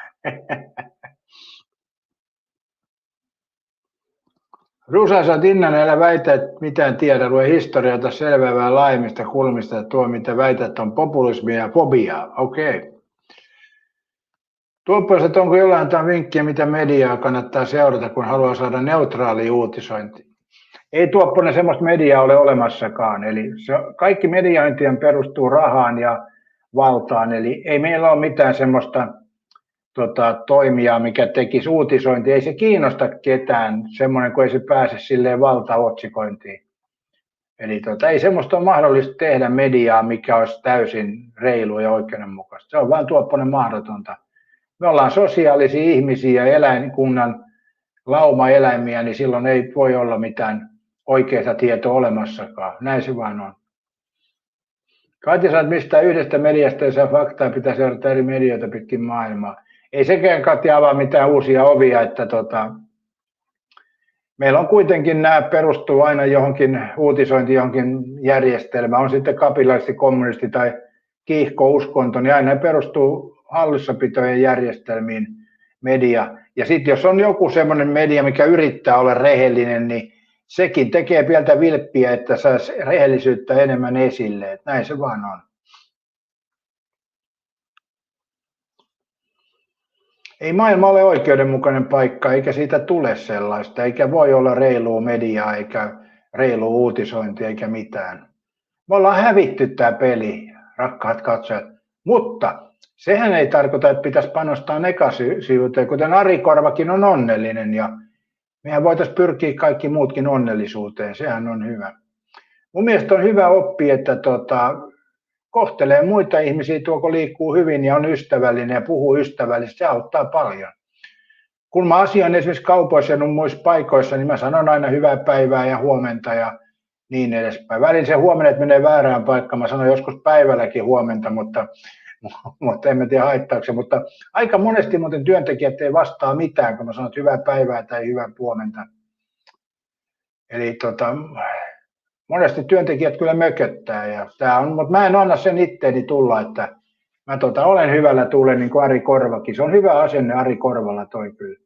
Rusa, sä oot innanen, älä väitä, että mitään tiedä. Lue historiaa selvävää laajemmista kulmista ja tuo, mitä väität, on populismia ja fobiaa. Okei. Tuoppoiset, onko jollain jotain vinkkiä, mitä mediaa kannattaa seurata, kun haluaa saada neutraali uutisointi? Ei Tuopponen semmoista mediaa ole olemassakaan. Eli kaikki mediointi perustuu rahaan ja valtaan. Eli ei meillä ole mitään semmoista toimijaa, mikä tekisi uutisointia. Ei se kiinnosta ketään, semmoinen, kun ei se pääse silleen valtaotsikointiin. Eli ei semmoista ole mahdollista tehdä mediaa, mikä olisi täysin reilu ja oikeudenmukaista. Se on vain Tuopponen mahdotonta. Me ollaan sosiaalisia ihmisiä ja eläinkunnan laumaeläimiä, niin silloin ei voi olla mitään oikeaa tietoa olemassakaan. Näin se vaan on. Katja, sä mistään yhdestä mediasta ei saa faktaa, pitää seurata eri medioita pitkin maailmaa. Ei sekään, Katja, avaa mitään uusia ovia, että meillä on kuitenkin nämä perustuu aina johonkin uutisointi, johonkin järjestelmään, on sitten kapitalisti, kommunisti tai kiihkouskonto, niin aina perustuu hallussapitojen järjestelmiin media. Ja sitten jos on joku semmoinen media, mikä yrittää olla rehellinen, niin sekin tekee pientä vilppiä, että saisi rehellisyyttä enemmän esille. Että näin se vaan on. Ei maailma ole oikeudenmukainen paikka, eikä siitä tule sellaista, eikä voi olla reilua mediaa, eikä reilua uutisointia, eikä mitään. Me ollaan hävitty tämä peli, rakkaat katsojat, mutta sehän ei tarkoita, että pitäisi panostaa negatiivisuuteen, kuten Ari Korvakin on onnellinen, ja mehän voitaisiin pyrkiä kaikki muutkin onnellisuuteen, sehän on hyvä. Mun mielestä on hyvä oppia, että kohtelee muita ihmisiä, kun liikkuu hyvin ja on ystävällinen ja puhuu ystävällisesti, se auttaa paljon. Kun mä asioin esimerkiksi kaupoissa ja muissa paikoissa, niin mä sanon aina hyvää päivää ja huomenta ja niin edespäin. Välillä se huomenna menee väärään paikkaan, mä sanon joskus päivälläkin huomenta, mutta en mä tiedä haittaako se. Mutta aika monesti muuten työntekijät ei vastaa mitään, kun mä sanon hyvää päivää tai hyvää huomenta. Eli monesti työntekijät kyllä mököttää, mutta mä en anna sen itteeni tulla, että mä olen hyvällä tuulen niin kuin Ari Korvakin. Se on hyvä asenne Ari Korvalla toi kyllä.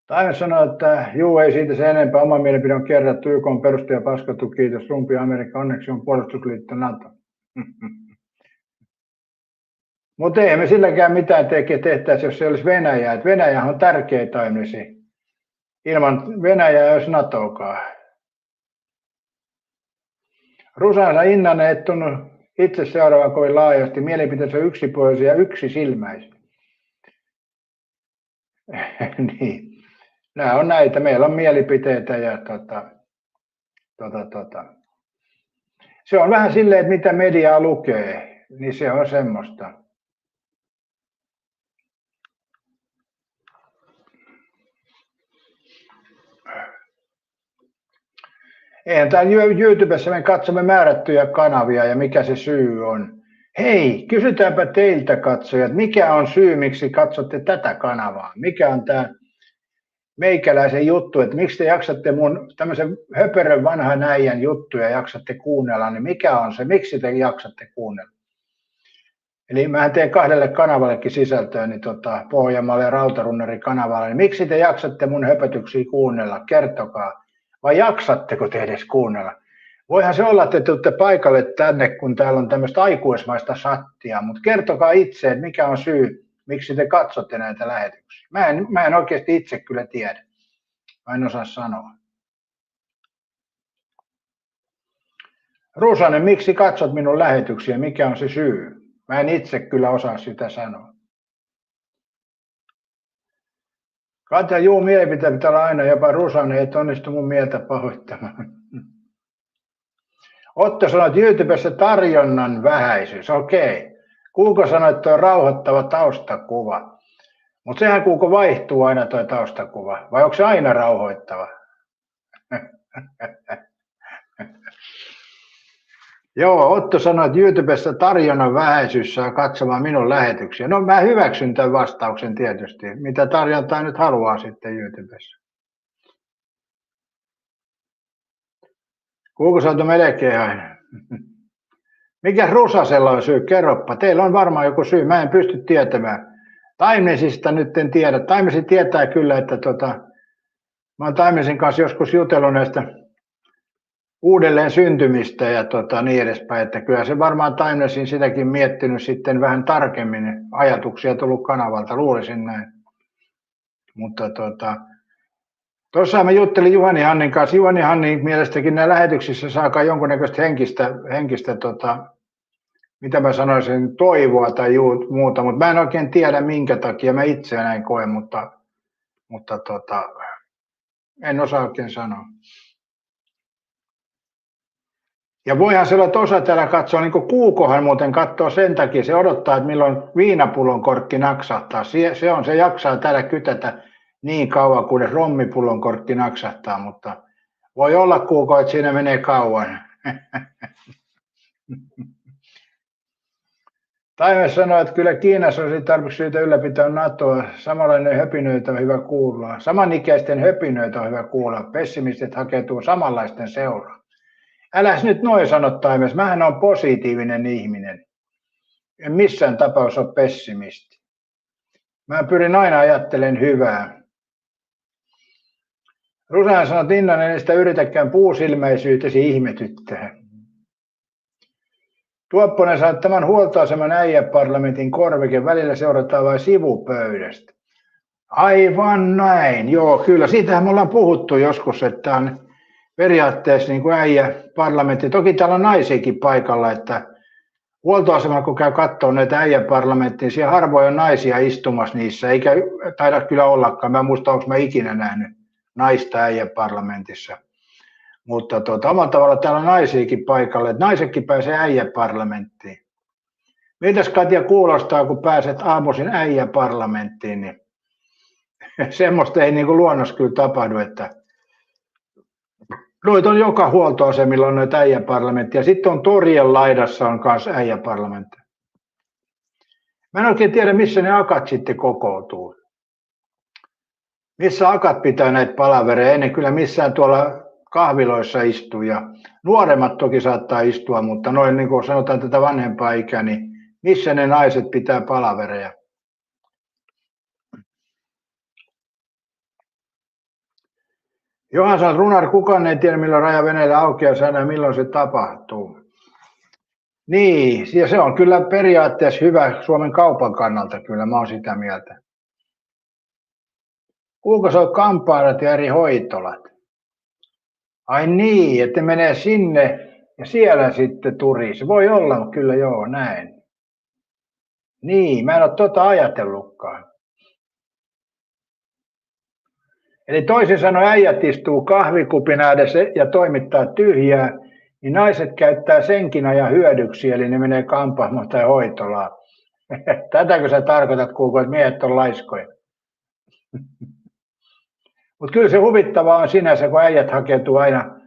Taime sanoi, että juu, ei siitä se enempää. Oma mielipide on kerrattu. YK on perustaja paskattu, kiitos. Trump ja Amerikka onneksi on puolustusliitto NATO. Mutta ei me silläkään mitään tehtäisi, jos se olisi Venäjä. Venäjä on tärkeä Taimesi. Ilman Venäjää ei olisi NATOakaan. Rusansa Innanen et tunnu itse seuraavan kovin laajasti. Mielipiteensä yksipuolisia ja yksisilmäisiä. Niin. Nämä on näitä. Meillä on mielipiteitä ja Se on vähän silleen, että mitä mediaa lukee, niin se on semmoista. Eihän täällä YouTubessa me katsomme määrättyjä kanavia ja mikä se syy on. Hei, kysytäänpä teiltä katsojat, mikä on syy, miksi katsotte tätä kanavaa? Mikä on tämä meikäläisen juttu, että miksi te jaksatte mun tämmöisen höperön vanhan äijän juttuja jaksatte kuunnella, niin mikä on se, miksi te jaksatte kuunnella? Eli mä teen 2 kanavallekin sisältöä, niin Pohjanmaalle ja Rautarunnari kanavalle, niin miksi te jaksatte mun höpötyksiä kuunnella? Kertokaa. Vai jaksatteko te edes kuunnella? Voihan se olla, että te tulette paikalle tänne, kun täällä on tämmöistä aikuismaista sattia, mutta kertokaa itse, että mikä on syy, miksi te katsotte näitä lähetyksiä. Mä en oikeasti itse kyllä tiedä. Mä en osaa sanoa. Ruusanen, miksi katsot minun lähetyksiä? Mikä on se syy? Mä en itse kyllä osaa sitä sanoa. Katja, mielipiteet pitää olla aina, jopa Ruusanen ei onnistu mun mieltä pahoittamaan. Otto sanoi, että YouTubessa tarjonnan vähäisyys. Okei. Kuuko sanoi, että on rauhoittava taustakuva. Mutta sehän Kuuko vaihtuu aina tuo taustakuva. Vai onko se aina rauhoittava? Joo, Otto sanoi, että YouTubessa tarjonnan vähäisyys saa katsomaan minun lähetyksiä. No mä hyväksyn tämän vastauksen tietysti. Mitä tarjontaa nyt haluaa sitten YouTubessa? Kuuko saatu melkein aina? Mikä Rusasella on syy? Kerroppa. Teillä on varmaan joku syy. Mä en pysty tietämään. Taimnesista nyt en tiedä. Taimesi tietää kyllä, että mä oon Taimnesin kanssa joskus jutellut näistä uudelleen syntymistä ja niin edespäin. Että kyllä se varmaan Taimnesin sitäkin miettinyt sitten vähän tarkemmin. Ajatuksia tullut kanavalta, luulisin näin. Mutta tuossa mä juttelin Juhani Hannin kanssa. Juhani Hannin mielestäkin nämä lähetyksissä saakaa jonkunnäköistä henkistä mitä mä sanoisin, toivoa tai muuta, mutta mä en oikein tiedä minkä takia mä itse näin koen, mutta en osaa oikein sanoa. Ja voihan se olla, että osa täällä katsoo, niin kuin Kuukohan muuten katsoo sen takia, se odottaa, että milloin viinapullon korkki naksahtaa. Se jaksaa täällä kytätä niin kauan, kunnes rommipullon korkki naksahtaa, mutta voi olla Kuuko, että siinä menee kauan. Taime sanoi, että kyllä Kiinassa olisi tarpeeksi syytä ylläpitää NATOa. Samanlainen höpinöitä on hyvä kuulla. Samanikäisten höpinöitä on hyvä kuulla. Pessimistit hakeutuu samanlaisten seuraan. Äläs nyt noin sano, Taimes. Mähän on positiivinen ihminen. En missään tapauksessa ole pessimisti. Mä pyrin aina ajattelemaan hyvää. Rusanen sanoi, että Innanen ei sitä yritäkään puusilmäisyytesi ihmetyttää. Tuopponen sanoi, että tämän huoltoaseman äijäparlamentin korvike välillä seurataan vain sivupöydästä. Aivan näin, joo kyllä. Siitähän me ollaan puhuttu joskus, että on periaatteessa niin kuin äijäparlamentti. Toki täällä on naisiakin paikalla, että huoltoasemalla kun käy katsoa näitä äijäparlamenttia, siellä harvoin on naisia istumassa niissä, eikä taida kyllä ollakaan. Mä en muista, onko mä ikinä nähnyt naista äijäparlamentissa. Mutta omalla tavalla täällä on naisiakin paikalle, että naisetkin pääsee äijäparlamenttiin. Mitäs Katja kuulostaa, kun pääset aamuisin äijäparlamenttiin, niin semmoista ei niin kuin luonnossa kyllä tapahdu, että noita on joka huoltoasemilla on noita äijäparlamenttia. Sitten on torien laidassa on myös äijäparlamenttia. Mä en oikein tiedä, missä ne akat sitten kokoutuu. Missä akat pitää näitä palavereja, ennen kyllä missään tuolla kahviloissa istuu ja nuoremmat toki saattaa istua, mutta noin niin kuin sanotaan tätä vanhempaa ikää, niin missä ne naiset pitää palavereja? Johan sanoi, Runar, kukaan ei tiedä milloin raja Venäjällä aukeaa ja milloin se tapahtuu. Niin, ja se on kyllä periaatteessa hyvä Suomen kaupan kannalta, kyllä mä oon sitä mieltä. Kuinka se on kampaarat ja eri hoitolat? Ai niin, että menee sinne ja siellä sitten turis. Voi olla, kyllä joo, näin. Niin, mä en ole ajatellutkaan. Eli toisin sanoen äijät istuu kahvikupin ääressä ja toimittaa tyhjää, niin naiset käyttää senkin ajan hyödyksi, eli ne menee kampaamoon tai hoitolaan. Tätäkö sä tarkoitat, Kuuko, että miehet on laiskoja? Mutta kyllä se huvittavaa on sinänsä, kun äijät hakeutuu aina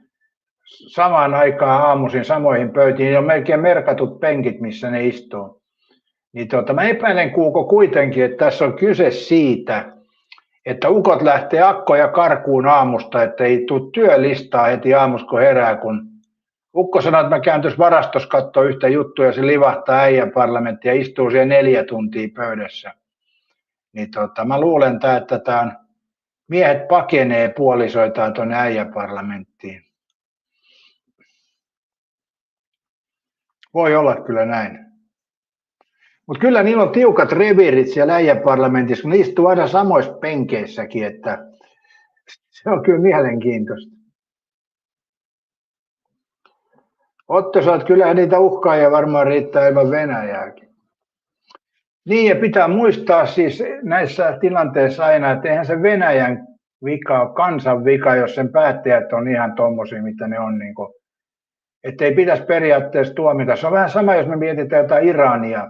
samaan aikaan aamuisin samoihin pöytiin. Niin on melkein merkatut penkit, missä ne istuu. Niin mä epäilen, Kuuko, kuitenkin, että tässä on kyse siitä, että ukot lähtee akkoja karkuun aamusta, että ei tule työlistaa heti aamusta, kun herää. Kun ukko sanoo, että mä käyn tuossa varastossa katsoa yhtä juttua ja se livahtaa äijän parlamentti ja istuu siellä 4 tuntia pöydässä. Niin mä luulen, että tämä on miehet pakenee puolisoitaan tuonne äijäparlamenttiin. Voi olla kyllä näin. Mutta kyllä niillä on tiukat reviirit siellä äijäparlamentissa, kun ne istuu aina samoissa penkeissäkin, että se on kyllä mielenkiintoista. Otto, sä oot kyllä niitä uhkaajia varmaan riittää ilman Venäjääkin. Niin, ja pitää muistaa siis näissä tilanteissa aina, että eihän se Venäjän vika ole kansan vika, jos sen päättäjät on ihan tommosia, mitä ne on. Niin että ei pitäisi periaatteessa tuomita. Se on vähän sama, jos me mietitään jotain Irania.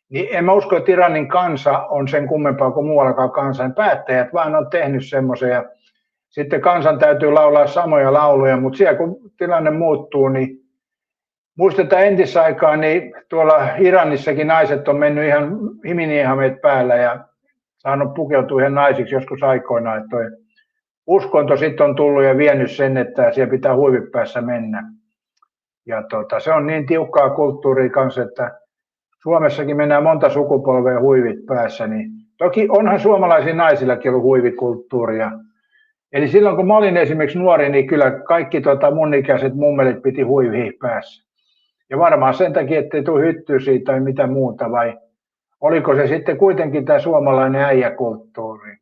Niin en mä usko, että Iranin kansa on sen kummempaa kuin muuallakaan kansan. Päättäjät vaan on tehnyt semmoisen ja sitten kansan täytyy laulaa samoja lauluja, mutta siellä kun tilanne muuttuu, niin muistetaan entisaikaan, niin tuolla Iranissakin naiset on mennyt ihan himinihameet päällä ja saanut pukeutua ihan naisiksi joskus aikoinaan. Että toi uskonto sitten on tullut ja vienyt sen, että siellä pitää huivit päässä mennä. Ja se on niin tiukkaa kulttuuria kanssa, että Suomessakin mennään monta sukupolvea huivit päässä. Niin toki onhan suomalaisilla naisillakin ollut huivikulttuuria. Eli silloin kun mä olin esimerkiksi nuori, niin kyllä kaikki mun ikäiset mummelit piti huivia päässä. Ja varmaan sen takia, ettei tule hyttyä siitä tai mitä muuta, vai oliko se sitten kuitenkin tämä suomalainen äijäkulttuuri?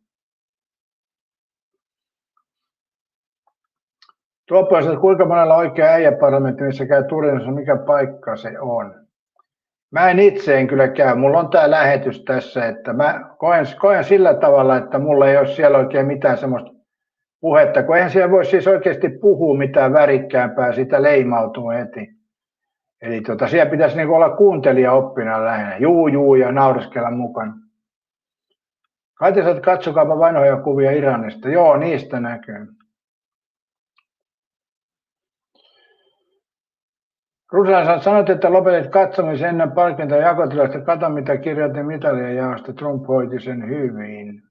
Tuopuolesta, että kuinka monella oikea äijäparlamentti, missä käy Turinassa, mikä paikka se on? Mä en itse kyllä käy. Mulla on tämä lähetys tässä, että mä koen sillä tavalla, että mulla ei ole siellä oikein mitään semmoista puhetta, kun eihän siellä voi siis oikeasti puhua mitään värikkäämpää, sitä leimautuu heti. Eli siellä pitäisi niinku olla kuuntelijaoppina lähinnä, juu ja naureskella mukana. Kaitisat, katsokaapa vanhoja kuvia Iranista. Joo, niistä näkyy. Ruslan sanot, että lopetit katsomisen ennen palkintoa jakotilasta. Kato, mitä kirjoitin mitalien jaosta. Trump hoiti sen hyvin.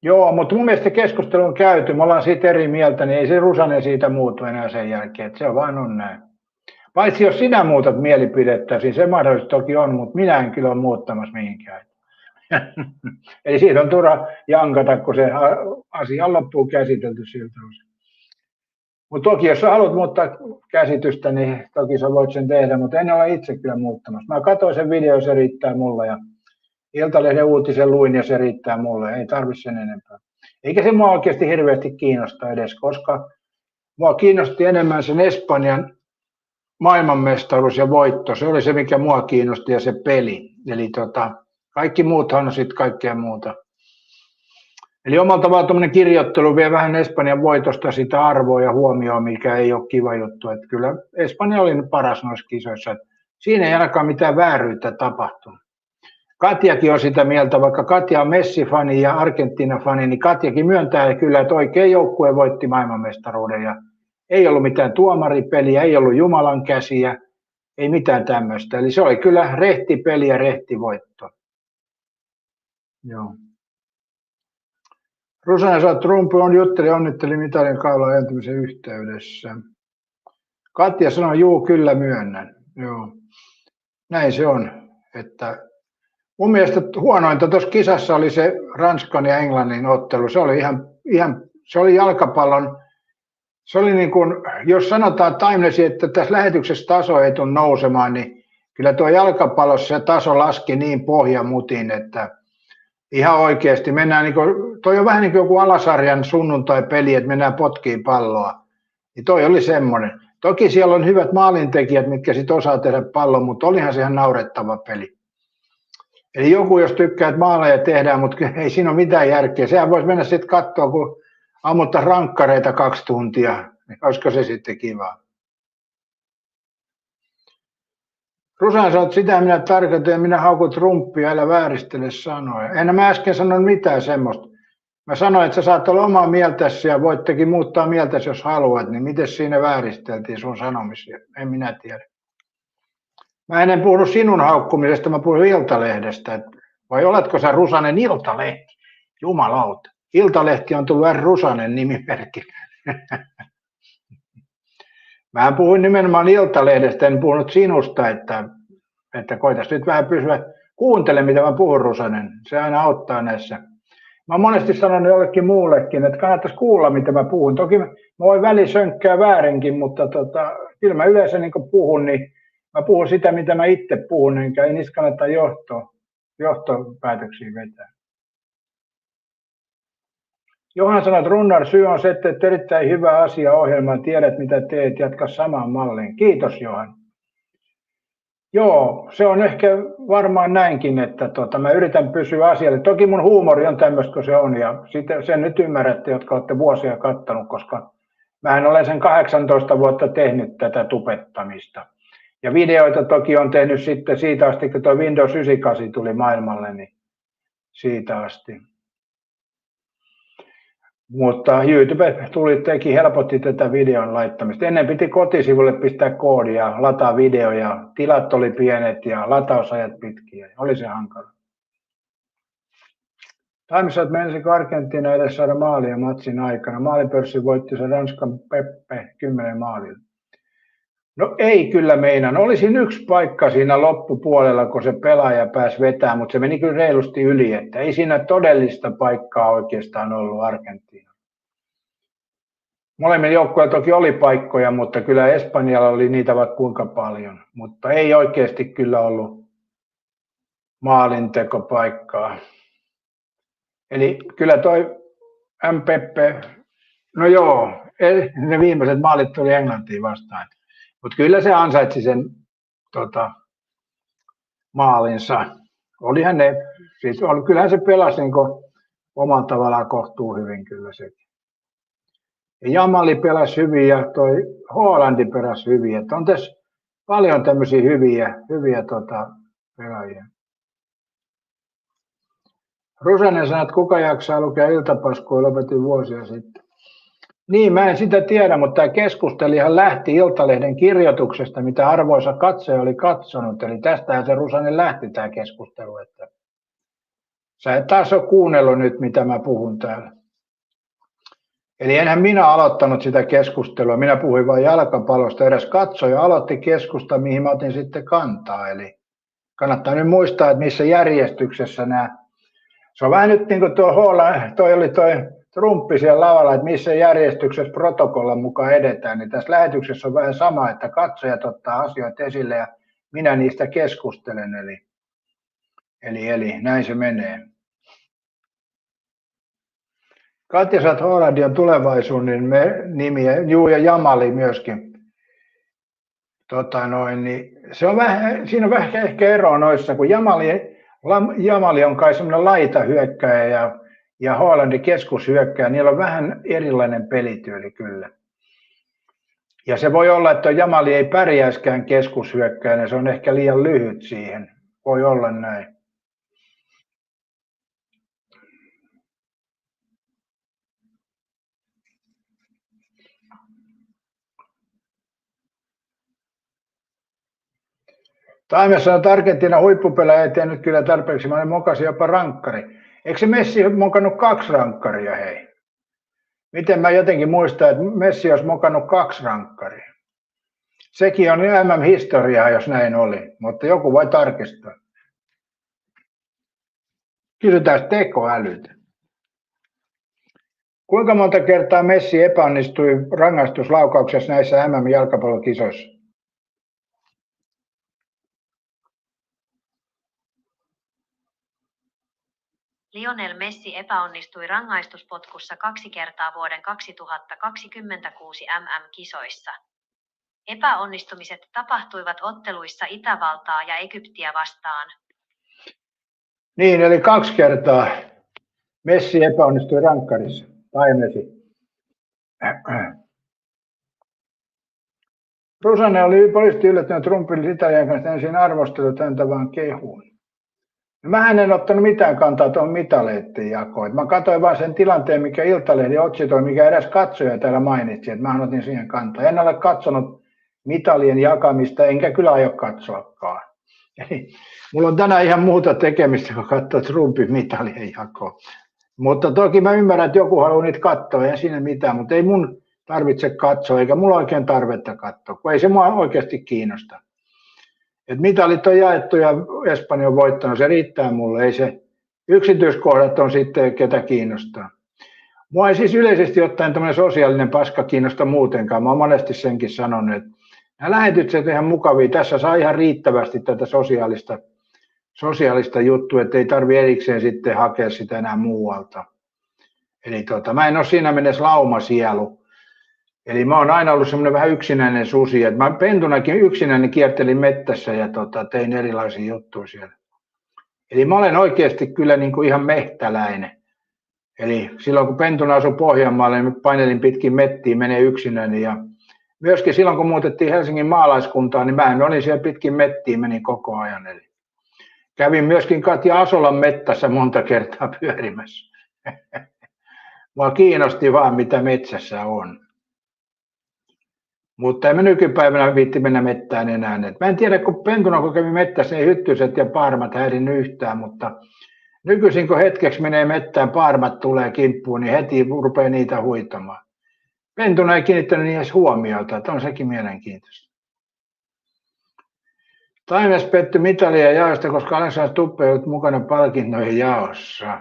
Joo, mutta mun mielestä keskustelu on käyty. Me ollaan siitä eri mieltä, niin ei se Rusanen siitä muutu enää sen jälkeen. Että se vaan on näin. Paitsi jos sinä muutat mielipidettäsi, se mahdollisesti toki on, mutta minä en kyllä ole muuttamassa mihinkään. Eli siitä on turha jankata, kun se asia on loppuun käsitelty siltä osin. Mutta toki jos sä haluat muuttaa käsitystä, niin toki sä voit sen tehdä, mutta en ole itse kyllä muuttamassa. Mä katsoin sen video, se riittää mulle ja Iltalehden uutisen luin ja se riittää mulle, ei tarvitse sen enempää. Eikä se mua oikeasti hirveästi kiinnosta edes, koska mua kiinnosti enemmän sen Espanjan maailmanmestaruus ja voitto. Se oli se, mikä mua kiinnosti ja se peli. Eli kaikki muuthan on sitten kaikkea muuta. Eli omalla tavalla tuommoinen kirjoittelu vie vähän Espanjan voitosta sitä arvoa ja huomioon, mikä ei ole kiva juttu. Että kyllä Espanja oli paras noissa kisoissa. Siinä ei ainakaan mitään vääryyttä tapahtunut. Katjakin on sitä mieltä, vaikka Katja on Messi-fani ja Argentiina-fani, niin Katjakin myöntää kyllä, että oikein joukkue voitti maailmanmestaruuden. Ja ei ollut mitään tuomaripeliä, ei ollut Jumalan käsiä, ei mitään tämmöistä. Eli se oli kyllä rehti peli ja rehti voitto. Joo. Rusanen sanoi, että Trump jutteli onnitteli mitalin kaulan ajantumisen yhteydessä. Katja sanoi, juu, kyllä myönnän. Joo. Näin se on. Että mun mielestä huonointa tuossa kisassa oli se Ranskan ja Englannin ottelu. Se oli se oli jalkapallon. Se oli niin kuin, jos sanotaan Timelessi, että tässä lähetyksessä taso ei tule nousemaan, niin kyllä tuo jalkapallossa se taso laski niin pohjamutin, että ihan oikeasti mennään, niin kuin, toi on vähän niin kuin joku alasarjan sunnuntai-peli, että mennään potkiin palloa. Niin toi oli semmoinen. Toki siellä on hyvät maalintekijät, mitkä sitten osaa tehdä pallon, mutta olihan se ihan naurettava peli. Eli joku, jos tykkää, että maaleja tehdään, mutta ei siinä ole mitään järkeä. Sehän voisi mennä sitten katsoa, kun ammuttaa rankkareita 2 tuntia. Olisiko se sitten kiva? Rusan sanoi, että sitä minä tarkoitan ja minä haukut rumppia, älä vääristele sanoja. En mä äsken sanonut mitään semmoista. Mä sanoin, että sä saat olla omaa mieltäsi ja voit tekin muuttaa mieltäsi, jos haluat, niin miten siinä vääristeltiin sun sanomisia? En minä tiedä. Mä en puhunut sinun haukkumisesta, mä puhuin Iltalehdestä. Vai oletko sä Rusanen Iltalehti? Jumalauta. Iltalehti on tullut Rusanen nimimerkki. Mä puhuin nimenomaan Iltalehdestä, en puhunut sinusta, että koitas nyt vähän pysyä. Kuuntele, mitä mä puhun, Rusanen. Se aina auttaa näissä. Mä oon monesti sanonut jollekin muullekin, että kannattaisi kuulla, mitä mä puhun. Toki mä voin välisönkkää väärinkin, mutta kyllä mä yleensä niin kun puhun, niin mä puhun sitä, mitä mä itse puhun, enkä ei niistä kannata johtopäätöksiä vetää. Johan sanoi, että Runnar syy on se, että teet erittäin hyvä asia ohjelmaan, tiedät mitä teet, jatka samaan malliin. Kiitos Johan. Joo, se on ehkä varmaan näinkin, että mä yritän pysyä asialle. Toki mun huumori on tämmöistä kuin se on ja sen nyt ymmärrätte, jotka olette vuosia kattanut, koska mähän olen sen 18 vuotta tehnyt tätä tupettamista. Ja videoita toki on tehnyt sitten siitä asti, kun tuo Windows 98 tuli maailmalle, niin siitä asti. Mutta YouTube helpotti tätä videon laittamista. Ennen piti kotisivulle pistää koodia ja lataa videoja. Tilat oli pienet ja latausajat pitkiä. Oli se hankala. Taimissa menisikö Argentiina edes saada maalia matsin aikana? Maalipörssi voitti se Ranskan Peppe 10 maalilla. No ei kyllä meinaan. Olisin yksi paikka siinä loppupuolella, kun se pelaaja pääsi vetämään, mutta se meni kyllä reilusti yli, että ei siinä todellista paikkaa oikeastaan ollut Argentiina. Molemmilla joukkueilla toki oli paikkoja, mutta kyllä Espanjalla oli niitä vaikka kuinka paljon, mutta ei oikeasti kyllä ollut maalintekopaikkaa. Eli kyllä toi Mpeppe, no joo, ne viimeiset maalit tuli Englantiin vastaan. Mutta kyllä se ansaitsi sen maalinsa. Olihan ne, siis kyllähän se pelasi niin omalla tavallaan kohtuu hyvin kyllä sekin. Ja Jamali pelasi hyvin ja toi Haalandi pelasi hyvin. Että on tässä paljon tämmöisiä hyviä pelaajia. Rusanen sanoi, että kuka jaksaa lukea iltapaskua, lopetin vuosia sitten. Niin, mä en sitä tiedä, mutta tämä keskustelijahan lähti Iltalehden kirjoituksesta, mitä arvoisa katsoja oli katsonut. Eli tästähän se Rusanen lähti tämä keskustelu. Että sä et taas ole kuunnellut nyt, mitä mä puhun täällä. Eli enhän minä aloittanut sitä keskustelua, minä puhuin vain jalkapallosta. Eräs katsoja aloitti keskusta, mihin mä otin sitten kantaa. Eli kannattaa nyt muistaa, että missä järjestyksessä nämä. Se on vähän nyt niin kuin toi Trumpi siellä lavalla, että missä järjestyksessä protokollan mukaan edetään, niin tässä lähetyksessä on vähän sama, että katsojat ottaa asioita esille ja minä niistä keskustelen, eli näin se menee. Katja saat Haalandin tulevaisuuden nimiä, ja Jamali myöskin. Niin se on siinä on vähän ehkä eroa noissa, kun Jamali on kai semmoinen laitahyökkääjä ja Haalandi keskushyökkääjä, niillä on vähän erilainen pelityyli kyllä. Ja se voi olla, että Jamali ei pärjäiskään keskushyökkääjänä, se on ehkä liian lyhyt siihen. Voi olla näin. Taime sanoi, että Argentiinan huippupelaaja ei tehnyt kyllä tarpeeksi, mä mokasin jopa rankkari. Eikö se Messi mokannut 2 rankkaria, hei? Miten mä jotenkin muistan, että Messi olisi mokannut 2 rankkaria? Sekin on MM-historiaa, jos näin oli, mutta joku voi tarkistaa. Kysytään tekoälytä. Kuinka monta kertaa Messi epäonnistui rangaistuslaukauksessa näissä MM-jalkapallokisoissa? Lionel Messi epäonnistui rangaistuspotkussa 2 kertaa vuoden 2026 MM-kisoissa. Epäonnistumiset tapahtuivat otteluissa Itävaltaa ja Egyptiä vastaan. Niin, eli 2 kertaa Messi epäonnistui rankkarissa. Tai Messi. Rusanne oli poliisti yllättynyt Trumpin Italian kanssa ensin arvostelut häntä vaan kehuun. Mä en ottanut mitään kantaa tuohon mitaleiden jakoon. Mä katsoin vaan sen tilanteen, mikä Iltalehden otsitoi, mikä edes katsoja täällä mainitsi, että mä otin siihen kantaa. En ole katsonut mitalien jakamista, enkä kyllä aio katsoakaan. Eli mulla on tänään ihan muuta tekemistä, kun katsoo Trumpin mitalien jakoa. Mutta toki mä ymmärrän, että joku haluaa niitä katsoa, ei siinä mitään, mutta ei mun tarvitse katsoa, eikä mulla oikein tarvetta katsoa, kun ei se mua oikeasti kiinnosta. Et mitalit on jaettu ja Espanja on voittanut, se riittää mulle, ei se yksityiskohdat on sitten ketä kiinnostaa. Mua ei siis yleisesti ottaen tämmöinen sosiaalinen paska kiinnosta muutenkaan, mä oon monesti senkin sanonut, että nämä lähetykset ihan mukavia, tässä saa ihan riittävästi tätä sosiaalista juttua, että ei tarvi erikseen sitten hakea sitä enää muualta. Eli mä en ole siinä mielessä laumasielu. Eli mä oon aina ollut semmoinen vähän yksinäinen susi, että mä pentunakin yksinäinen kiertelin mettässä ja tein erilaisia juttuja siellä. Eli mä olen oikeasti kyllä niin kuin ihan mehtäläinen. Eli silloin kun pentuna asui Pohjanmaalla, niin painelin pitkin mettiin, menee yksinäinen. Ja myöskin silloin kun muutettiin Helsingin maalaiskuntaan, niin mä olin siellä pitkin mettiin, menin koko ajan. Eli kävin myöskin Katja Asolan mettässä monta kertaa pyörimässä. Mua kiinnosti vaan, mitä metsässä on. Mutta en mä nykypäivänä viitti mennä mettään enää. Mä en tiedä, kun pentuna kun kävi mettässä, ei hyttyset ja paarmat häirinnyt yhtään, mutta nykyisin kun hetkeksi menee mettään, paarmat tulee kimppuun, niin heti rupeaa niitä huitamaan. Pentuna ei kiinnittänyt niin edes huomiota, että on sekin mielenkiintoista. Taimes petty mitalia jaosta, koska Alexander Stubb ei ollut mukana palkintojen jaossa.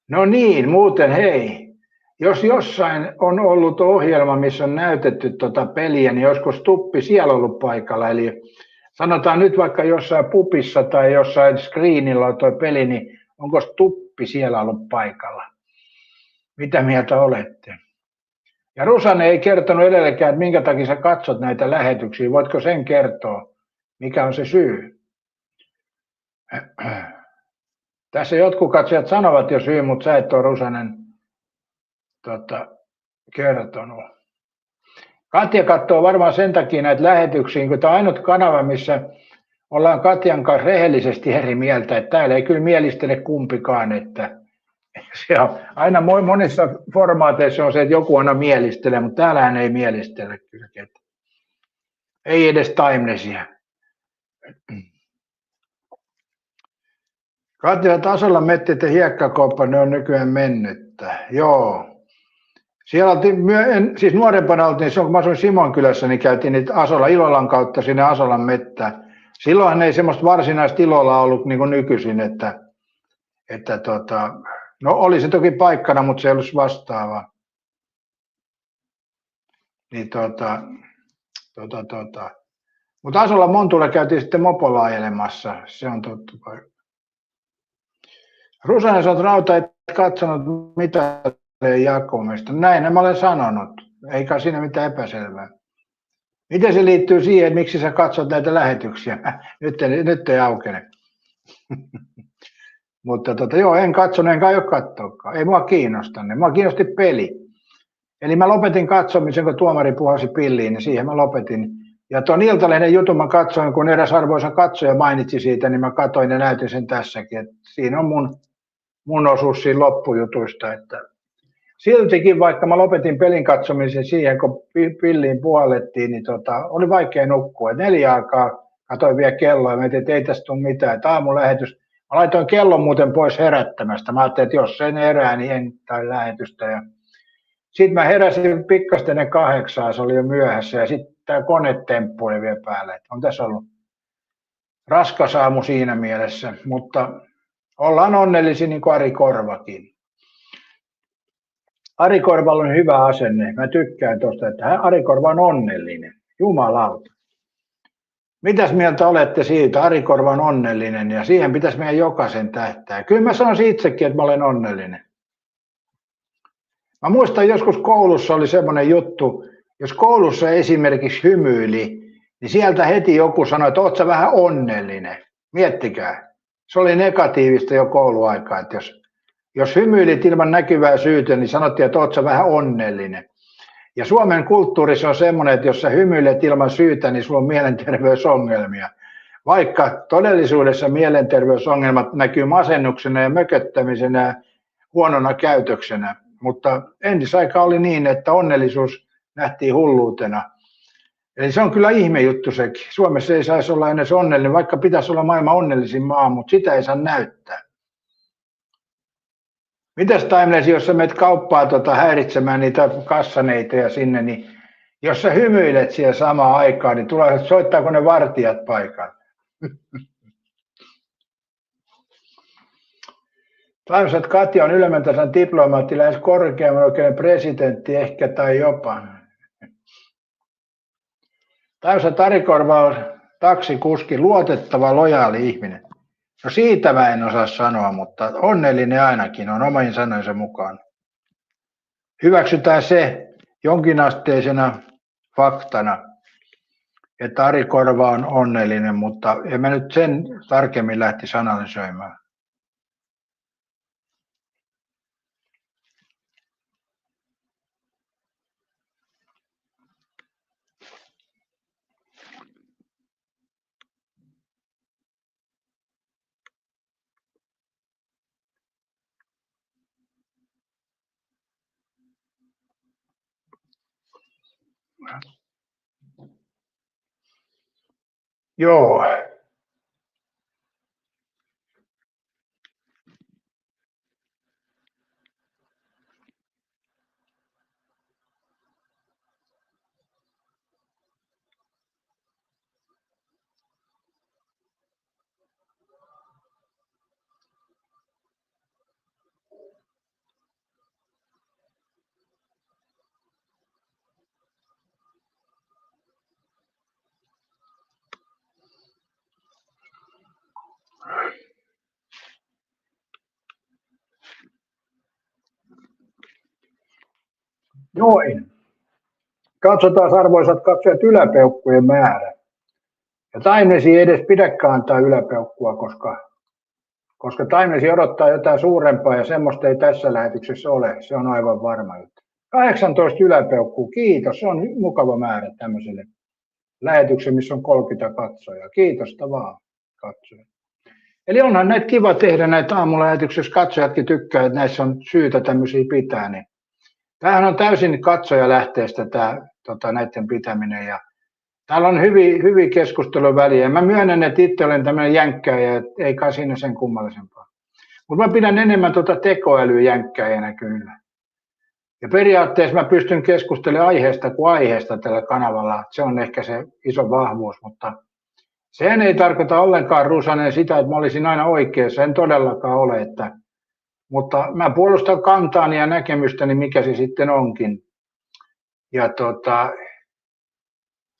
No niin, muuten hei. Jos jossain on ollut ohjelma, missä on näytetty peliä, niin olisiko Stuppi siellä ollut paikalla? Eli sanotaan nyt vaikka jossain pubissa tai jossain screenillä on tuo peli, niin onko Stuppi siellä ollut paikalla? Mitä mieltä olette? Ja Rusanne ei kertonut edelleenkään, että minkä takia sä katsot näitä lähetyksiä. Voitko sen kertoa? Mikä on se syy? Tässä jotkut katsojat sanovat jo syy, mutta sä et ole Rusanen kertonut. Katja katsoo varmaan sen takia näitä lähetyksiä, kun tämä on ainut kanava, missä ollaan Katjan kanssa rehellisesti eri mieltä, että täällä ei kyllä mielistele kumpikaan, että se on aina monissa formaateissa on se, että joku aina mielistelee, mutta täällähän ei mielistele kyllä ketään. Ei edes Timelessia. Katja tasolla mettit ja hiekkakoppa, ne on nykyään mennyttä. Joo. Siellä oltiin, siis nuorempana oltiin, kun mä asuin Simonkylässä, niin käytiin niitä Asola Ilolan kautta sinne Asolan mettään. Silloinhan ei semmoista varsinaista Ilola ollut niin kuin nykyisin, että no oli se toki paikkana, mutta se ei ollut vastaavaa. Niin Mutta Asolan Montulla käytiin sitten mopolla ajelemassa, se on totta. Rusanen, sä oot Rauta, et katsonut mitä jakomista. Näin mä olen sanonut, eikä siinä mitään epäselvää. Miten se liittyy siihen, että miksi sä katsot näitä lähetyksiä? Nyt ei aukene. Mutta joo, en katsonut, enkä aio katsoakaan. Ei mua kiinnosta ne. Mua kiinnosti peli. Eli mä lopetin katsomisen, kun tuomari puhasi pilliin, niin siihen mä lopetin. Ja tuon Iltalehden jutun mä katsoin, kun eräs arvoisa katsoja mainitsi siitä, niin mä katsoin ja näytin sen tässäkin. Että siinä on mun osuus siinä loppujutuista. Että siltikin, vaikka mä lopetin pelin katsomisen siihen, kun pilliin puhallettiin, niin oli vaikea nukkua. 4 aikaa katsoin vielä kelloa ja mietin, että ei tästä tule mitään. Aamulähetys. Mä laitoin kellon muuten pois herättämästä. Mä ajattelin, että jos sen herää, niin en tai lähetystä. Sitten mä heräsin pikkasta ennen 8, se oli jo myöhässä. Ja sitten tämä konetemppu oli vielä päällä. Että on tässä ollut raskas aamu siinä mielessä, mutta ollaan onnellisia niin kuin Ari Korvakin. Ari Korvalla on hyvä asenne. Mä tykkään tuosta, että Ari Korva on onnellinen. Jumalauta. Mitäs mieltä olette siitä? Ari Korva on onnellinen ja siihen pitäisi meidän jokaisen tähtää. Kyllä mä sanoisin itsekin, että mä olen onnellinen. Mä muistan joskus koulussa oli semmoinen juttu, jos koulussa esimerkiksi hymyili, niin sieltä heti joku sanoi, että oot sä vähän onnellinen. Miettikää. Se oli negatiivista jo kouluaikaa, että jos hymyilit ilman näkyvää syytä, niin sanottiin, että oot sä vähän onnellinen. Ja Suomen kulttuurissa on semmoinen, että jos sä hymyilet ilman syytä, niin sulla on mielenterveysongelmia. Vaikka todellisuudessa mielenterveysongelmat näkyy masennuksena ja mököttämisenä ja huonona käytöksenä. Mutta entisaika oli niin, että onnellisuus nähtiin hulluutena. Eli se on kyllä ihme juttu sekin. Suomessa ei saisi olla edes onnellinen, vaikka pitäisi olla maailman onnellisin maa, mutta sitä ei saa näyttää. Mitäs Timeless, jos sä menet kauppaa häiritsemään niitä kassaneita sinne, niin jos sä hymyilet siellä samaan aikaan, niin soittaako ne vartijat paikalle? Timeless, Katja on ylemmän tasan diplomaatti, lähes korkeamman oikeuden presidentti ehkä tai jopa. Timeless, Ari Korva on taksikuski, luotettava, lojaali ihminen. No siitä mä en osaa sanoa, mutta onnellinen ainakin on omiin sanojensa mukaan. Hyväksytään se jonkinasteisena faktana, että Ari Korva on onnellinen, mutta en mä nyt sen tarkemmin lähtisi analysoimaan. Joo. Noin. Katsotaan arvoisat katsojat yläpeukkujen määrä. Ja Timeless ei edes pidäkään antaa yläpeukkua, koska Timeless odottaa jotain suurempaa ja semmoista ei tässä lähetyksessä ole. Se on aivan varma juttu. 18 yläpeukkua, kiitos. Se on mukava määrä tämmöiselle lähetykselle, missä on 30 katsojaa. Kiitosta vaan katsojat. Eli onhan näitä kiva tehdä näitä aamulähetyksiä, jos katsojatkin tykkää, että näissä on syytä tämmöisiä pitää. Niin. Tämähän on täysin katsojalähteestä näiden pitäminen. Ja täällä on hyvin keskustelun väliä. Mä myönnän, että itse olen tämmöinen jänkkäjä, että ei kai siinä sen kummallisempaa. Mutta mä pidän enemmän tekoälyjänkkäjänä kyllä. Ja periaatteessa mä pystyn keskustelemaan aiheesta kuin aiheesta tällä kanavalla. Se on ehkä se iso vahvuus, mutta sehän ei tarkoita ollenkaan, Rusanen, sitä, että mä olisin aina oikeassa. En todellakaan ole, mutta mä puolustan kantaani ja näkemystäni, mikä se sitten onkin. Ja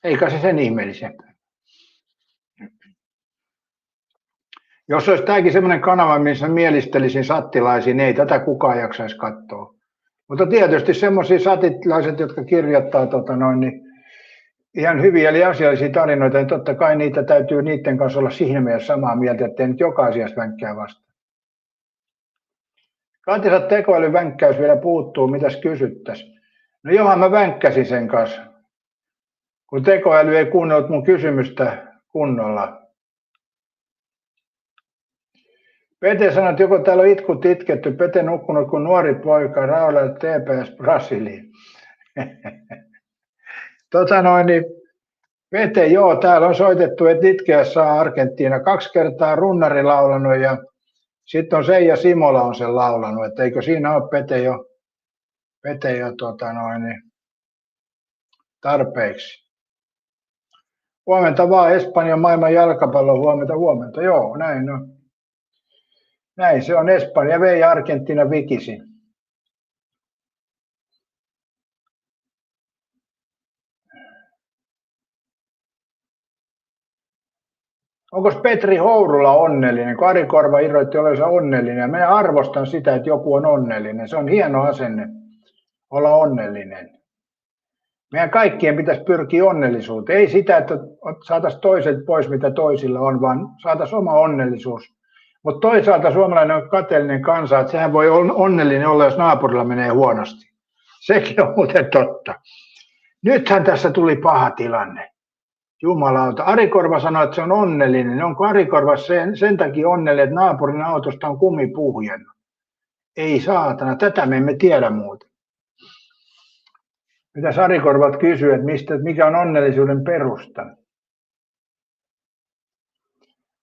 eikä se sen ihmeellisempää. Jos olisi tämäkin semmoinen kanava, missä mielistelisin sattilaisiin, niin ei tätä kukaan jaksaisi katsoa. Mutta tietysti semmoisia satilaiset, jotka kirjoittaa niin ihan hyviä eli asiallisia tarinoita, niin totta kai niitä täytyy niiden kanssa olla siinä mielessä samaa mieltä, ettei nyt joka asiasta vänkkää vastaan. Katisa tekoälyn vänkkäys vielä puuttuu, mitäs kysyttäisiin? No johan mä vänkkäsin sen kanssa, kun tekoäly ei kuunnellut mun kysymystä kunnolla. Pete sanoi, että joko täällä on itkut itketty, Pete nukkunut kuin nuori poika, Raula TPS Brasiliin. Pete, joo, täällä on soitettu, että itkeä saa Argentiina 2 kertaa runnari laulanut ja sitten on Seija Simola on sen laulanut, että eikö siinä ole Pete jo tarpeeksi. Huomenta vaan Espanjan maailman jalkapallo, huomenta, joo, näin on. Näin se on, Espanja vei Argentiina vikisi. Onko Petri Hourula onnellinen? Kun Ari Korva irroitti olevansa onnellinen. Minä arvostan sitä, että joku on onnellinen. Se on hieno asenne olla onnellinen. Meidän kaikkien pitäisi pyrkiä onnellisuuteen. Ei sitä, että saataisiin toiset pois, mitä toisilla on, vaan saataisiin oma onnellisuus. Mutta toisaalta suomalainen on kateellinen kansa, että sehän voi onnellinen olla, jos naapurilla menee huonosti. Sekin on muuten totta. Nythän tässä tuli paha tilanne. Jumalauta. Ari Korva sanoi, että se on onnellinen. Onko Ari Korva sen takia onnellinen, että naapurin autosta on kumi puhjennut? Ei saatana, tätä me emme tiedä muuten. Mitä Ari Korvat kysyy, että mikä on onnellisuuden perusta?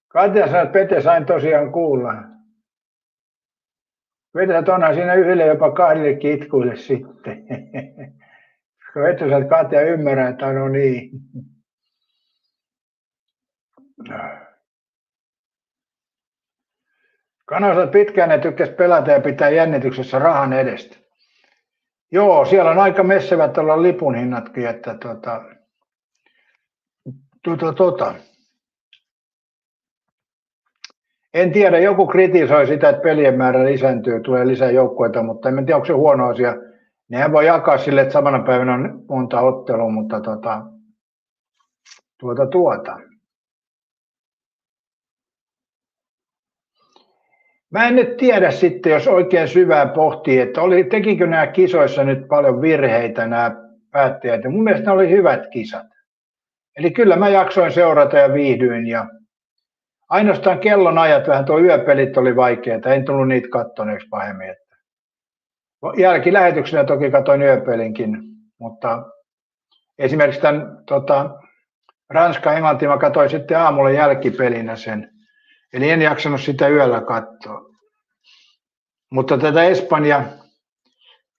Katja sanoi, että Pete sain tosiaan kuulla. Pete, että onhan siinä yhdelle jopa 2 itkuille sitten. Pete sanoi, että Katja ymmärrä, että no niin. Kanosat pitkään ne tykkäs pelata ja pitää jännityksessä rahan edestä. Joo, siellä on aika messevät olla lipun hinnatkin, että En tiedä, joku kritisoi sitä, että pelien määrä lisääntyy, tulee lisää joukkueita, mutta en tiedä, onko se huono asia. Nehän voi jakaa sille, että samana päivänä on monta ottelua, mutta Mä en nyt tiedä sitten, jos oikein syvää pohtii, että tekikö nämä kisoissa nyt paljon virheitä nämä päättäjät. Ja mun mielestä ne oli hyvät kisat. Eli kyllä mä jaksoin seurata ja viihdyin. Ja ainoastaan kellonajat, vähän tuo yöpelit oli vaikeita, en tullut niitä kattoneeksi pahemmin. Jälkilähetyksenä toki katsoin yöpelinkin, mutta esimerkiksi tämän Ranska-Englanti mä katsoin sitten aamulla jälkipelinä sen. Eli en jaksanut sitä yöllä katsoa. Mutta tätä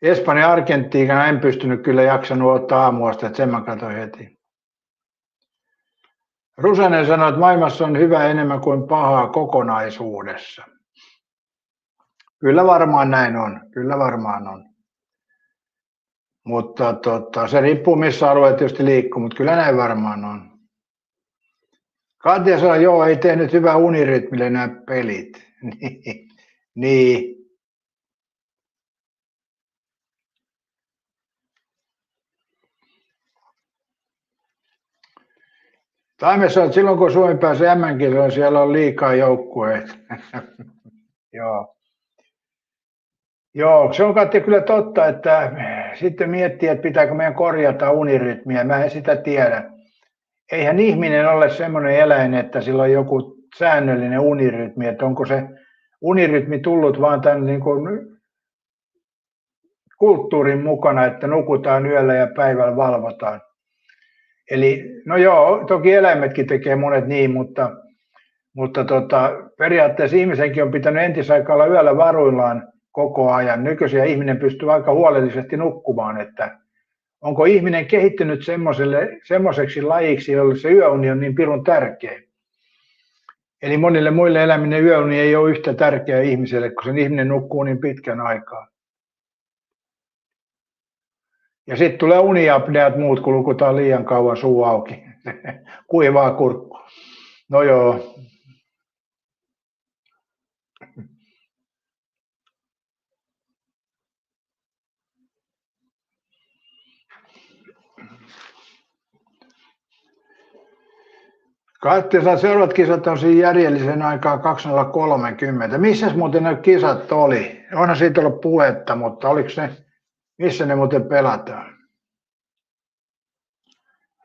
Espanja-Argentiinaa en pystynyt kyllä jaksanut ottaa aamuasta, että sen mä katsoin heti. Rusanen sanoi, että maailmassa on hyvä enemmän kuin pahaa kokonaisuudessa. Kyllä varmaan näin on, kyllä varmaan on. Mutta se riippuu missä alueet tietysti liikkuu, mutta kyllä näin varmaan on. Katja sanoi, joo, ei tehnyt hyvää unirytmille nämä pelit. Niin. Taime sanoi, että silloin kun Suomi pääsee MM-kisoon, siellä on liikaa joukkueita. Joo, se on Katja kyllä totta, että sitten miettii, että pitääkö meidän korjata unirytmiä. Mä en sitä tiedä. Eihän ihminen ole semmoinen eläin, että sillä on joku säännöllinen unirytmi, että onko se unirytmi tullut vaan tämän niin kuin kulttuurin mukana, että nukutaan yöllä ja päivällä valvotaan. Eli no joo, toki eläimetkin tekee monet niin, mutta periaatteessa ihmisenkin on pitänyt entisaikaa olla yöllä varuillaan koko ajan. Nykyisin ihminen pystyy aika huolellisesti nukkumaan, että onko ihminen kehittynyt semmoiseksi lajiksi, jolle se yöuni on niin pirun tärkeä. Eli monille muille eläimille yöuni ei ole yhtä tärkeä ihmiselle, kun sen ihminen nukkuu niin pitkän aikaa. Ja sitten tulee uniapneat muut, kun lukutaan liian kauan suu auki. Kuivaa kurkku. No joo. Katja, seuraavat kisat on siinä järjellisen aikaa 2030. Missäs muuten ne kisat oli? Onhan siitä ollut puhetta, mutta oliko ne, missä ne muuten pelataan?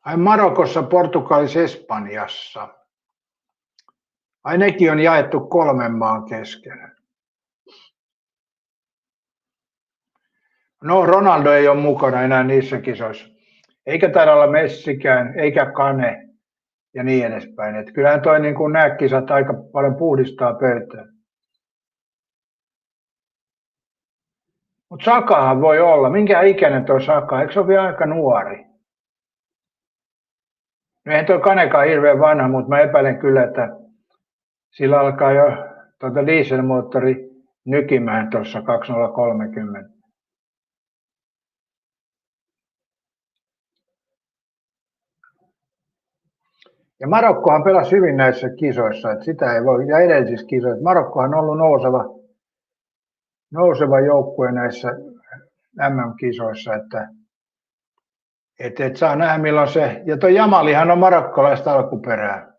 Ai Marokossa, Portugalissa, Espanjassa. Ai nekin on jaettu 3 maan kesken. No Ronaldo ei ole mukana enää niissä kisoissa. Eikä taida olla Messikään, eikä Kane ja niin edespäin. Et kyllähän toi niin kuin nämä kisat aika paljon puhdistaa pöytää. Mutta Sakahan voi olla. Minkä ikäinen tuo Saka? Eikö se ole vielä aika nuori? No eihän tuo Kanekaan hirveän vanha, mutta mä epäilen kyllä, että sillä alkaa jo dieselmoottori nykimään tuossa 2030. Ja Marokkohan pelasi hyvin näissä kisoissa, että sitä ei voi, ja edellisissä kisoissa. Marokkohan on ollut nouseva joukkue näissä MM-kisoissa, että saa nähdä milloin se, ja tuo Jamalihan on marokkolaista alkuperää.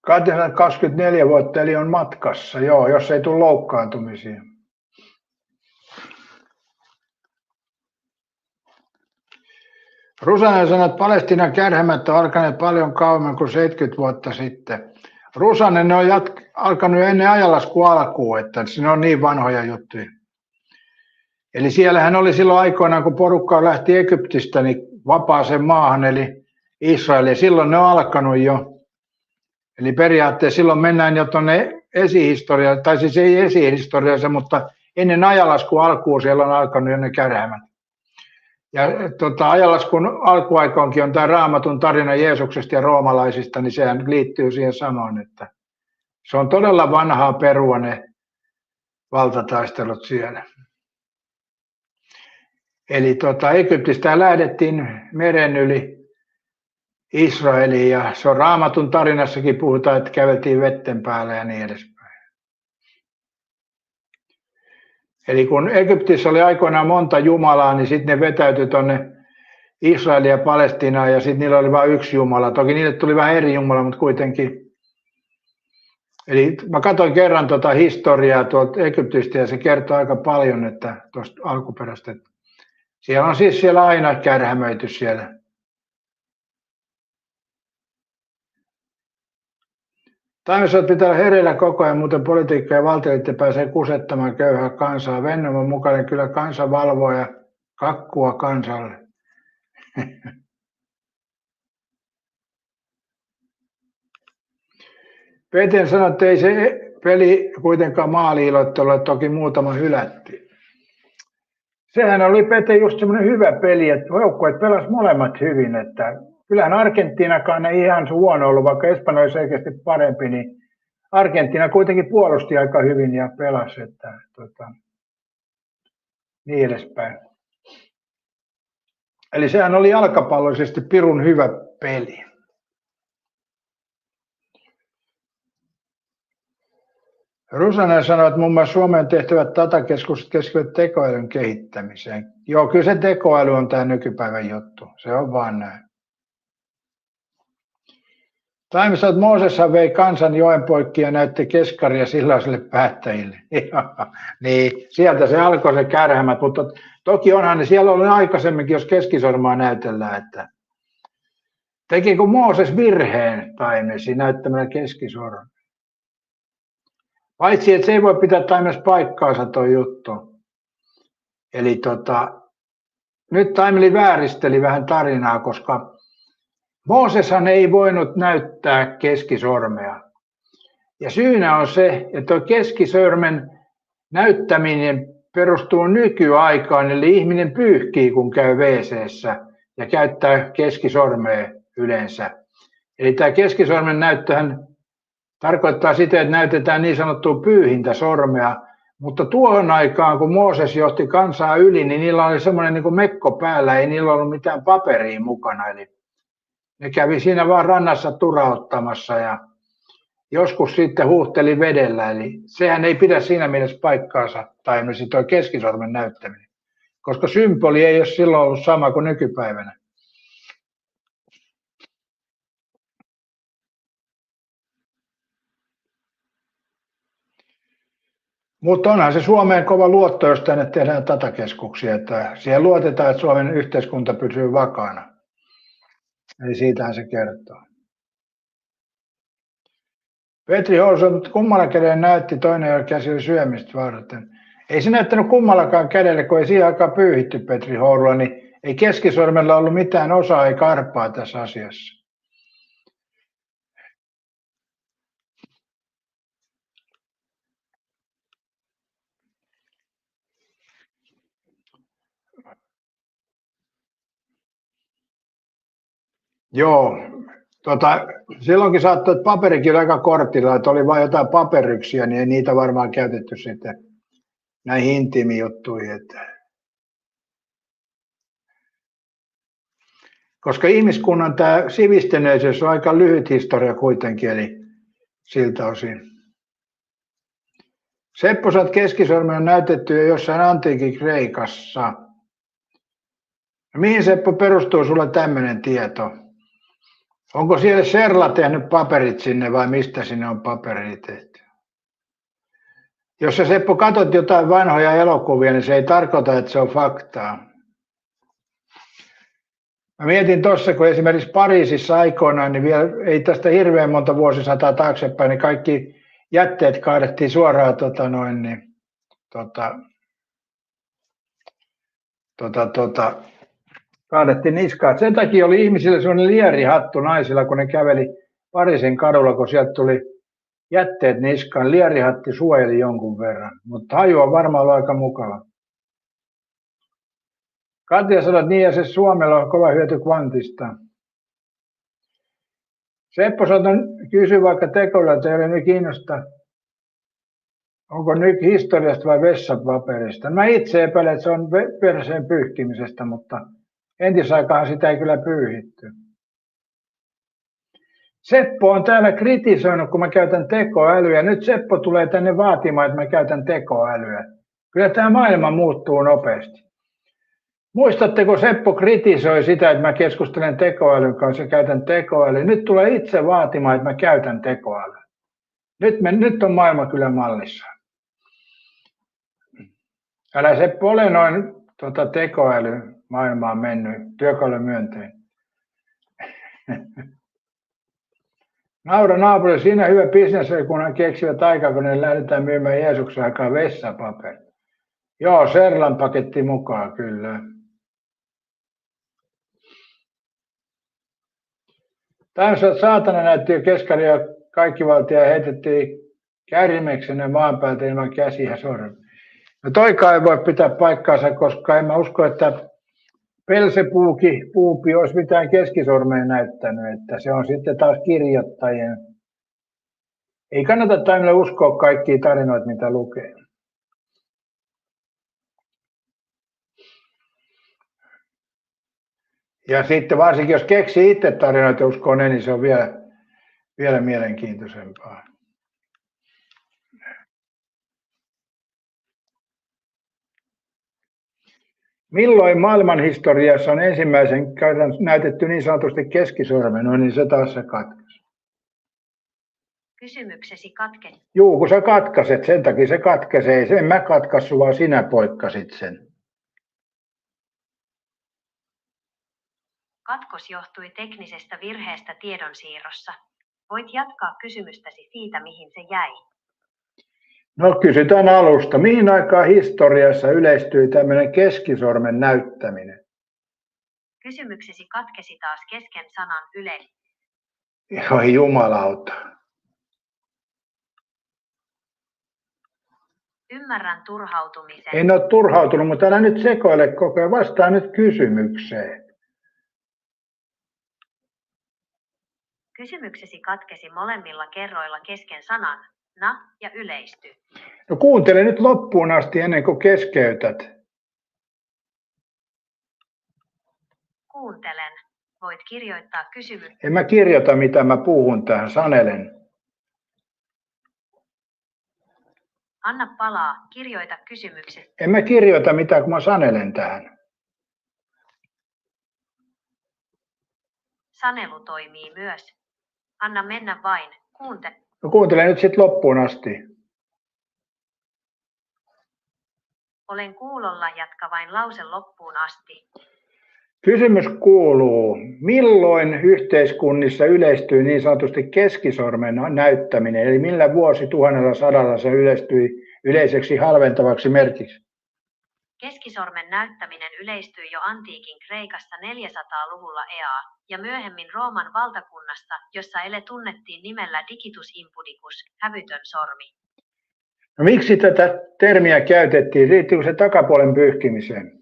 Katja sanoi, että 24 vuotta eli on matkassa, joo, jos ei tule loukkaantumisia. Rusanen sanoi, että Palestiinan kärhämät on alkaneet paljon kauemmin kuin 70 vuotta sitten. Rusanen, ne on alkanut jo ennen ajanlaskun alkuun, että ne on niin vanhoja juttuja. Eli siellähän oli silloin aikoinaan, kun porukka lähti Egyptistä niin vapaaseen maahan, eli Israeliin. Silloin ne on alkanut jo. Eli periaatteessa silloin mennään jo tuonne esihistoriaan, tai siis ei esihistoriaan, mutta ennen ajanlaskun alkuun siellä on alkanut jo ne kärhämät. Ja ajanlaskun alkuaikoinkin on tämä Raamatun tarina Jeesuksesta ja roomalaisista, niin sehän liittyy siihen samaan, että se on todella vanhaa perua ne valtataistelut siellä. Eli Egyptistä lähdettiin meren yli Israeliin ja se on Raamatun tarinassakin puhutaan, että käveltiin vetten päällä ja niin edespäin. Eli kun Egyptissä oli aikoinaan monta jumalaa, niin sitten ne vetäytyi tuonne Israeliin ja Palestiinaan ja sitten niillä oli vain yksi jumala. Toki niille tuli vähän eri jumala, mutta kuitenkin. Eli mä katsoin kerran historiaa tuolta Egyptistä ja se kertoo aika paljon, että tuosta alkuperäistä. Siellä on siis siellä aina kärhämöity siellä. Taimessot pitää olla hereillä koko ajan, muuten politiikka ja valtioiden pääsee kusettamaan köyhää kansaa. Vennomon mukainen kyllä kansa valvoo ja kakkua kansalle. Peten sanoi, että ei se peli kuitenkaan maali-iloittelua, toki muutama hylättiin. Sehän oli Pete just semmoinen hyvä peli, että joukkueet pelasivat molemmat hyvin. Että kyllähän Argentiinakaan ei ihan huono ollut, vaikka Espanja oli selkeästi parempi, niin Argentiina kuitenkin puolusti aika hyvin ja pelasi, että niin edespäin. Eli sehän oli jalkapallollisesti pirun hyvä peli. Rusanen sanoi, että muun muassa Suomeen tehtävät datakeskukset keskittyvät tekoälyn kehittämiseen. Joo, kyllä se tekoäly on tämä nykypäivän juttu. Se on vaan näin. Taimessa, että Mooseshan vei kansan joen poikki ja näytti keskaria silloisille päättäjille. Niin, sieltä se alkoi se kärhämät, mutta toki onhan ne siellä ollut aikaisemminkin, jos keskisormaa näytellään, että tekikö Mooses virheen Taimesi näyttämällä keskisormen. Paitsi, että se ei voi pitää Taimessa paikkaansa tuo juttu. Eli nyt Taimeli vääristeli vähän tarinaa, koska Mooseshan ei voinut näyttää keskisormea. Ja syynä on se, että tuo keskisormen näyttäminen perustuu nykyaikaan, eli ihminen pyyhkii, kun käy WC:ssä ja käyttää keskisormea yleensä. Eli tämä keskisormen näyttöhän tarkoittaa sitä, että näytetään niin sanottua pyyhintäsormea, mutta tuohon aikaan, kun Mooses johti kansaa yli, niin niillä oli semmoinen niin kuin mekko päällä, ei niillä ollut mitään paperia mukana. Eli ne kävi siinä vaan rannassa turauttamassa ja joskus sitten huuhteli vedellä. Eli sehän ei pidä siinä mielessä paikkaansa, tai esimerkiksi tuo keskisormen näyttäminen, koska symboli ei ole silloin ollut sama kuin nykypäivänä. Mutta onhan se Suomeen kova luotto, jos tänne tehdään datakeskuksia, että siihen luotetaan, että Suomen yhteiskunta pysyy vakaana. Eli siitähän se kertoo. Petri Holson kummalla kädellä näytti, toinen käsi syömistä varten. Ei se näyttänyt kummallakaan kädellä, kun ei siihen aikaan pyyhitty Petri Holloa, niin ei keskisormella ollut mitään osaa eikä arpaa tässä asiassa. Joo, silloinkin saattoi, että paperikin oli aika kortilla, että oli vain jotain paperyksia, niin ei niitä varmaan käytetty sitten näihin intiimijuttuihin. Koska ihmiskunnan tämä sivistyneisyys on aika lyhyt historia kuitenkin, eli siltä osin. Sepposat keskisormen on näytetty jo jossain antiikin Kreikassa. Mihin Seppo perustuu sulla tämmöinen tieto? Onko siellä Serla tehnyt paperit sinne vai mistä sinne on paperit tehty? Jos sä Seppo katsot jotain vanhoja elokuvia, niin se ei tarkoita, että se on faktaa. Mä mietin tuossa, kun esimerkiksi Pariisissa aikoinaan, niin vielä ei tästä hirveän monta vuosisataa taaksepäin, niin kaikki jätteet kaadettiin suoraan kaadettiin niskaan. Sen takia oli ihmisillä sellainen lierihattu naisilla, kun ne käveli Pariisin kadulla, kun sieltä tuli jätteet niskaan. Lierihatti suojeli jonkun verran, mutta haju on varmaan ollut aika mukava. Katja sanoi, että niin ja se Suomella on kova hyöty kvantista. Seppo kysyi vaikka tekoilla, että ei nyt kiinnosta. Onko nyt historiasta vai vessapaperista? Mä itse epäilen, että se on perseen pyyhkimisestä, mutta entisaikaan sitä ei kyllä pyyhitty. Seppo on täällä kritisoinut, kun mä käytän tekoälyä. Nyt Seppo tulee tänne vaatimaan, että mä käytän tekoälyä. Kyllä tämä maailma muuttuu nopeasti. Muistatteko, Seppo kritisoi sitä, että mä keskustelen tekoälyn kanssa ja käytän tekoälyä. Nyt tulee itse vaatimaan, että mä käytän tekoälyä. Nyt on maailma kyllä mallissa. Älä Seppo ole noin tekoälymaailmaan mennyt, työkalumyönteinen. Naura naapuri, siinä hyvä bisnes, kun keksivät aikaa, kun ne lähdetään myymään Jeesuksen aikaa vessapaperi. Joo, Serlan paketti mukaan, kyllä. Tämmöiset saatana näytti jo keskaria kaikkivaltia ja heitettiin kärmeksenä maan päältä ilman käsiä ja sormia. No toikaan ei voi pitää paikkaansa, koska en mä usko, että Pelsepuupi olisi mitään keskisormeen näyttänyt, että se on sitten taas kirjoittajien. Ei kannata tämmöille uskoa kaikkia tarinoita, mitä lukee. Ja sitten varsinkin, jos keksii itse tarinoita ja uskoo ne, niin se on vielä mielenkiintoisempaa. Milloin maailmanhistoriassa on ensimmäisen kerran näytetty niin sanotusti keskisormen? No niin, se taas se katkesi. Kysymyksesi katkesi. Juu, kun sä katkaset, sen takia se katkaisee. Sen mä katkaisu, vaan sinä poikkasit sen. Katkos johtui teknisestä virheestä tiedonsiirrossa. Voit jatkaa kysymystäsi siitä, mihin se jäi. No kysytään alusta. Mihin aikaan historiassa yleistyi tämmöinen keskisormen näyttäminen? Kysymyksesi katkesi taas kesken sanan yle. Oi jumalauta. Ymmärrän turhautumisen. En ole turhautunut, mutta älä nyt sekoile koko ajan. Vastaa nyt kysymykseen. Kysymyksesi katkesi molemmilla kerroilla kesken sanan na ja yleisty. No kuuntele nyt loppuun asti ennen kuin keskeytät. Kuuntelen. Voit kirjoittaa kysymyksen. En mä kirjoita mitä mä puhun tähän, sanelen. Anna palaa, kirjoita kysymyksestä. En mä kirjoita mitään, kun mä sanelen tähän. Sanelu toimii myös. Anna mennä vain, kuuntele. No kuuntele nyt sitten loppuun asti. Olen kuulolla, jatka vain lause loppuun asti. Kysymys kuuluu, milloin yhteiskunnissa yleistyi niin sanotusti keskisormen näyttäminen, eli millä vuosituhannella sadalla se yleistyi yleiseksi halventavaksi merkiksi? Keskisormen näyttäminen yleistyi jo antiikin Kreikassa 400-luvulla EA ja myöhemmin Rooman valtakunnassa, jossa ele tunnettiin nimellä digitus impudicus, hävytön sormi. No miksi tätä termiä käytettiin? Riittikö se takapuolen pyyhkimiseen?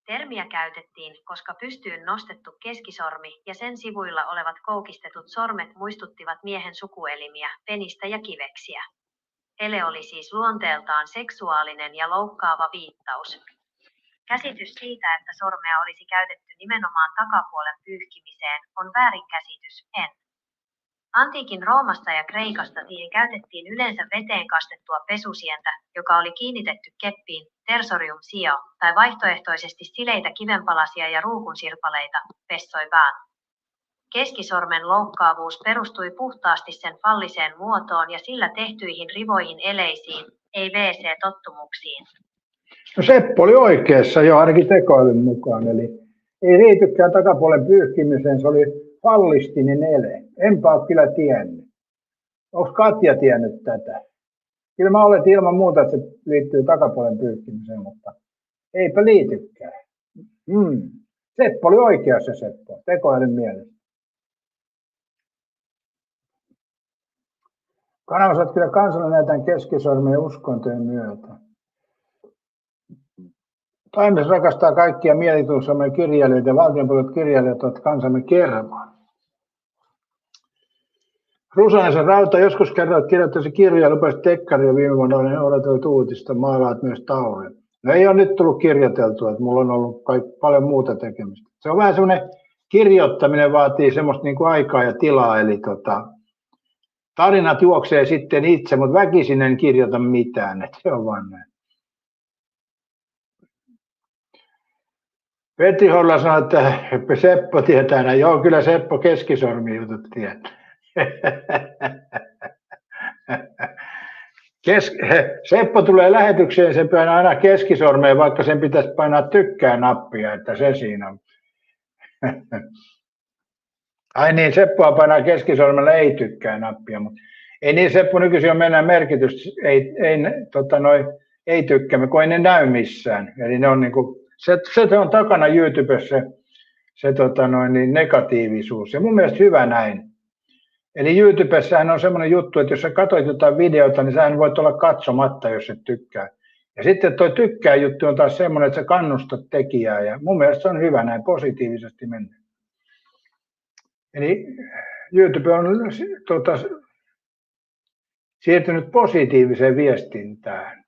Termiä käytettiin, koska pystyyn nostettu keskisormi ja sen sivuilla olevat koukistetut sormet muistuttivat miehen sukuelimiä, penistä ja kiveksiä. Ele oli siis luonteeltaan seksuaalinen ja loukkaava viittaus. Käsitys siitä, että sormea olisi käytetty nimenomaan takapuolen pyyhkimiseen, on väärinkäsitys, Antiikin Roomassa ja Kreikassa siihen käytettiin yleensä veteen kastettua pesusientä, joka oli kiinnitetty keppiin, tersorium sio, tai vaihtoehtoisesti sileitä kivenpalasia ja ruukunsirpaleita, pessoi vaan. Keskisormen loukkaavuus perustui puhtaasti sen falliseen muotoon ja sillä tehtyihin rivoihin eleisiin, ei WC-tottumuksiin. No Seppo oli oikeassa jo ainakin tekoälyn mukaan, eli ei liitykään takapuolen pyyhkimiseen, se oli fallistinen ele. Enpä ole kyllä tiennyt. Onko Katja tiennyt tätä? Kyllä mä oletin ilman muuta, että se liittyy takapuolen pyyhkimiseen, mutta eipä liitykään. Seppo oli oikeassa, Seppo, tekoälyn mielestä. Kanavat kyllä kansalle näytän keskisormen uskontojen myötä. Taimes rakastaa kaikkia mielikuvitussamme kirjailijoita ja valtionpuolet kirjailijat ovat kansamme kermaa. Rusanensa Rauta joskus kerran kirjoittaisi kirjaa ja lupasi tekkaria viime vuonna, olen odotellut uutista, maalaat myös Taurin. No ei ole nyt tullut kirjoiteltua, että mulla on ollut paljon muuta tekemistä. Se on vähän semmoinen, kirjoittaminen vaatii semmoista niin kuin aikaa ja tilaa, eli tarinat juoksee sitten itse, mutta väkisin en kirjoita mitään, että se on vaan näin. Petri Horla sanoi, että Seppo tietää näin. Joo, kyllä Seppo keskisormi jutut tietää. Seppo tulee lähetykseen, se painaa aina keskisormeen, vaikka sen pitäisi painaa tykkää-nappia, että se siinä on. Ai niin, Seppoa painaa keskisormella ei tykkää-nappia, mutta ei niin Seppo nykyisin on mennään merkitys, ei tykkäämme, kun ei ne näy missään. Eli ne on niinku, se on takana YouTubessa se negatiivisuus ja mun mielestä hyvä näin. Eli YouTubessahan on semmoinen juttu, että jos sä katsoit jotain videota, niin sähän voit olla katsomatta, jos et tykkää. Ja sitten toi tykkää juttu on taas semmoinen, että sä kannustat tekijää ja mun mielestä se on hyvä näin positiivisesti mennä. Eli YouTube on siirtynyt positiiviseen viestintään.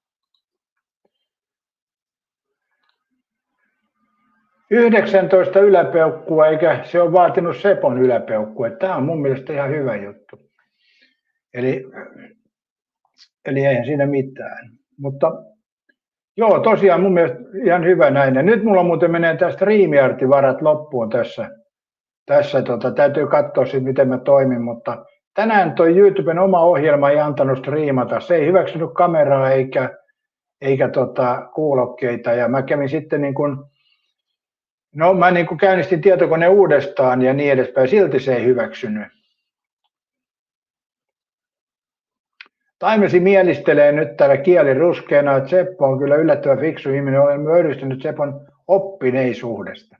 19 yläpeukkua, eikä se ole vaatinut Sepon yläpeukkua. Tämä on mun mielestä ihan hyvä juttu. Eli eihän siinä mitään. Mutta joo, tosiaan mun mielestä ihan hyvä näin. Ja nyt mulla muuten menee tästä StreamYard-varat loppuun tässä täytyy katsoa sitten, miten mä toimin, mutta tänään toi YouTuben oma ohjelma ei antanut striimata. Se ei hyväksynyt kameraa eikä kuulokkeita ja mä kävin sitten mä käynnistin tietokoneen uudestaan ja niin edespäin, silti se ei hyväksynyt. Taimesi mielistelee nyt täällä kieli ruskeana, että Seppo on kyllä yllättävän fiksu ihminen, olen myöristynyt Sepon oppineisuudesta.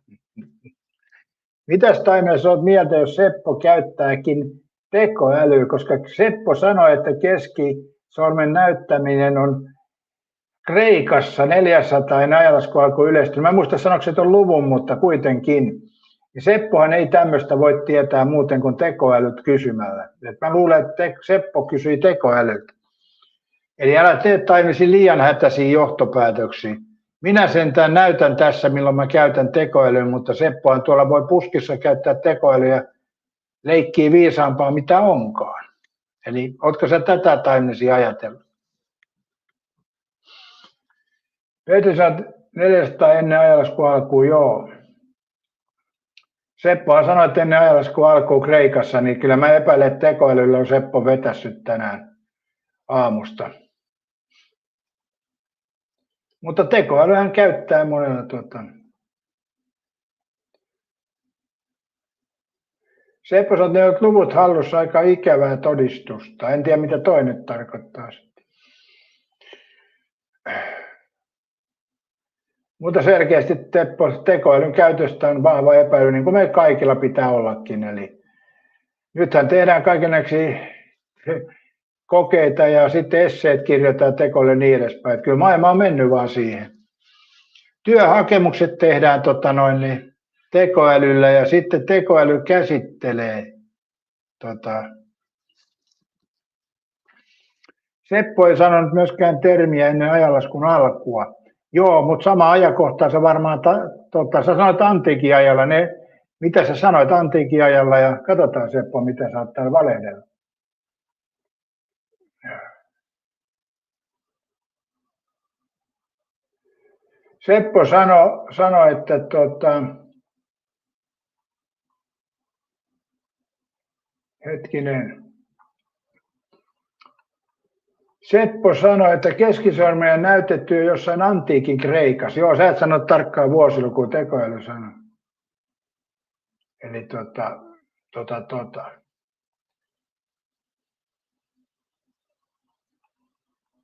Mitäs Taimesi olet mieltä, jos Seppo käyttääkin tekoälyä, koska Seppo sanoi, että keskisormen näyttäminen on Kreikassa 400 ajalasku alkoi yleistyä. Mä en muista sanoiko se tuon luvun, mutta kuitenkin. Ja Seppohan ei tämmöistä voi tietää muuten kuin tekoälyt kysymällä. Et mä luulen, että Seppo kysyi tekoälyltä. Eli älä tee Taimesi liian hätäisiä johtopäätöksiä. Minä sentään näytän tässä, milloin mä käytän tekoälyä, mutta Seppohan tuolla voi puskissa käyttää tekoälyä leikkii viisaampaa mitä onkaan. Eli ootko sä tätä Taimesi ajatellut? Petri sanoi 400 ennen ajanlaskun alkuun, joo. Seppohan sanoi, että ennen ajanlaskun alkuun Kreikassa, niin kyllä mä epäilen, että tekoälyllä on Seppo vetässyt tänään aamusta. Mutta tekoälyhän käyttää monella Seppo sanoi, että ne ovat luvut hallussa aika ikävää todistusta. En tiedä, mitä toi nyt tarkoittaa sitten. Mutta selkeästi tekoälyn käytöstä on vahva epäily, niin kuin meillä kaikilla pitää ollakin. Eli nythän tehdään kaikennäköisiä kokeita ja sitten esseet kirjoitetaan tekoälylle niin edespäin. Että kyllä maailma on mennyt vaan siihen. Työhakemukset tehdään tekoälyllä ja sitten tekoäly käsittelee. Seppo ei sanonut myöskään termiä ennen ajanlaskun alkua. Joo, mutta sama ajankohtaa sä varmaan, sä sanoit antiikin ajalla, mitä sä sanoit antiikin ajalla ja katsotaan Seppo, mitä sä oot täällä valehdella. Seppo sanoi, että hetkinen. Seppo sanoi, että keskisormeja näytetty jo jossain antiikin Kreikassa. Joo, sä et sano tarkkaa vuosilukua, tekoäly sanoi. Eli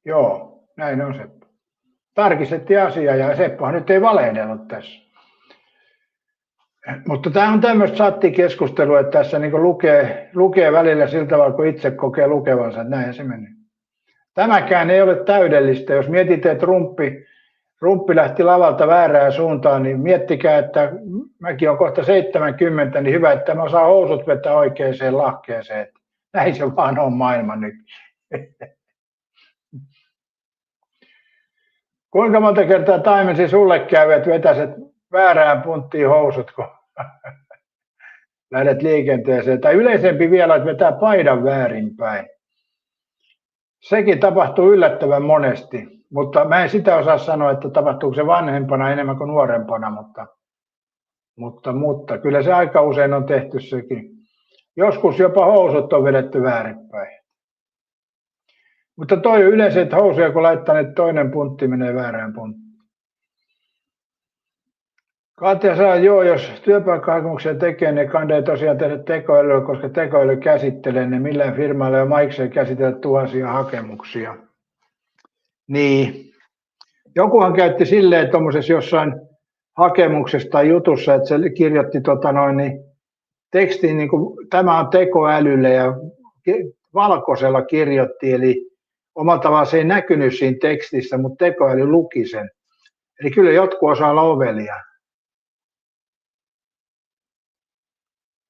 Joo, näin on Seppo. Tarkistettiin asiaa ja Seppohan nyt ei valehdellut tässä. Mutta tämä on tämmöistä sattikeskustelua, että tässä niin lukee välillä sillä tavalla, kun itse kokee lukevansa, että näin se menee. Tämäkään ei ole täydellistä. Jos mietitte, että rumppi lähti lavalta väärään suuntaan, niin miettikää, että mäkin olen kohta 70, niin hyvä, että mä osaan housut vetää oikeaan lahkeeseen. Näin se vaan on maailma nyt. Kuinka monta kertaa taimesi sulle käy, että vetäiset väärään punttiin housut, kun lähdet liikenteeseen. Tai yleisempi vielä, että vetää paidan väärinpäin. Sekin tapahtuu yllättävän monesti, mutta mä en sitä osaa sanoa, että tapahtuuko se vanhempana enemmän kuin nuorempana, mutta kyllä se aika usein on tehty sekin. Joskus jopa housut on vedetty väärinpäin. Mutta toi on yleensä, että housuja kun laittaa, niin toinen puntti menee väärään punttiin. Katja sanoo, joo, jos työpaikkahakemuksia tekee, niin kannattaa tosiaan tehdä tekoälyä, koska tekoäly käsittelee ne millään firmalla ja maikseen käsitellä tuhansia hakemuksia. Niin. Jokuhan käytti silleen tuommoisessa jossain hakemuksessa tai jutussa, että se kirjoitti tekstiin, niin kuin tämä on tekoälylle ja valkoisella kirjoitti, eli omalla tavallaan se ei näkynyt siinä tekstissä, mutta tekoäly luki sen. Eli kyllä jotkut osaa olla ovelia.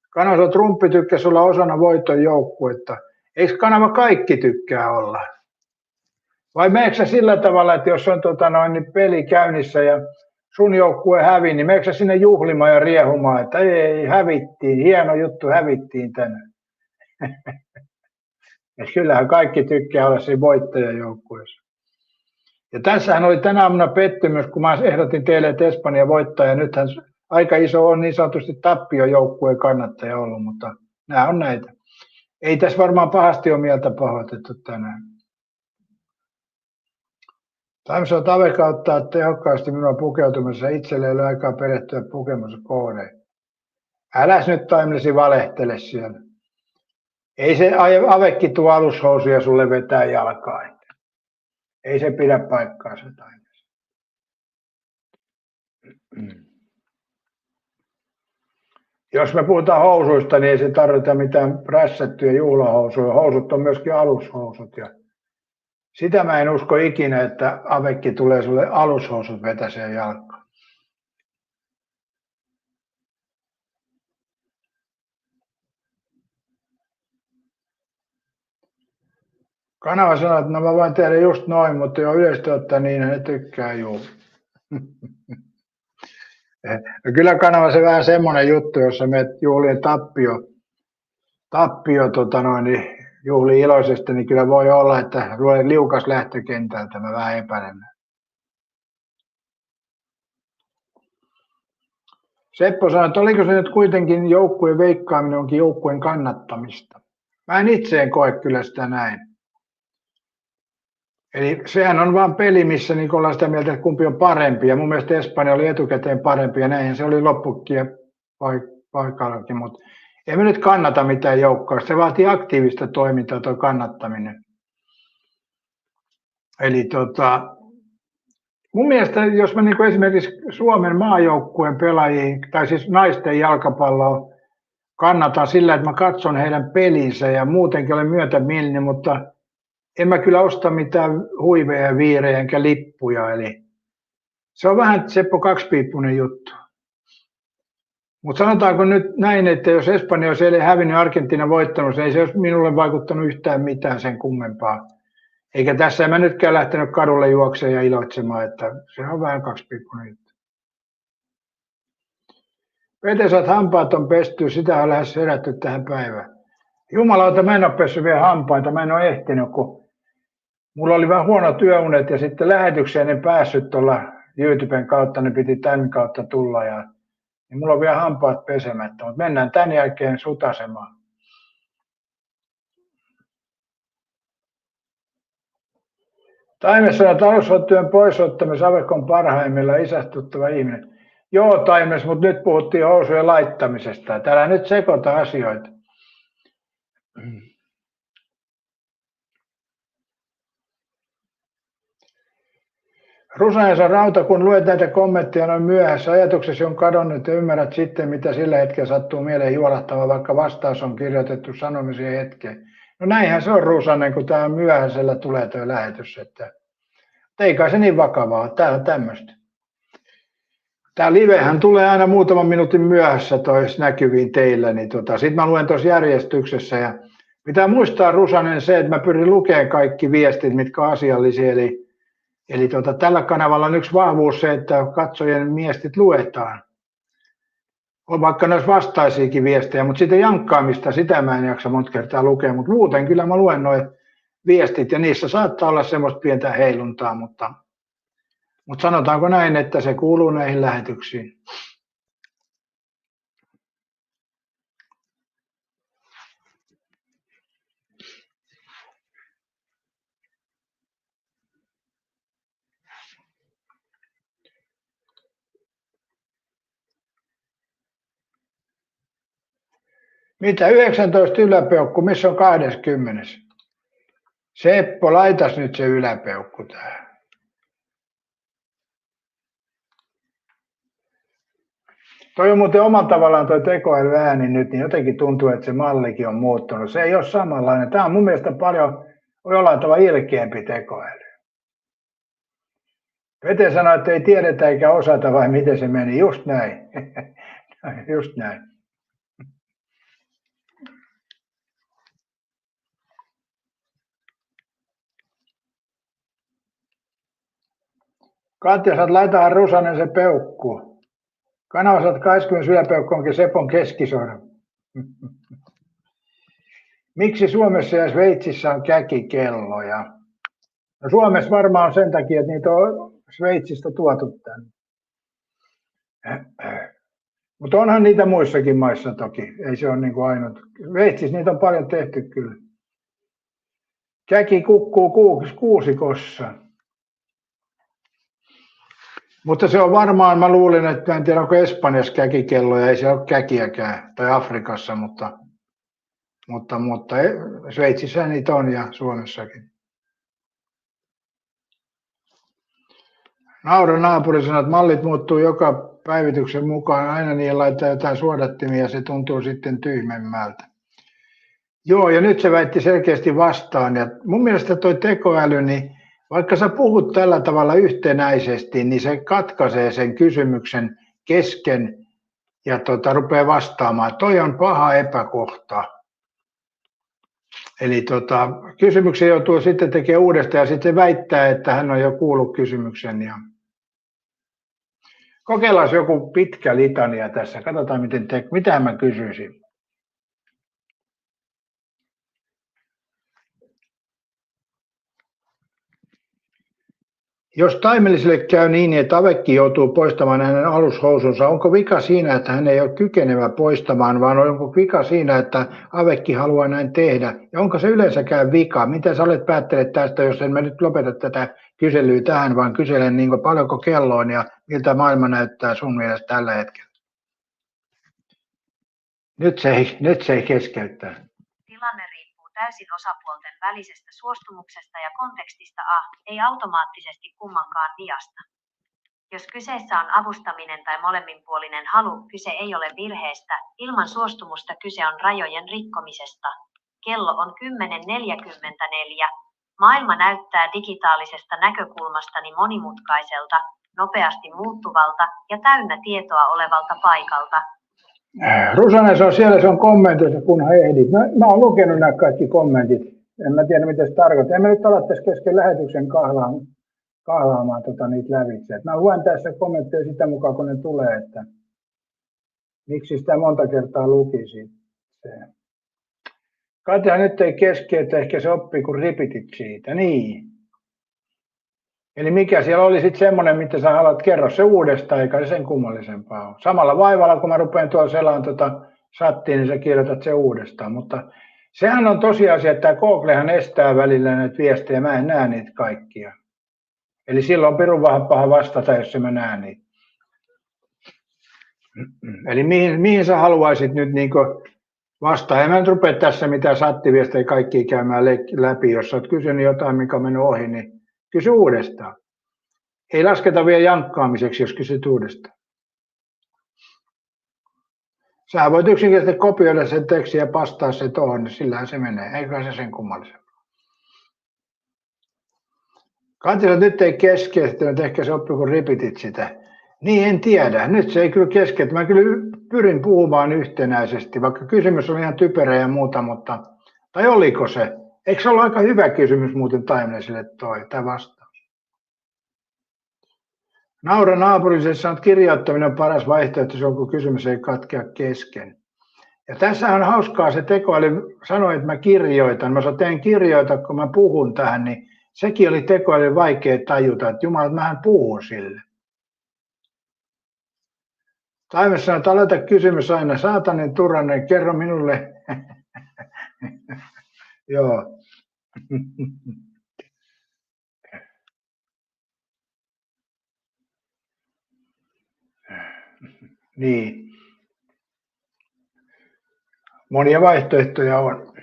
Kanava Trumpi tykkäsi olla osana voiton joukkuetta. Eikö kanava kaikki tykkää olla? Vai meneekö sillä tavalla, että jos on niin peli käynnissä ja sun joukkue hävii, niin meneekö sinne juhlimaan ja riehumaan, että ei, hävittiin, hieno juttu, hävittiin tänään. Ja kyllähän kaikki tykkää olla siinä voittajajoukkueessa. Ja tässähän oli tänä aamuna pettymys, kun mä ehdotin teille, että Espanja voittaa, ja nythän aika iso on niin sanotusti tappiojoukkueen kannattaja ollut, mutta nämä on näitä. Ei tässä varmaan pahasti ole mieltä pahoitettu tänään. Taimso Taveka ottaa tehokkaasti minua pukeutumassa, itselle ei ole aikaa perehtyä pukemassa koodeen. Äläs nyt Taimlesi valehtele siellä. Ei se Avekki tuo alushousuja sulle vetää jalkaan. Ei se pidä paikkaansa Taimlesi. Jos me puhutaan housuista, niin ei se tarvita mitään prässättyjä juhlahousuja. Housut on myöskin alushousut. Ja sitä mä en usko ikinä, että Avekki tulee sulle alushousut vetäseen jalkaan. Kanava sanoo, että no mä voin tehdä just noin, mutta jo yleisesti ottaen niin ne tykkää juu. No kyllä Kanava se vähän semmoinen juttu, jossa menet juhlien tappio juhliin iloisesti, niin kyllä voi olla, että tulee liukas lähtökentältä, mä vähän epäilen. Seppo sanoi, että oliko se nyt kuitenkin joukkueen veikkaaminen onkin joukkueen kannattamista. Mä en itse koe kyllä sitä näin. Eli sehän on vaan peli, missä niin ollaan sitä mieltä, että kumpi on parempi. Ja mun mielestä Espanja oli etukäteen parempi ja näin se oli loppukin paikallakin. Mutta emme nyt kannata mitään joukkoa. Se vaatii aktiivista toimintaa tuo kannattaminen. Eli mun mielestä, jos mä niin esimerkiksi Suomen maajoukkueen pelaajia, tai siis naisten jalkapalloa kannatan sillä, että mä katson heidän pelinsä ja muutenkin olen myötämielinen, mutta en mä kyllä osta mitään huiveja ja viirejä enkä lippuja. Eli se on vähän Seppo kaksipiippunen juttu. Mutta sanotaanko nyt näin, että jos Espanja olisi eilen hävinnyt Argentiina voittanut, niin ei se olisi minulle vaikuttanut yhtään mitään sen kummempaa. Eikä tässä en mä nytkään lähtenyt kadulle juoksemaan ja iloitsemaan, että se on vähän kaksipiippunen juttu. Petesat hampaat on pesty, sitä on lähes herätty tähän päivään. Jumalauta, mä en ole pessyt vielä hampaita, mä en ole ehtinyt, kun mulla oli vähän huonot yöunet ja sitten lähetykseen en päässyt tuolla YouTuben kautta, ne piti tämän kautta tulla ja niin mulla on vielä hampaat pesemättä, mutta mennään tämän jälkeen sutasemaan. Taimes sanoo, että taloushoitotyön poisottamisen Avekko on parhaimmillaan isästuttava ihminen. Joo, Taimes, mutta nyt puhuttiin housujen laittamisesta. Täällä nyt sekoita asioita. Rusanensa Rauta, kun luet näitä kommentteja noin myöhässä, ajatuksesi on kadonnut ja ymmärrät sitten, mitä sillä hetkellä sattuu mieleen juolahtava, vaikka vastaus on kirjoitettu sanomisen hetkeen. No näinhän se on, Rusanen, kun tämä myöhäisellä tulee tuo lähetys. Että ei kai se niin vakavaa, tämä on tämmöistä. Tämä livehän tulee aina muutaman minuutin myöhässä tois näkyviin teillä, niin sitten mä luen tuossa järjestyksessä. Ja pitää muistaa, Rusanen, se, että mä pyrin lukemaan kaikki viestit, mitkä on asiallisia. Eli tällä kanavalla on yksi vahvuus se, että katsojien viestit luetaan. On vaikka noissa vastaisiakin viestejä, mutta sitten jankkaamista, sitä mä en jaksa monta kertaa lukea. Mutta muuten kyllä mä luen nuo viestit ja niissä saattaa olla semmoista pientä heiluntaa, mutta sanotaanko näin, että se kuuluu näihin lähetyksiin. Mitä 19 yläpeukku, missä on 20? Seppo, laitas nyt se yläpeukku tähän. Toi on muuten omalla tavallaan toi tekoälyääni nyt, niin jotenkin tuntuu, että se mallikin on muuttunut. Se ei ole samanlainen. Tämä on mun mielestä paljon jollain tavalla ilkeämpi tekoäly. Pete sanoi, että ei tiedetä eikä osata, vai miten se meni. Just näin. Just näin. Katja, saat laitahan Rusanen se peukku. Kanavasat 20 yläpeukku onkin Sepon keskisormi. Miksi Suomessa ja Sveitsissä on käkikelloja? No Suomessa varmaan on sen takia, että niitä on Sveitsistä tuotu tänne. Mutta onhan niitä muissakin maissa toki. Ei se ole niin kuin ainut. Sveitsissä niitä on paljon tehty kyllä. Käki kukkuu kuusikossa. Mutta se on varmaan, mä luulin, että en tiedä onko Espanjassa käkikelloja, ei se ole käkiäkään, tai Afrikassa, mutta Sveitsissä niitä on ja Suomessakin. Naura naapuri sanoo, että mallit muuttuu joka päivityksen mukaan, aina niihin laittaa jotain suodattimia ja se tuntuu sitten tyhmemmältä. Joo, ja nyt se väitti selkeästi vastaan, ja mun mielestä toi tekoäly, niin vaikka sä puhut tällä tavalla yhtenäisesti, niin se katkaisee sen kysymyksen kesken ja rupeaa vastaamaan. Toi on paha epäkohta. Eli kysymyksen joutuu sitten tekemään uudestaan ja sitten väittää, että hän on jo kuullut kysymyksen. Ja kokeillaan joku pitkä litania tässä. Katsotaan, mitä mä kysyisin. Jos taimelliselle käy niin, että Avekki joutuu poistamaan hänen alushousunsa, onko vika siinä, että hän ei ole kykenevä poistamaan, vaan onko vika siinä, että Avekki haluaa näin tehdä? Ja onko se yleensäkään vika? Miten sä olet päättelet tästä, jos en mä nyt lopeta tätä kyselyä tähän, vaan kyselen niin paljonko kello on ja miltä maailma näyttää sun mielestä tällä hetkellä? Nyt se ei keskeyttää. Tilanne riippuu täysin osapuolten välisestä suostumuksesta ja kontekstista ei automaattisesti kummankaan viasta. Jos kyseessä on avustaminen tai molemminpuolinen halu, kyse ei ole virheestä, ilman suostumusta kyse on rajojen rikkomisesta. Kello on 10.44. Maailma näyttää digitaalisesta näkökulmastani monimutkaiselta, nopeasti muuttuvalta ja täynnä tietoa olevalta paikalta. Rusanen, se on siellä, se on kommentoissa, kunhan ehdit. Mä oon lukenut nämä kaikki kommentit. En mä tiedä, mitä se tarkoittaa. En mä nyt ala tässä kesken lähetyksen kahlaamaan niitä lävitse. Mä luen tässä kommentteja sitä mukaan, kun ne tulee. Että Miksi sitä monta kertaa lukisi? Katja nyt ei keskeytä, ehkä se oppii kun ripitit siitä. Niin. Eli mikä siellä oli sitten semmoinen, mitä sä haluat kerro se uudestaan, eikä sen kummallisempaa ole. Samalla vaivalla, kun mä rupean tuolla selaan sattiin, niin sä kirjoitat se uudestaan. Mutta sehän on tosiasia, että tämä Googlehan estää välillä näitä viestejä, mä en näe niitä kaikkia. Eli silloin on pirun paha vastata, jos mä näen niitä. Eli mihin sä haluaisit nyt vastaa? En mä nyt rupea tässä mitään sattiviestejä kaikkia käymään läpi. Jos sä oot kysynyt jotain, mikä on mennyt ohi, niin kysy uudestaan. Ei lasketa vielä jankkaamiseksi, jos kysyt uudestaan. Sä voit yksinkertaisesti kopioida sen tekstin ja pastaa se tuohon, niin sillähän se menee. Eikä se sen kummallisempaa. Katja, nyt ei keskeytynyt, ehkä se oppi, kun ripitit sitä. Niin, en tiedä. Nyt se ei kyllä keskeyty. Mä kyllä pyrin puhumaan yhtenäisesti, vaikka kysymys on ihan typerä ja muuta, mutta... Tai oliko se? Eikö se ollut aika hyvä kysymys muuten Timelessille tämä vastaus? Naura naapurille sanoo, että kirjoittaminen on paras vaihtoehto, kun kysymys ei katkea kesken. Ja tässä on hauskaa se tekoäly sanoi, että mä kirjoitan. Mä sanoin, että en kirjoita, kun mä puhun tähän, niin sekin oli tekoäly vaikea tajuta, että jumala, mähän puhun sille. Taime sanoi, että aloita kysymys aina, saatanen Turanne, kerro minulle. Joo. Niin. Monia vaihtoehtoja on.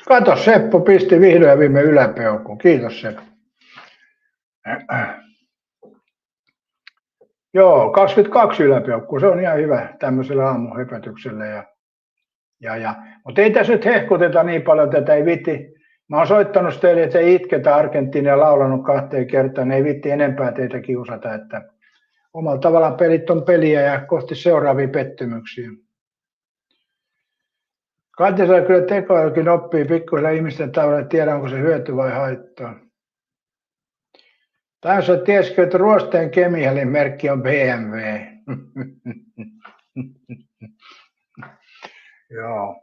Kato, Seppo pisti vihdoin ja viime yläpeukkuun. Kiitos Seppo. Joo, 22 yläpeukkua, se on ihan hyvä tämmöisellä aamuhöpötyksellä. Mutta ei tässä nyt hehkuteta niin paljon, että tätä ei vitti. Mä oon soittanut teille, että ei itketä Argentiinia laulanut 2 kertaa, niin ei vitti enempää teitä kiusata. Että omalla tavallaan pelit on peliä ja kohti seuraavia pettymyksiä. Katja saa kyllä tekoälykin oppii pikkuhiljaa ihmisten tavalla, tiedä onko se hyöty vai haittaa. Tässä tiesikö, että ruosteen kemiallin merkki on BMW. Joo.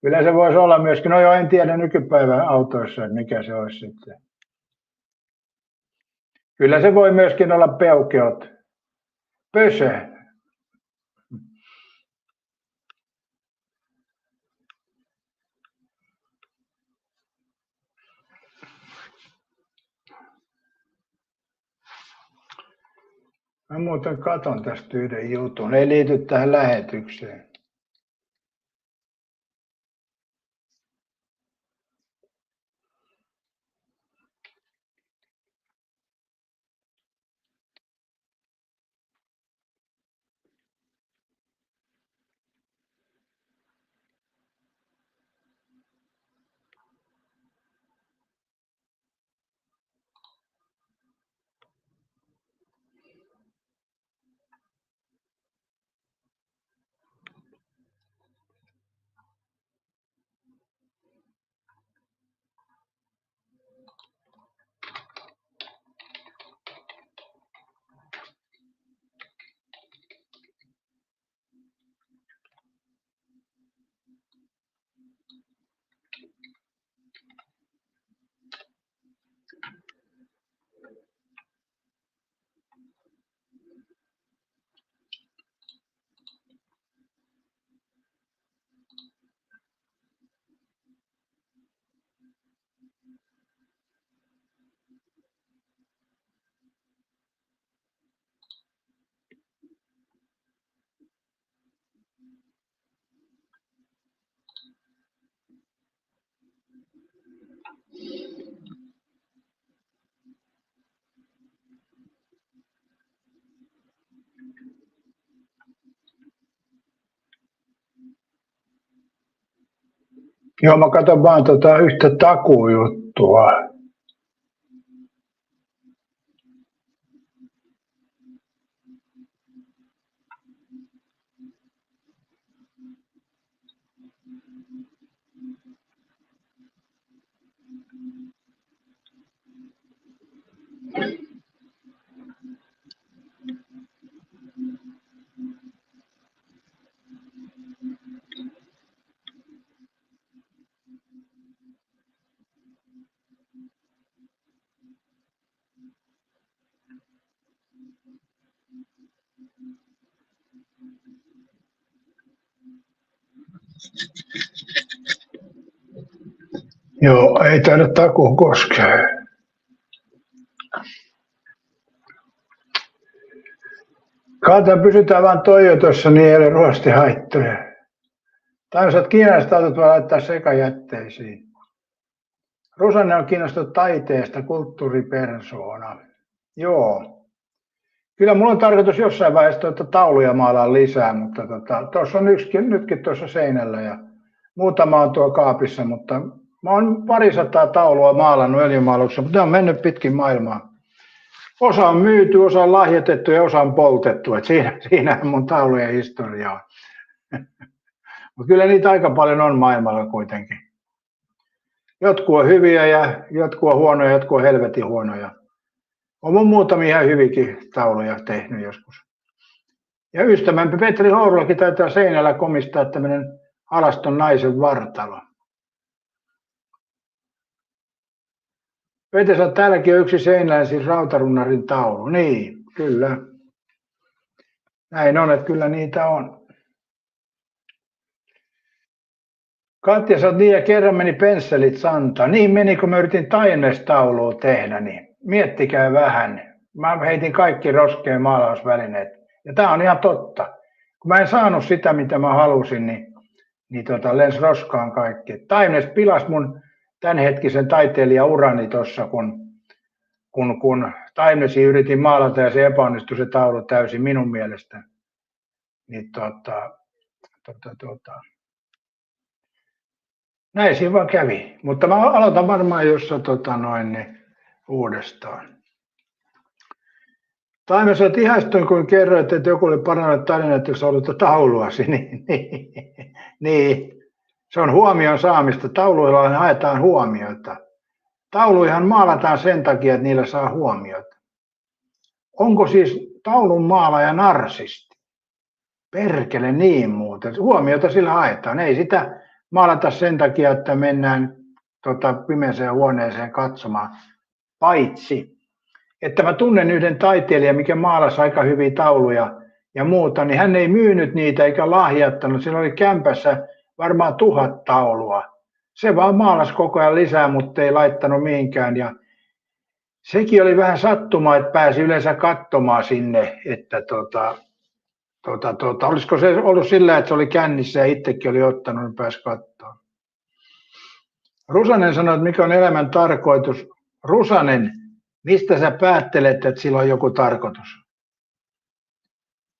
Kyllä se voisi olla myöskin, no joo, en tiedä nykypäivän autoissa, että mikä se olisi sitten. Kyllä se voi myöskin olla peukeot. Pösö. Mä muuten katon tästä yhden jutun. Ei liity tähän lähetykseen. Joo, mä katson vaan yhtä takuujuttua. Joo, ei taida takuu koskea. Kaata, pysytään vaan Toyotassa, niin ei ole ruostihaittoja. Tällaiset kiinalaiset autot voi laittaa sekajätteisiin. Rusanen on kiinnostunut taiteesta, kulttuuripersoona. Joo. Kyllä mulla on tarkoitus jossain vaiheessa tauluja maalaa lisää, mutta tuossa on yksikin nytkin tuossa seinällä ja muutama on tuo kaapissa, mutta mä oon 200 taulua maalannut öljymaaluksessa, mutta ne on mennyt pitkin maailmaa. Osa on myyty, osa on lahjoitettu ja osa on poltettu, että siinä mun taulujen historia on. Mutta kyllä niitä aika paljon on maailmalla kuitenkin. Jotkut on hyviä ja jotkut on huonoja, jotkut on helvetin huonoja. Olen muutamia ihan hyvikin tauluja tehnyt joskus. Ja ystävämpi Petri Hourulakin taitaa seinällä komistaa tämmöinen alaston naisen vartalo. Petesa, täälläkin on yksi seinällä siis rautarunnarin taulu. Niin, kyllä. Näin on, että kyllä niitä on. Katja, sä oot niin ja kerran meni pensselit santaan. Niin meni, kun mä yritin taimestaulua tehdä, niin miettikää vähän. Mä heitin kaikki roskeen maalausvälineet. Ja tää on ihan totta. Kun mä en saanut sitä, mitä mä halusin, niin lens roskaan kaikki. Taimnes pilas mun tämänhetkisen taiteilijaurani tuossa, kun Taimnesi yritin maalata ja se epäonnistui se taulu täysin minun mielestä. Niin näin siinä vaan kävi, mutta mä aloitan varmaan jossain uudestaan. Taimessa ihaistuin, kun kerroit, että joku oli parannut taidenäytöksessä ollut tauluasi. Niin, se on huomion saamista. Tauluilla haetaan huomiota. Tauluihan maalataan sen takia, että niillä saa huomiota. Onko siis taulun maalaaja narsisti? Perkele niin muuten. Huomiota sillä haetaan. Ei sitä maalata sen takia, että mennään pimeäseen huoneeseen katsomaan. Paitsi, että mä tunnen yhden taiteilijan, mikä maalasi aika hyviä tauluja ja muuta, niin hän ei myynyt niitä eikä lahjattanut. Sillä oli kämpässä varmaan 1000 taulua. Se vaan maalasi koko ajan lisää, mutta ei laittanut mihinkään. Ja sekin oli vähän sattumaa, että pääsi yleensä katsomaan sinne, että olisiko se ollut sillä, että se oli kännissä ja itsekin oli ottanut, niin pääsi katsomaan. Rusanen sanoi, että mikä on elämän tarkoitus. Rusanen, mistä sä päättelet, että sillä on joku tarkoitus?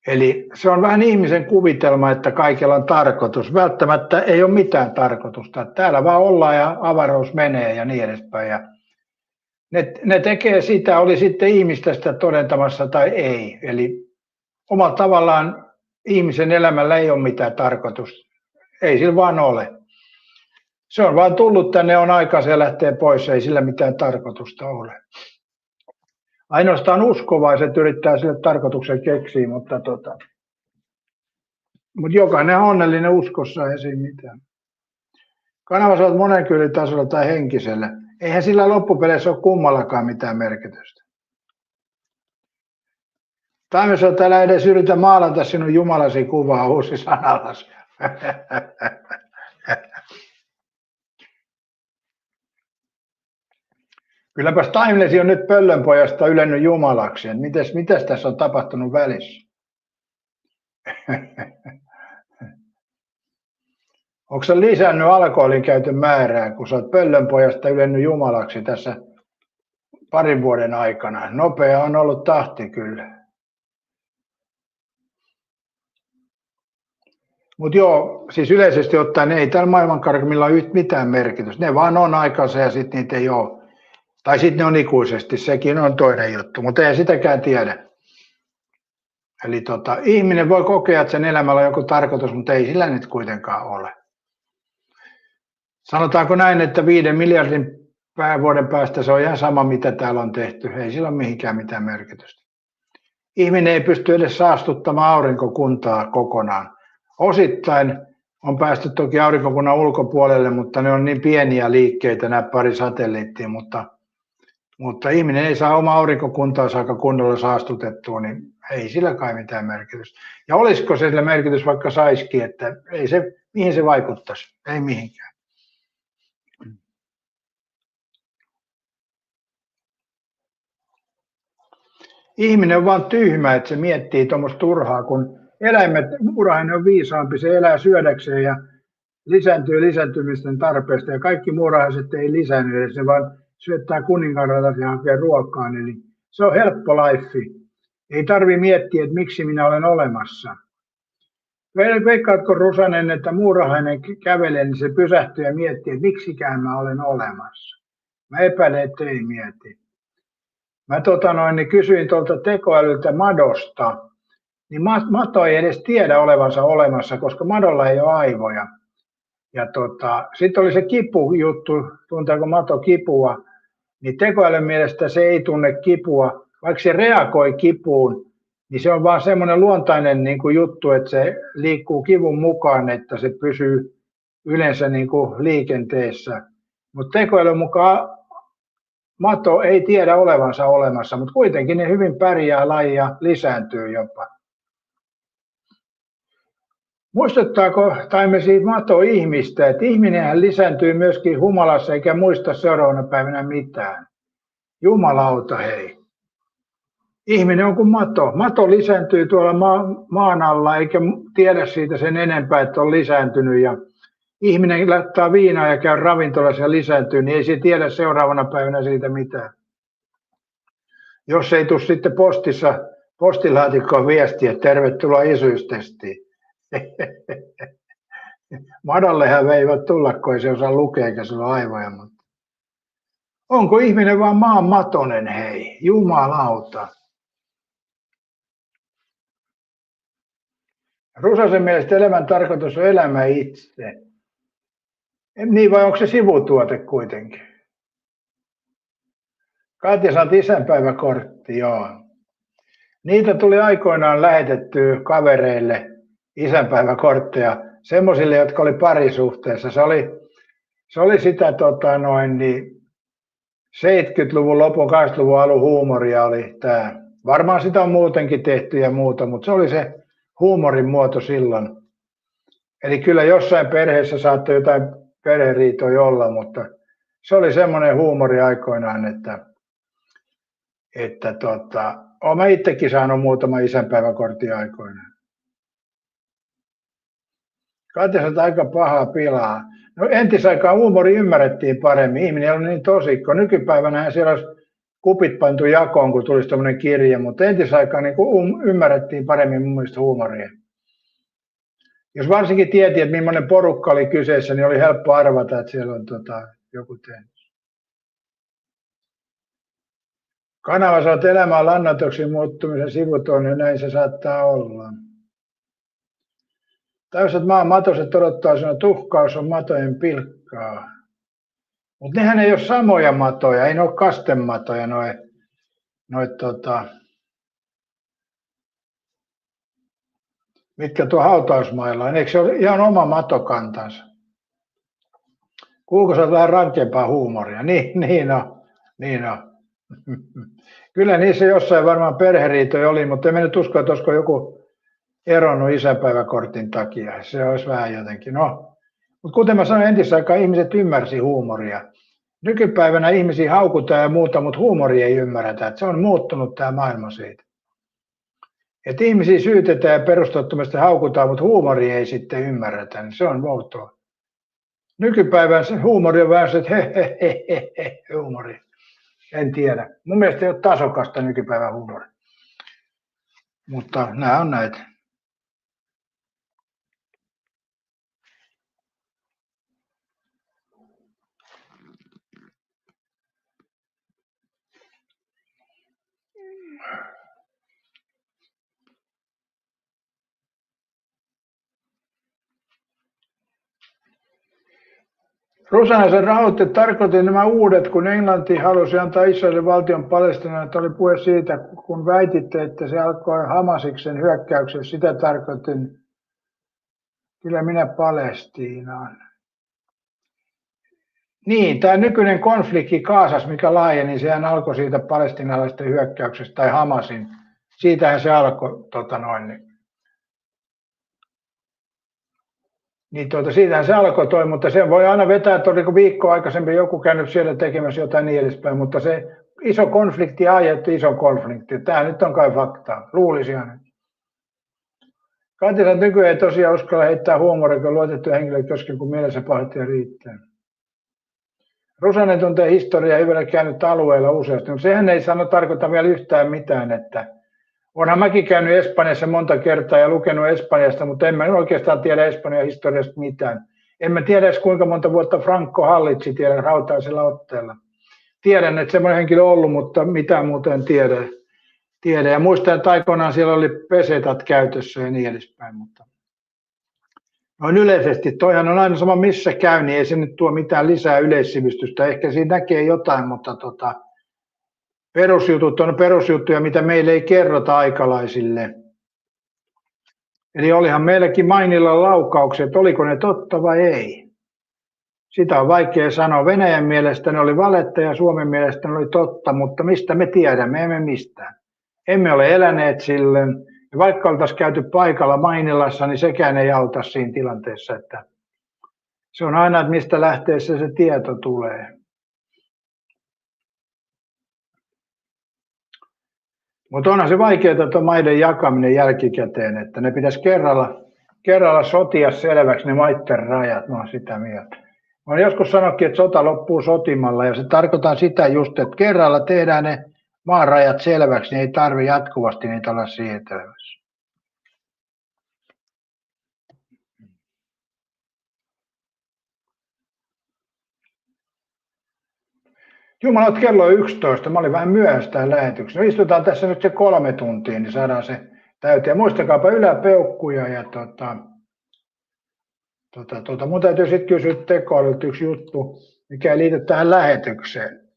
Eli se on vähän ihmisen kuvitelma, että kaikella on tarkoitus. Välttämättä ei ole mitään tarkoitusta. Täällä vaan ollaan ja avaruus menee ja niin edespäin. Ja ne tekee sitä, oli sitten ihmistä sitä todentamassa tai ei. Eli omalla tavallaan ihmisen elämällä ei ole mitään tarkoitusta. Ei sillä vaan ole. Se on vaan tullut tänne, on aikaa, ja lähtee pois, ei sillä mitään tarkoitusta ole. Ainoastaan uskovaiset yrittää sille tarkoituksen keksiä, mutta jokainen on onnellinen uskossa, ei siinä mitään. Kanava saat monekyylitasolla tai henkisellä. Eihän sillä loppupeleissä ole kummallakaan mitään merkitystä. Taimessa täällä edes yritä maalata sinun jumalasi kuvaa uusi sanallasi. Kylläpäs Timeless on nyt Pöllönpojasta ylennyt jumalaksi. Mitäs tässä on tapahtunut välissä? Onko sä lisännyt alkoholin käytön määrää, kun sä oot Pöllönpojasta ylennyt jumalaksi tässä parin vuoden aikana? Nopea on ollut tahti kyllä. Mutta joo, siis yleisesti ottaen ei täällä maailmankarkimilla ole mitään merkitystä. Ne vaan on aikansa ja sitten niitä ei ole. Tai sitten ne on ikuisesti, sekin on toinen juttu, mutta ei sitäkään tiedä. Eli ihminen voi kokea, että sen elämällä on joku tarkoitus, mutta ei sillä nyt kuitenkaan ole. Sanotaanko näin, että 5 miljardin vuoden päästä se on ihan sama, mitä täällä on tehty. Ei sillä ole mihinkään mitään merkitystä. Ihminen ei pysty edes saastuttamaan aurinkokuntaa kokonaan. Osittain on päästy toki aurinkokunnan ulkopuolelle, mutta ne on niin pieniä liikkeitä, nämä pari satelliittia, mutta ihminen ei saa oma aurinkokuntaansa aika kunnolla saastutettua, niin ei sillä kai mitään merkitystä. Ja olisiko sillä merkitys, vaikka saisikin, että ei se Mihin se vaikuttaisi? Ei mihinkään. Ihminen on vaan tyhmä, että se miettii tuommoista turhaa, kun muurahainen on viisaampi, se elää syödäkseen ja lisääntyy lisääntymisten tarpeesta ja kaikki muurahaiset ei lisäänny, eli se vaan syöttää kuninkaanratat ja hakee ruokaan, eli se on helppo life. Ei tarvi miettiä, että miksi minä olen olemassa. Veikkaatko Rusanen, että muurahainen kävelee, niin se pysähtyy ja miettii, että miksikään mä olen olemassa. Mä epäilen, että ei mieti. Mä niin kysyin tuolta tekoälyltä madosta, niin mato ei edes tiedä olevansa olemassa, koska madolla ei ole aivoja. Ja sitten oli se kipujuttu, tunteeko mato kipua, niin tekoälyn mielestä se ei tunne kipua, vaikka se reagoi kipuun, niin se on vaan semmoinen luontainen niin kuin juttu, että se liikkuu kivun mukaan, että se pysyy yleensä niin kuin liikenteessä. Mutta tekoälyn mukaan mato ei tiedä olevansa olemassa, mutta kuitenkin ne hyvin pärjää laji ja lisääntyy jopa. Muistuttaako taimme siitä mato-ihmistä, että ihminenhän lisääntyy myöskin humalassa eikä muista seuraavana päivänä mitään. Jumalauta hei. Ihminen on kuin mato. Mato lisääntyy tuolla maan alla eikä tiedä siitä sen enempää, että on lisääntynyt. Ja ihminen laittaa viinaa ja käy ravintolassa ja lisääntyy, niin ei se tiedä seuraavana päivänä siitä mitään. Jos ei tule sitten postilaatikkoon viestiä, että tervetuloa isyystestiin. Madallehan veivät tulla, kun ei se osaa lukea eikä sillä aivoja. Mutta onko ihminen vaan maan matonen, hei? Jumalauta. Rusasen mielestä elämän tarkoitus on elämä itse. Niin vai onko se sivutuote kuitenkin? Katja saat isänpäiväkortti, joo. Niitä tuli aikoinaan lähetettyä kavereille isänpäiväkortteja, semmoisille, jotka oli parisuhteessa. Se oli sitä 70-luvun lopun, 80-luvun alun huumoria oli tämä. Varmaan sitä on muutenkin tehty ja muuta, mutta se oli se huumorin muoto silloin. Eli kyllä jossain perheessä saattoi jotain perheriitoja olla, mutta se oli semmoinen huumori aikoinaan, että olen mä itsekin saanut muutama isänpäiväkortin aikoinaan. Katja sanoi, aika pahaa pilaa. No entisaikaan huumori ymmärrettiin paremmin. Ihminen oli niin tosikko. Nykypäivänä siellä olisi kupit pantu jakoon, kun tulisi tämmöinen kirje, mutta entisaikaan niin ymmärrettiin paremmin mun mielestä huumoria. Jos varsinkin tieti, että millainen porukka oli kyseessä, niin oli helppo arvata, että siellä on joku tehnyt. Kanava saat elämään lannoituksen muuttumisen sivutoon, ja näin se saattaa olla. Täyset maan matoset odottaa sinua, tuhkaus on matojen pilkkaa. Mutta nehän ei ole samoja matoja, ei ne ole kastematoja, mitkä tuo hautausmailla on. Eikö se ole ihan oma matokantansa? Kuulko sä vähän rankempaa huumoria? Niin on. Kyllä niissä jossain varmaan perheriitoja oli, mutta en mä nyt usko, että olisiko joku eronnut isänpäiväkortin takia. Se olisi vähän jotenkin. No. Mutta kuten mä sanoin, entisaikaan ihmiset ymmärsi huumoria. Nykypäivänä ihmisiä haukutaan ja muuta, mutta huumori ei ymmärretä. Se on muuttunut tämä maailma siitä. Että ihmisiä syytetään ja perusteettomasti haukutaan, mutta huumori ei sitten ymmärretä. Niin se on outoa. Nykypäivän huumori on vähän se, että he, huumori. En tiedä. Mun mielestä ei ole tasokasta nykypäivän huumori. Mutta nämä on näitä. Rusanen rahoitti tarkoitti nämä uudet, kun Englanti halusi antaa Israelin valtion Palestiinaan, että oli puhe siitä, kun väititte, että se alkoi Hamasiksen hyökkäyksen, sitä tarkoitin, kyllä minä Palestiinaan. Niin, tämä nykyinen konflikti Gazassa, mikä laajeni, sehän alkoi siitä palestiinalaisten hyökkäyksestä tai Hamasin. Siitähän se alkoi, Niin siitähän se alkoi toi, mutta sen voi aina vetää, että oliko viikko aikaisemmin joku käynyt siellä tekemässä jotain niin edespäin, mutta se iso konflikti aiheutti iso konflikti. Tämä nyt on kai faktaa, luulisin aina. Katila nykyään ei tosiaan uskalla heittää huumoria, kun luotettu henkilö joskin, kun mielessä pahoittaa riittää. Rusanen tuntee historiaa hyvällä käynyt alueella useasti, mutta sehän ei tarkoita vielä yhtään mitään, että onhan mäkin käynyt Espanjassa monta kertaa ja lukenut Espanjasta, mutta en mä oikeastaan tiedä Espanjan historiasta mitään. En mä tiedä edes kuinka monta vuotta Franco hallitsi tiedän rautaisella otteella. Tiedän, että semmoinen henkilö on ollut, mutta mitään muuta en tiedä. Ja muistan, että aikoinaan siellä oli pesetat käytössä ja niin edespäin. Mutta noin yleisesti, toihan on aina sama missä käy, niin ei se nyt tuo mitään lisää yleissivistystä. Ehkä siinä näkee jotain, mutta perusjutut on perusjuttuja, mitä meille ei kerrota aikalaisille. Eli olihan meilläkin Mainilla laukaukset, oliko ne totta vai ei. Sitä on vaikea sanoa. Venäjän mielestä ne oli valetta ja Suomen mielestä ne oli totta, mutta mistä me tiedämme? Emme mistään. Emme ole eläneet silloin. Ja vaikka oltaisiin käyty paikalla Mainilassa, niin sekään ei auta siinä tilanteessa. Että se on aina, että mistä lähteessä se tieto tulee. Mutta onhan se vaikeaa tuo maiden jakaminen jälkikäteen, että ne pitäisi kerralla sotia selväksi ne maiden rajat, no sitä mieltä. Mä olen joskus sanonutkin, että sota loppuu sotimalla ja se tarkoittaa sitä just, että kerralla tehdään ne maarajat selväksi, niin ei tarvitse jatkuvasti niitä olla siirtelemässä. Jumalat, kello on 11. Mä olin vähän myöhässä tähän lähetykseen. No, istutaan tässä nyt se 3 tuntia, niin saadaan se täyteen. Muistakaapa yläpeukkuja ja mun täytyy sitten kysyä tekoälyltä yksi juttu, mikä ei liity tähän lähetykseen.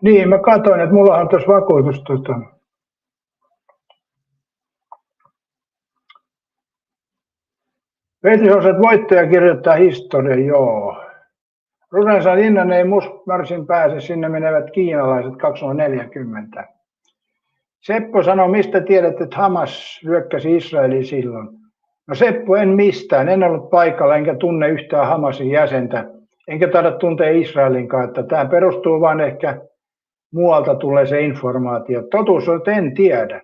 Niin, mä katsoin, että mulla on tuossa vakuutus. Vetisosat voittaja kirjoittaa historian, joo. Rusensan hinnan ei Musk-Marsin pääse, sinne menevät kiinalaiset 2040. Seppo sanoi, mistä tiedät, että Hamas hyökkäsi Israeliin silloin? No Seppo, en mistään, en ollut paikalla, enkä tunne yhtään Hamasin jäsentä, enkä taida tuntea Israelinkaan, että tämä perustuu vaan ehkä muualta tulee se informaatio. Totuus on, että en tiedä.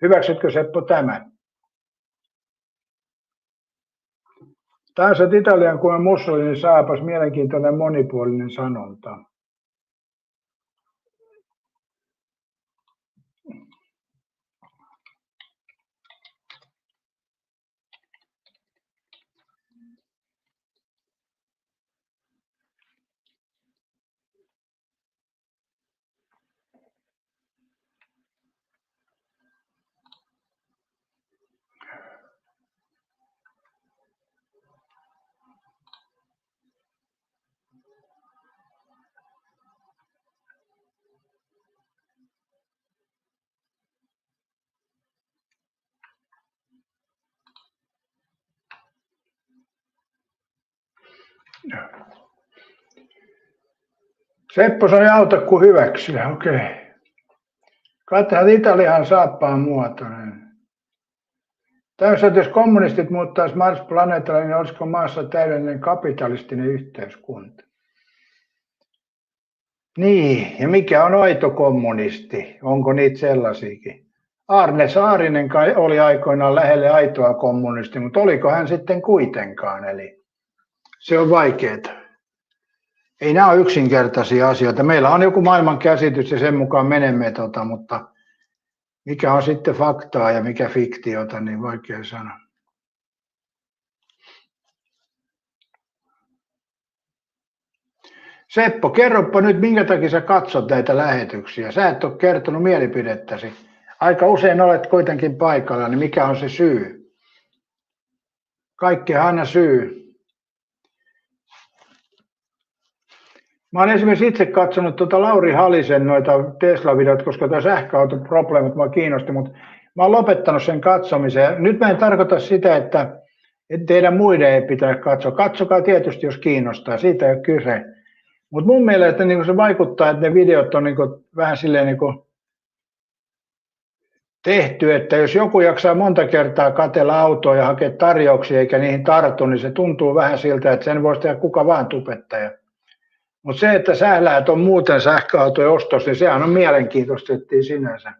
Hyväksytkö Seppo tämän? Taas on Italian kuin Mussolini saapas, mielenkiintoinen monipuolinen sanonta. Seppo sanoi auta kuin hyväksyä, okei. Katsotaan Italian saappaan muotoinen. Tämmöiset, jos kommunistit muuttaisi Mars-planeetalle, niin olisiko maassa täydellinen kapitalistinen yhteiskunta? Niin, ja mikä on aito kommunisti? Onko niitä sellaisiakin? Arne Saarinen kai oli aikoinaan lähelle aitoa kommunistia, mutta oliko hän sitten kuitenkaan? Eli se on vaikeaa. Ei nämä ole yksinkertaisia asioita. Meillä on joku maailman käsitys ja sen mukaan menemme, mutta mikä on sitten faktaa ja mikä fiktiota, niin vaikea sanoa. Seppo, kerropa nyt, minkä takia sä katsot näitä lähetyksiä. Sä et ole kertonut mielipidettäsi. Aika usein olet kuitenkin paikalla, niin mikä on se syy? Kaikki on aina syy. Mä olen esimerkiksi itse katsonut Lauri Halisen noita Tesla-videoita, koska tuo sähköautoprobleemit mua kiinnosti, mutta mä olen lopettanut sen katsomisen. Nyt mä en tarkoita sitä, että teidän muiden ei pitää katsoa. Katsokaa tietysti, jos kiinnostaa, siitä ei ole kyse. Mutta mun mielestä niin se vaikuttaa, että ne videot on niin vähän silleen niin tehty, että jos joku jaksaa monta kertaa katsella autoa ja hakea tarjouksia eikä niihin tartu, niin se tuntuu vähän siltä, että sen voisi tehdä kuka vaan tubettaja. Mutta se, että sähläät on muuten sähköautojen ostos, niin sehän on mielenkiintoista sinänsä.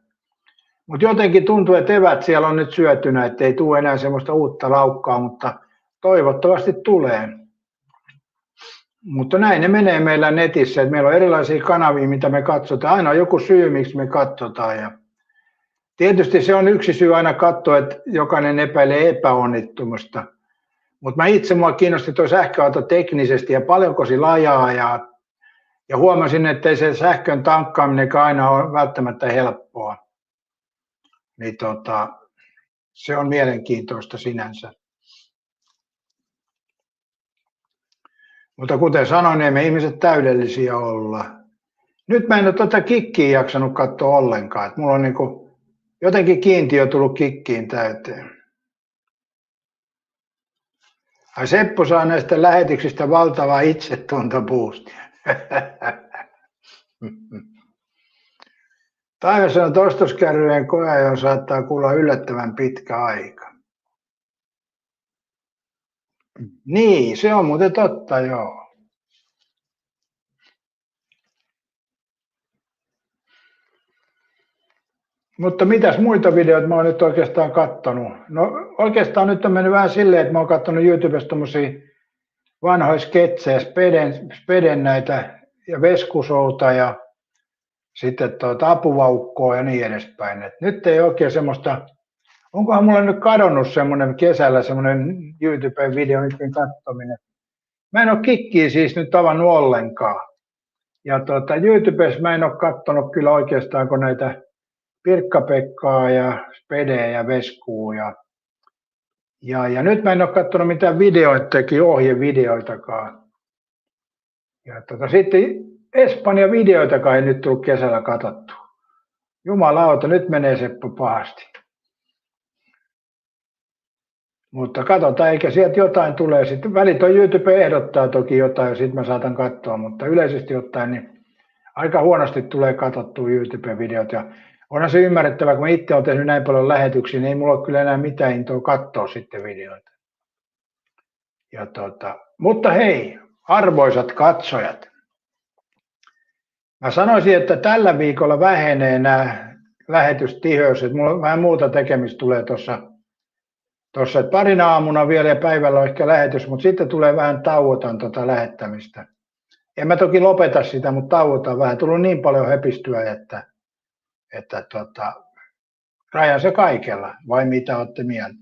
Mutta jotenkin tuntuu, että evät siellä on nyt syötynä, että ei tule enää semmoista uutta laukkaa, mutta toivottavasti tulee. Mutta näin ne menee meillä netissä, että meillä on erilaisia kanavia, mitä me katsotaan. Aina on joku syy, miksi me katsotaan. Ja tietysti se on yksi syy aina katsoa, että jokainen epäilee epäonnittumista. Mutta mua kiinnosti tuo sähköauto teknisesti ja paljonko sillä ajaa. Ja huomasin, että ei se sähkön tankkaaminen aina ole välttämättä helppoa. Niin se on mielenkiintoista sinänsä. Mutta kuten sanoin, ei me ihmiset täydellisiä olla. Nyt mä en ole kikkiä jaksanut katsoa ollenkaan. Et mulla on jotenkin kiintiö tullut kikkiin täyteen. Ai Seppo saa näistä lähetyksistä valtavaa itsetuntoboostia. Taive sanoo, että ostoskärryjen koeajon saattaa kuulla yllättävän pitkä aika. Niin, se on muuten totta, joo. Mutta mitäs muita videoita mä oon nyt oikeastaan kattonut? No oikeastaan nyt on mennyt vähän silleen, että mä oon kattonut YouTubesta tommosia vanhoja sketsejä, Speden näitä ja Veskusouta ja sitten Apuvaukkoa ja niin edespäin. Et nyt ei oikein semmoista, onkohan mulla nyt kadonnut semmoinen kesällä semmoinen YouTuben video niiden katsominen. Mä en ole kikkiä siis nyt tavannut ollenkaan. Ja YouTubessa mä en ole katsonut kyllä oikeastaan kun näitä Pirkka-Pekkaa ja Spedeä ja Veskuu. Ja nyt mä en ole katsonut mitään ohjevideoitakaan. Ja sitten Espanjan videoitakaan ei nyt tullut kesällä katsottu. Jumalauta, nyt menee Seppo pahasti. Mutta katsotaan, eikä sieltä jotain tulee. Sitten välitön YouTube ehdottaa toki jotain ja sitten mä saatan katsoa, mutta yleisesti ottaen niin aika huonosti tulee katsottua YouTube-videot. Ja onhan se ymmärrettävä, kun mä itse olen tehnyt näin paljon lähetyksiä, niin ei mulla ole kyllä enää mitään intoa katsoa sitten videoita. Ja mutta hei, arvoisat katsojat. Mä sanoisin, että tällä viikolla vähenee nämä lähetystiheyset. Mulla vähän muuta tekemistä tulee tuossa, että parina aamuna vielä ja päivällä on ehkä lähetys, mutta sitten tulee vähän tauotan lähettämistä. En mä toki lopeta sitä, mutta tauotan vähän. Tullut niin paljon höpistyä, että rajan se kaikella, vai mitä olette mieltä?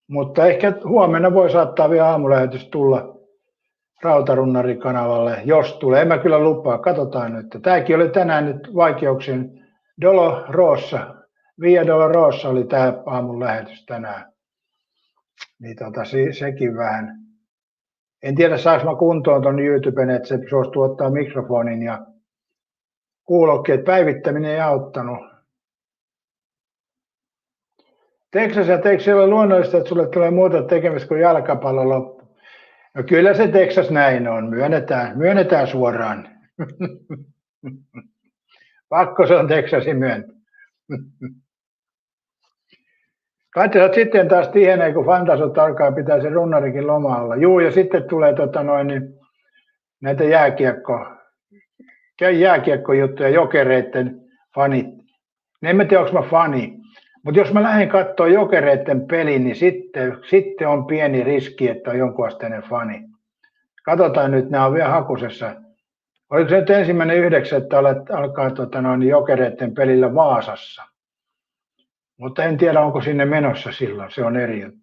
Mutta ehkä huomenna voi saattaa vielä aamulähetys tulla Rautarunnari-kanavalle, jos tulee. En mä kyllä lupaa, katsotaan nyt. Tämäkin oli tänään nyt vaikeuksien Via Dolorosa oli tämä aamun lähetys tänään. Niin sekin vähän. En tiedä saanko mä kuntoon tuon YouTuben, että se suostuu ottaa mikrofonin ja kuulokkeet. Päivittäminen ei auttanut. Texas, eikö se ole luonnollista, että sulle tulee muuta tekemistä kuin jalkapallo loppu? No kyllä se Texas näin on, myönnetään suoraan. Pakko se on Texasin myöntää. Katsotaan sitten taas tihenee, kun fantasot alkaa pitää se runnarikin lomalla. Juu, ja sitten tulee näitä jääkiekkojuttuja, Jokereiden fanit. En mä tiedä, onko mä fani, mutta jos mä lähden katsoa Jokereiden pelin, niin sitten on pieni riski, että on jonkunasteinen fani. Katsotaan nyt, nämä on vielä hakusessa. Oliko se nyt 1.9. että alkaa Jokereiden pelillä Vaasassa? Mutta en tiedä, onko sinne menossa silloin, se on eri juttu.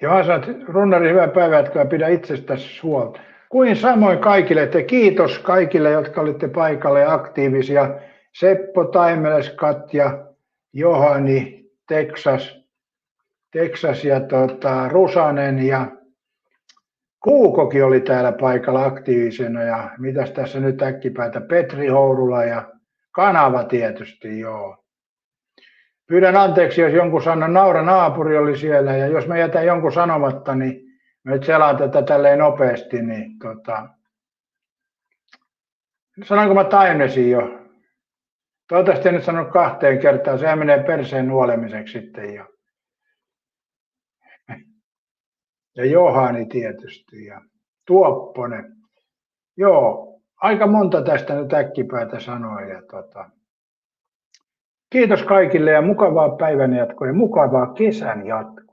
Johan sanot, runnari, hyvää päivää, pidä itsestäsi huolta. Kuin samoin kaikille, että kiitos kaikille, jotka olitte paikalle ja aktiivisia. Seppo, Taimeles, Katja, Johani, Texas ja Rusanen ja Kuukokin oli täällä paikalla aktiivisena ja mitäs tässä nyt äkkipäätä, Petri Hourula ja Kanava tietysti, joo. Pyydän anteeksi, jos jonkun sanon, Naura naapuri oli siellä ja jos mä jätän jonkun sanomatta, niin mä nyt selaan tätä tälleen nopeasti, niin sanonko mä Taimesiin jo? Toivottavasti en nyt sanonut 2 kertaa, sehän menee perseen nuolemiseksi sitten jo. Ja Johani tietysti ja Tuopponen. Joo, aika monta tästä nyt äkkipäätä sanoi. Ja kiitos kaikille ja mukavaa päivän jatkoa ja mukavaa kesän jatkoa.